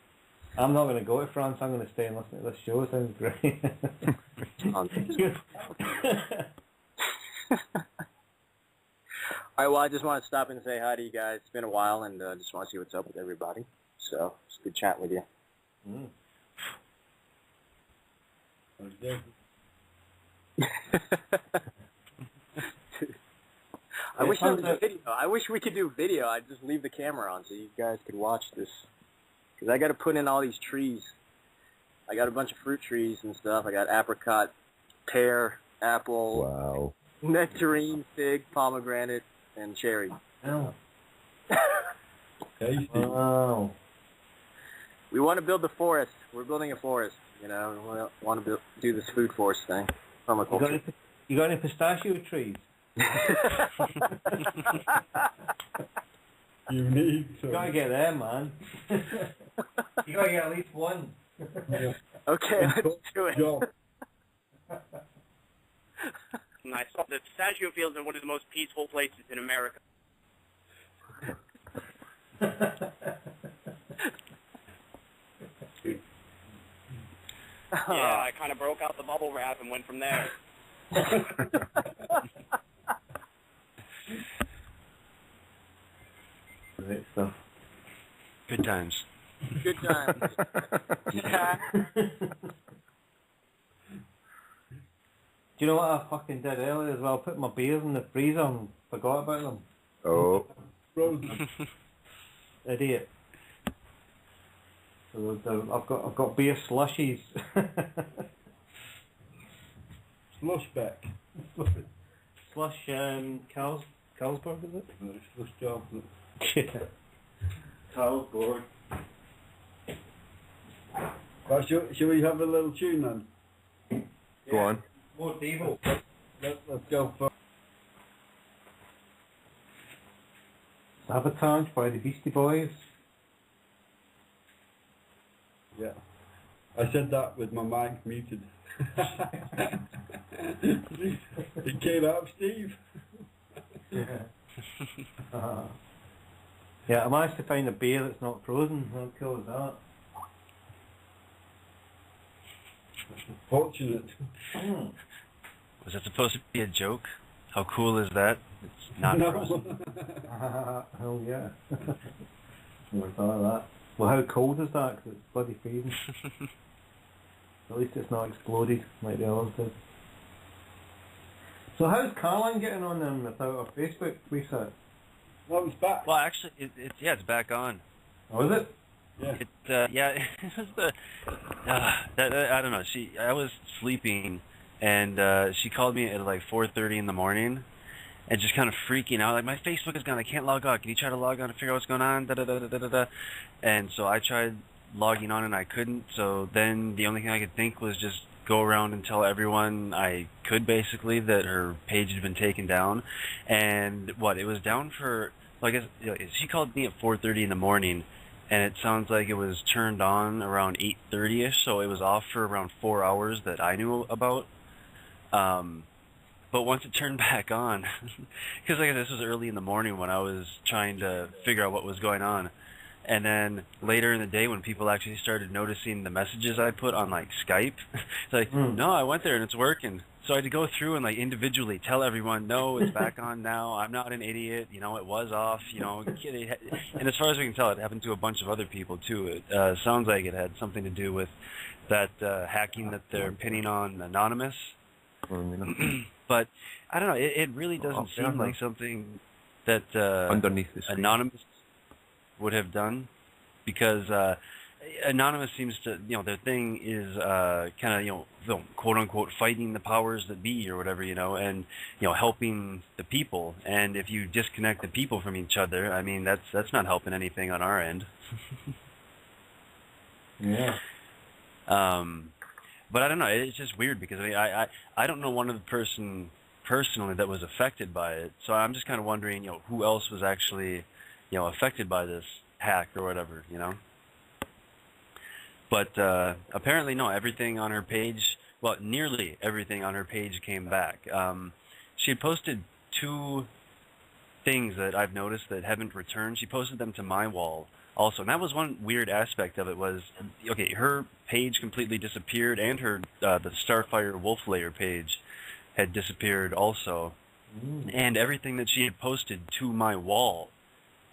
C: I'm not going to go to France. I'm going to stay and listen to this show. It sounds great.
J: All right, well, I just want to stop and say hi to you guys. It's been a while, and just want to see what's up with everybody. So it's good chatting with you. I wish there was a video. I wish we could do video. I'd just leave the camera on so you guys could watch this. Because I got to put in all these trees. I got a bunch of fruit trees and stuff. I got apricot, pear, apple, nectarine, fig, pomegranate, and cherry.
C: Oh.
B: Wow.
J: We want to build the forest. We're building a forest. You know, we want to do this food forest thing. Permaculture.
C: You got any pistachio trees?
B: You need to.
C: You gotta get there, man. You gotta get at least one.
B: Yeah.
J: Okay, let's do it.
I: And I saw that pistachio fields are one of the most peaceful places in America. Yeah, I kind of broke out the bubble wrap and went from there.
C: Great stuff.
D: Good times.
J: Good times.
C: Do you know what I fucking did earlier as well? I put my beers in the freezer and forgot about them.
H: Oh.
B: Frozen.
C: Idiot. So I've got beer slushies.
B: Slushback.
C: Slush Carlsberg, is it?
B: No, slush chocolate.
C: Yeah. Carlsberg.
B: Right, shall we have a little tune then?
H: Go on.
C: More Devo.
B: Let's go for
C: Sabotage by the Beastie Boys.
B: Yeah. I said that with my mic muted. It came out, Steve.
C: Yeah, I managed to find a beer that's not frozen. How cool is that?
B: Fortunate.
D: Was that supposed to be a joke? How cool is that? It's not frozen.
C: Hell yeah. Never thought of that. Well, how cold is that? 'Cause it's bloody freezing. At least it's not exploded like the others did. So how's Caroline getting on then without her Facebook reset?
B: Well, it's back.
D: Well, actually, it's back on.
C: Oh, is it?
B: Yeah.
D: It was the I don't know. I was sleeping, and she called me at like 4:30 in the morning, and just kind of freaking out, like, my Facebook is gone, I can't log on, can you try to log on to figure out what's going on, da-da-da-da-da-da. And so I tried logging on and I couldn't, so then the only thing I could think was just go around and tell everyone I could, basically, that her page had been taken down. And it was down for, well, I guess, she called me at 4:30 in the morning, and it sounds like it was turned on around 8:30ish, so it was off for around 4 hours that I knew about. But once it turned back on, because like I said, this was early in the morning when I was trying to figure out what was going on. And then later in the day when people actually started noticing the messages I put on, like, Skype, it's like, no, I went there and it's working. So I had to go through and, like, individually tell everyone, no, it's back on now, I'm not an idiot, you know, it was off, you know. And as far as we can tell, it happened to a bunch of other people, too. It sounds like it had something to do with that hacking that they're pinning on Anonymous. But, I don't know, it really doesn't seem like something that
H: underneath the screen.
D: Anonymous would have done, because Anonymous seems to, you know, their thing is kind of, you know, quote unquote fighting the powers that be or whatever, you know, and, you know, helping the people. And if you disconnect the people from each other, I mean, that's not helping anything on our end.
C: Yeah.
D: But I don't know, it's just weird, because I mean, I don't know one other person personally that was affected by it, so I'm just kind of wondering, you know, who else was actually, you know, affected by this hack or whatever, you know. But apparently, no, everything on her page, well, nearly everything on her page came back. She had posted 2 things that I've noticed that haven't returned. She posted them to my wall also, and that was one weird aspect of it was, okay, her page completely disappeared, and her the Starfire Wolf Layer page had disappeared also, and everything that she had posted to my wall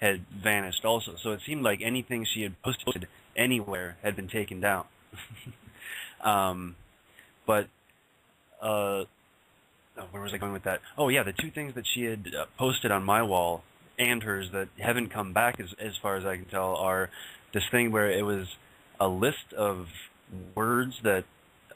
D: had vanished also. So it seemed like anything she had posted anywhere had been taken down. But where was I going with that? Oh yeah, the 2 things that she had posted on my wall and hers that haven't come back, as far as I can tell, are this thing where it was a list of words that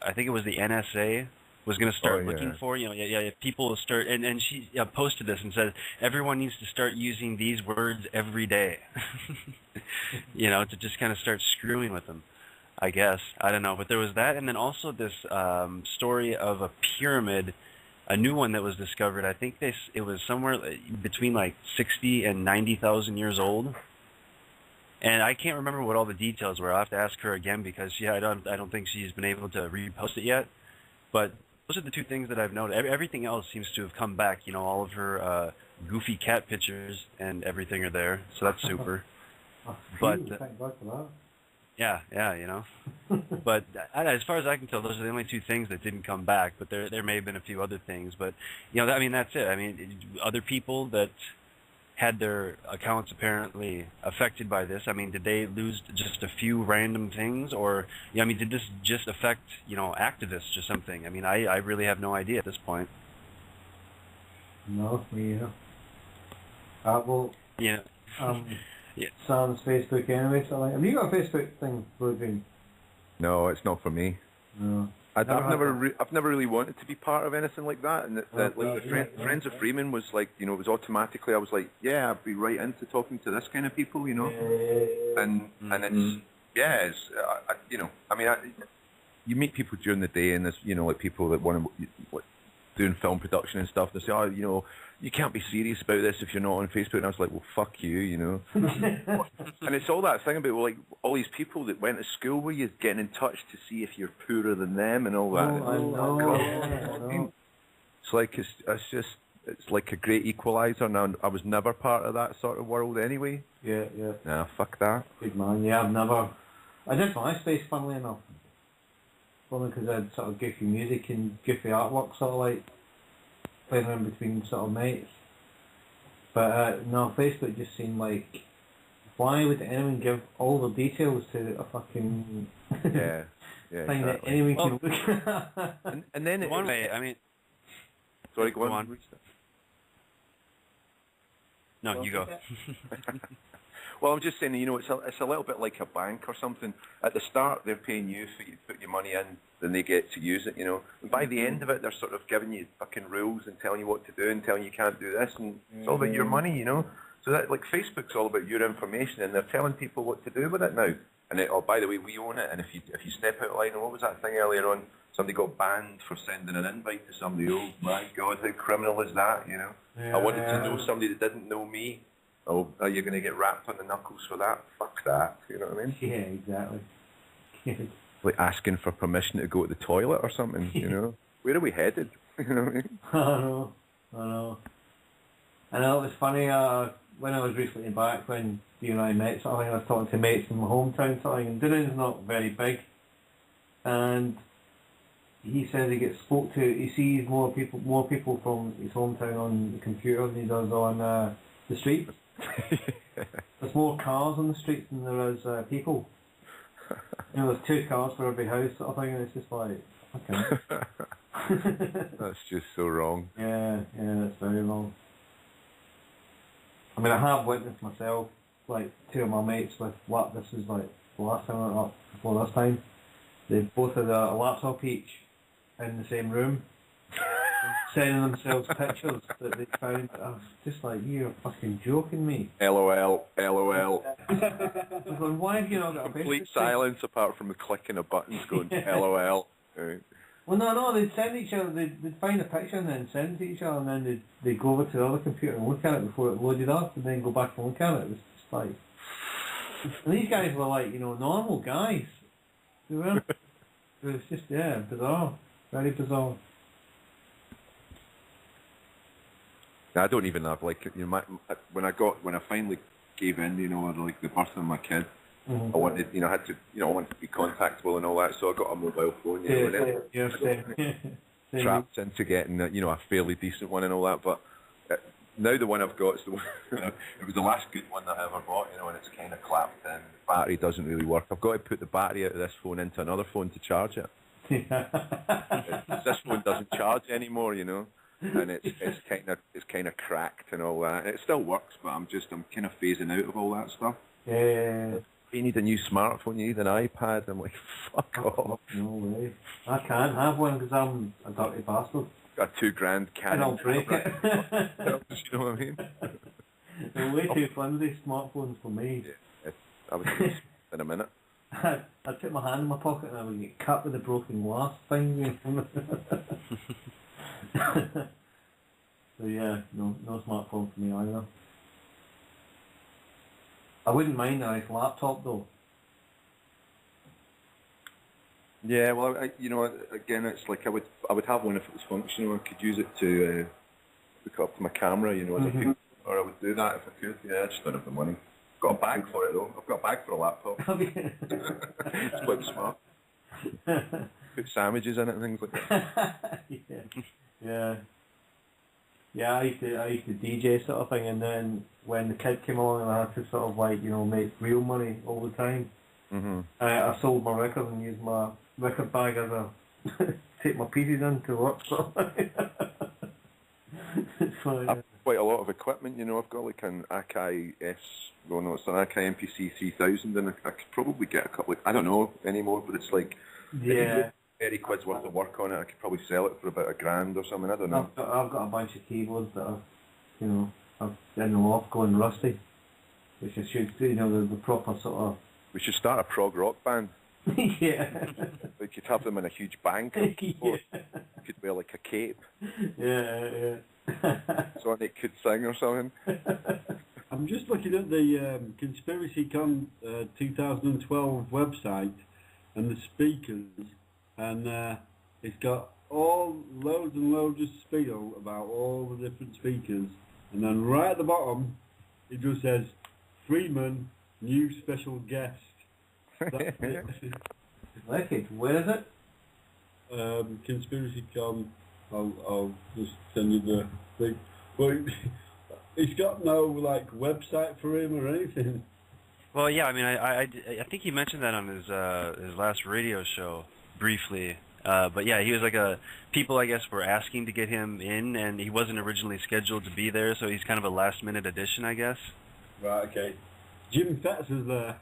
D: I think it was the NSA was going to start looking for. You know, if people start, and she posted this and said everyone needs to start using these words every day. You know, to just kind of start screwing with them, I guess. I don't know, but there was that, and then also this story of a pyramid, a new one that was discovered. I think it was somewhere between like 60 and 90,000 years old. And I can't remember what all the details were. I'll have to ask her again, because I don't think she's been able to repost it yet. But those are the 2 things that I've noted. Everything else seems to have come back. You know, all of her goofy cat pictures and everything are there, so that's super. But
C: thank God for that.
D: yeah, you know. But as far as I can tell, those are the only 2 things that didn't come back. But there may have been a few other things. But you know, I mean, that's it. I mean, other people that had their accounts apparently affected by this, I mean, did they lose just a few random things, or, you know, I mean, did this just affect, you know, activists or something? I mean, I really have no idea at this point.
C: No, me either. Well,
D: yeah.
C: Yeah. Sam's Facebook anyway, so like, have you got a Facebook thing, Rodrigo?
H: No, it's not for me.
C: No.
H: I've never really wanted to be part of anything like that, and Friends of Freeman was like, you know, it was automatically, I was like, yeah, I'd be right into talking to this kind of people, you know, and it's, yeah, it's, you know, I mean, you meet people during the day, and there's, you know, like people that want to, like, doing film production and stuff, they say, oh, you know, you can't be serious about this if you're not on Facebook. And I was like, well, fuck you, you know. And it's all that thing about, well, like, all these people that went to school with you getting in touch to see if you're poorer than them and all that.
C: I know.
H: It's like, it's like a great equalizer. Now, I was never part of that sort of world anyway.
C: Yeah.
H: Nah, fuck that.
C: Good man. Yeah, I did MySpace, funnily enough. Only because I had sort of goofy music and goofy artwork, sort of like playing around between sort of mates. But no, Facebook just seemed like, why would anyone give all the details to a fucking thing
H: exactly.
C: that anyone can look at?
H: And then
D: one way, I mean,
H: sorry, go on.
D: No, you go.
H: Well, I'm just saying, you know, it's a little bit like a bank or something. At the start, they're paying you for you to put your money in, then they get to use it, you know. And by the end of it, they're sort of giving you fucking rules and telling you what to do and telling you can't do this, and it's all about your money, you know. So that, like, Facebook's all about your information, and they're telling people what to do with it now. And oh, by the way, we own it, and if you step out of line, what was that thing earlier on? Somebody got banned for sending an invite to somebody. Oh my God, how criminal is that? You know, I wanted to know somebody that didn't know me. Oh, are you going to get rapped on the knuckles for that? Fuck that. You know what I mean?
C: Yeah, exactly.
H: Like asking for permission to go to the toilet or something. You know, where are we headed? You know what I mean?
C: I know. It was funny. When I was recently back, when you and I met, sort of thing, I was talking to mates from my hometown, sort of thing, and Dune's not very big, and he says he sees more people from his hometown on the computer than he does on the streets. There's more cars on the streets than there is people. You know, there's 2 cars for every house, sort of thing, and it's just like, okay.
H: That's just so wrong.
C: Yeah, that's very wrong. I mean, I have witnessed myself, like, 2 of my mates with what this is like the last time I went up before this time. They both had a laptop each in the same room, sending themselves pictures that they found. I was just like, you're fucking joking me.
H: LOL.
C: I was going, why have you not got a
H: Complete silence apart from the clicking of buttons going LOL. Right.
C: Well, no, they'd send each other, they'd find a picture and then send it to each other, and then they'd go over to the other computer and look at it before it loaded up, and then go back and look at it. It was just like... And these guys were like, you know, normal guys. They were. It was just, bizarre. Very bizarre.
H: I don't even have, like, you know, when I finally gave in, you know, like the birth of my kid, I wanted, you know, I wanted to be contactable and all that, so I got a mobile phone, you know, trapped into getting, you know, a fairly decent one and all that, but now the one I've got is the one, it was the last good one that I ever bought, you know, and it's kind of clapped in. The battery doesn't really work. I've got to put the battery out of this phone into another phone to charge it. This phone doesn't charge anymore, you know, and it's kind of cracked and all that. It still works, but I'm kind of phasing out of all that stuff.
C: Yeah.
H: You need a new smartphone, you need an iPad. I'm like, fuck off.
C: No way. I can't have one because I'm a dirty bastard.
H: Got a $2,000 Canon.
C: And I'll break it.
H: You know what I mean?
C: They're way too flimsy smartphones for me.
H: Yeah, I was in a minute.
C: I'd put my hand in my pocket and I would get cut with the broken glass thing. So yeah, no smartphone for me either. I wouldn't mind a nice laptop though.
H: Yeah, well, you know, again, it's like I would have one if it was functional. I could use it to hook up to my camera, you know, or I would do that if I could. Yeah, I just don't have the money. Got a bag for it though. I've got a bag for a laptop. It's quite smart. Put sandwiches in it and things like that.
C: Yeah, I used to DJ sort of thing, and then when the kid came along and I had to sort of like, you know, make real money all the time, I sold my record and used my record bag as a take my pieces in to work. So
H: I've quite a lot of equipment, you know. I've got like an Akai it's an Akai MPC 3000, and I could probably get a couple. I don't know anymore, but it's like 30 quid's worth of work on it. I could probably sell it for about $1,000 or something. I don't know.
C: I've got a bunch of keyboards that are, you know, I've in the loft going rusty, which I should do. You know, the proper sort of. We should start a prog rock band. Yeah. We could have them in a huge bank. You could wear like a cape. Yeah. So they could sing or something.
B: I'm just looking at the ConspiracyCon 2012 website and the speakers, and it's got loads and loads of spiel about all the different speakers, and then right at the bottom it just says Freeman, new special guest. That's it.
C: Wicked. Where is it?
B: ConspiracyCon. I'll just send you the thing. But it's got no like website for him or anything.
D: Well, yeah, I mean, I think he mentioned that on his last radio show briefly. But yeah, he was like people I guess were asking to get him in, and he wasn't originally scheduled to be there, so he's kind of a last minute addition, I guess.
B: Right. Okay. Jim Fetz is there.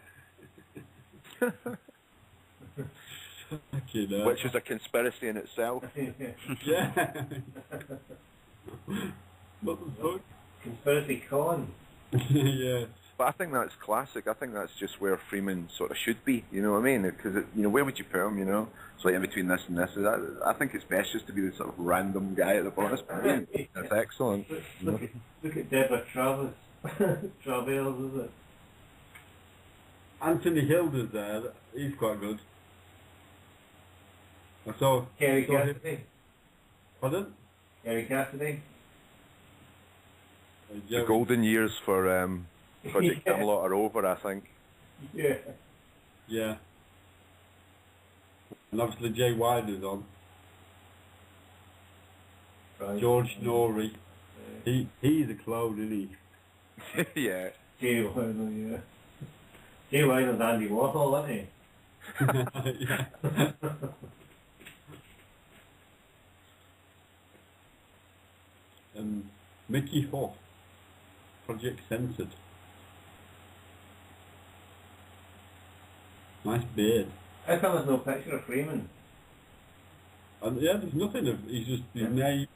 B: Fucking hell.
H: Which is a conspiracy in itself.
B: Yeah. What the fuck?
C: Conspiracy con.
B: Yeah.
H: But I think that's classic. I think that's just where Freeman sort of should be. You know what I mean? Because where would you put him? You know, so like in between this and this. I think it's best just to be the sort of random guy at the bottom. That's brilliant. That's excellent.
C: Look at Deborah Travers. Travails, is it?
B: Anthony Hilda's there. He's quite good. I saw.
C: Kerry
B: saw him.
C: Cassidy.
B: Pardon?
C: Kerry Cassidy.
H: The golden years for Project Camelot are over, I think.
C: Yeah.
B: Yeah. And obviously Jay Wilder's on.
C: Right.
B: George Norrie. He's a clone, isn't he?
H: Yeah.
C: Jay Wilder, yeah. Jay Wilder's Andy Warhol, isn't he?
B: Yeah. Mickey Hoff. Project Censored. Nice beard.
C: How come there's no picture of Freeman?
B: And yeah, there's nothing of. He's just his name,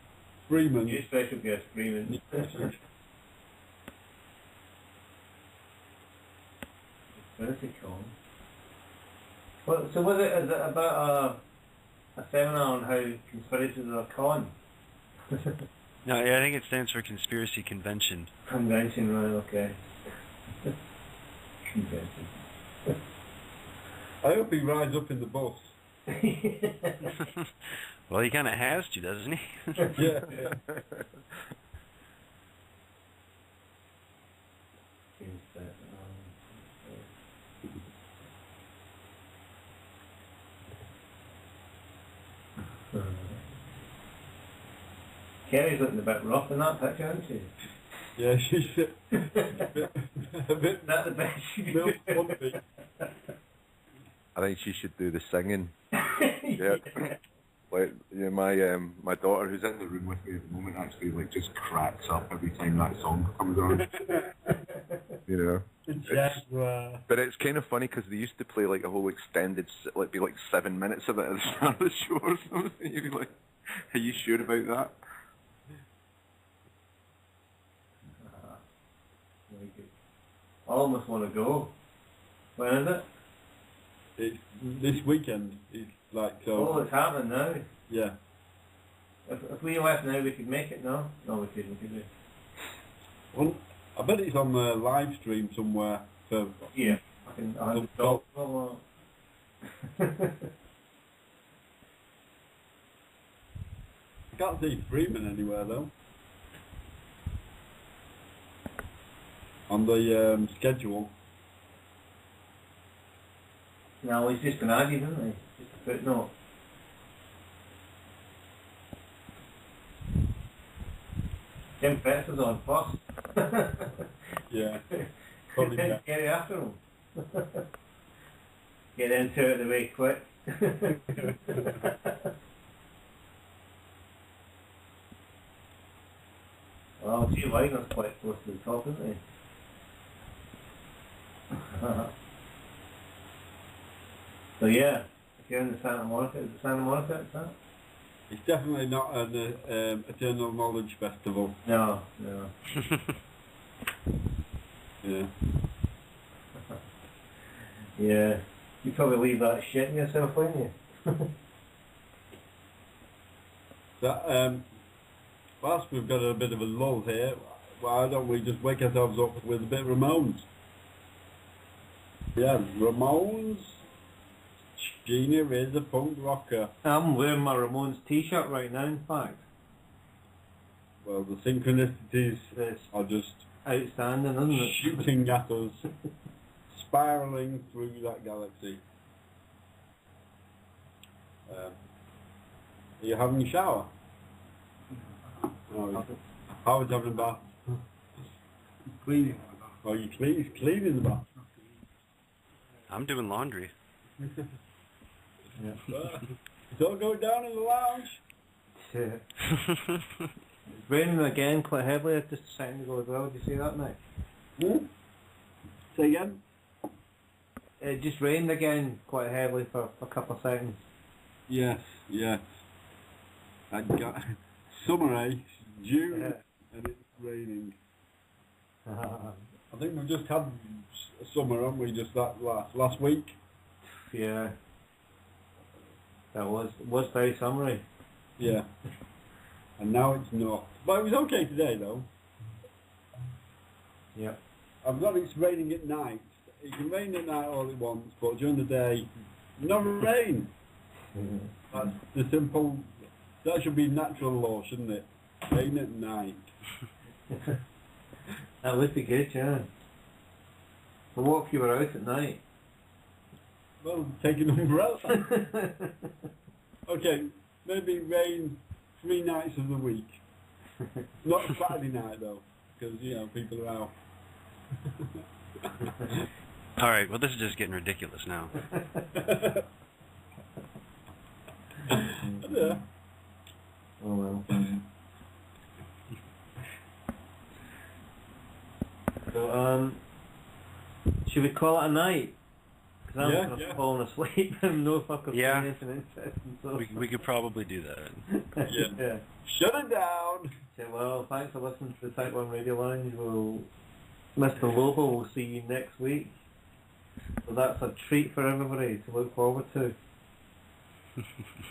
B: Freeman.
C: New special guest Freeman. Conspiracy con. Well, so is it about a seminar on how conspiracies are a con?
D: No, I think it stands for Conspiracy Convention.
C: Convention, right? Okay. Convention.
B: I hope he rides up in the bus.
D: Well, he kind of has to, doesn't he?
B: Yeah.
C: Kerry's looking a bit rough in that picture, isn't she?
B: Yeah, she's a bit
C: That's the best she can
B: milk
C: do.
B: pumpy.
H: I think she should do the singing. Yeah. Like, yeah, my daughter who's in the room with me at the moment actually like just cracks up every time that song comes on. You know.
B: Jaguar.
H: But it's kind of funny because they used to play like a whole extended, like be like 7 minutes of it at the start of the show or something. You'd be like, "Are you sure about that?"
C: Very good. I almost want to go. When is it?
B: It's this weekend. It's like so.
C: Oh, it's happening now.
B: Yeah.
C: If we left now, we could make it, no? No, we couldn't, could we?
B: Well, I bet it's on the live stream somewhere. So
C: Yeah. I can talk. Oh,
B: I can't see Freeman anywhere though. On the schedule.
C: No, he's just been added, isn't he? Just a footnote. Jim Fetz is on first.
B: Yeah. Probably
C: Get it after him. Get into it the way quick. Well, G. Wagner's quite close to the top, isn't he? So yeah, if you're in the Santa Monica, is it Santa Monica? Is that?
B: It's definitely not an Eternal Knowledge Festival.
C: No, no.
B: Yeah.
C: Yeah, you probably leave that shit in yourself, wouldn't you?
B: That whilst we've got a bit of a lull here, why don't we just wake ourselves up with a bit of Ramones? Yeah, Ramones. Gina is a punk rocker.
C: I'm wearing my Ramones t-shirt right now, in fact.
B: Well, the synchronicities
C: It's
B: are just
C: outstanding, isn't it?
B: shooting at us, spiraling through that galaxy. Are you having a shower? Oh, I was having a bath.
C: Cleaning.
B: Oh, you cleaning the bath?
D: I'm doing laundry.
C: Yeah.
B: It's all going down in the lounge.
C: It's raining again quite heavily just a second ago as well. Did you see that, mate?
B: Hmm? Say again?
C: It just rained again quite heavily for a couple of seconds.
B: Yes, yes. I got summer, eh? June, and it's raining. I think we've just had summer, haven't we? Just that last week.
C: Yeah. That was very summery.
B: Yeah. And now it's not. But it was okay today, though.
C: Yeah.
B: I've got it's raining at night. It can rain at night all it wants, but during the day, no rain. That's the simple. That should be natural law, shouldn't it? Rain at night.
C: That would be good, yeah. But what if you were out at night?
B: Well, take an umbrella. Okay, maybe rain 3 nights of the week. Not Saturday night though, because you know people are out.
D: All right. Well, this is just getting ridiculous now.
B: Yeah.
C: Oh well. So, should we call it a night? Because I'm just falling asleep and no fucking anything interesting. So.
D: We could probably do that.
B: Yeah. Shut it down.
C: Okay, well, thanks for listening to the Type 1 Radio Lounge. Mr. Lobo will see you next week. So that's a treat for everybody to look forward to.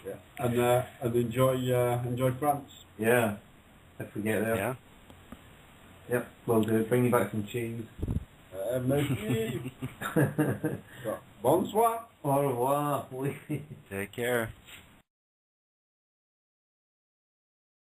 B: Yeah. And enjoy France.
C: Yeah. If we get there.
D: Yeah.
C: Yep, we'll do. Bring you back some cheese.
B: Merci. Bonsoir.
C: Au revoir.
D: Take care.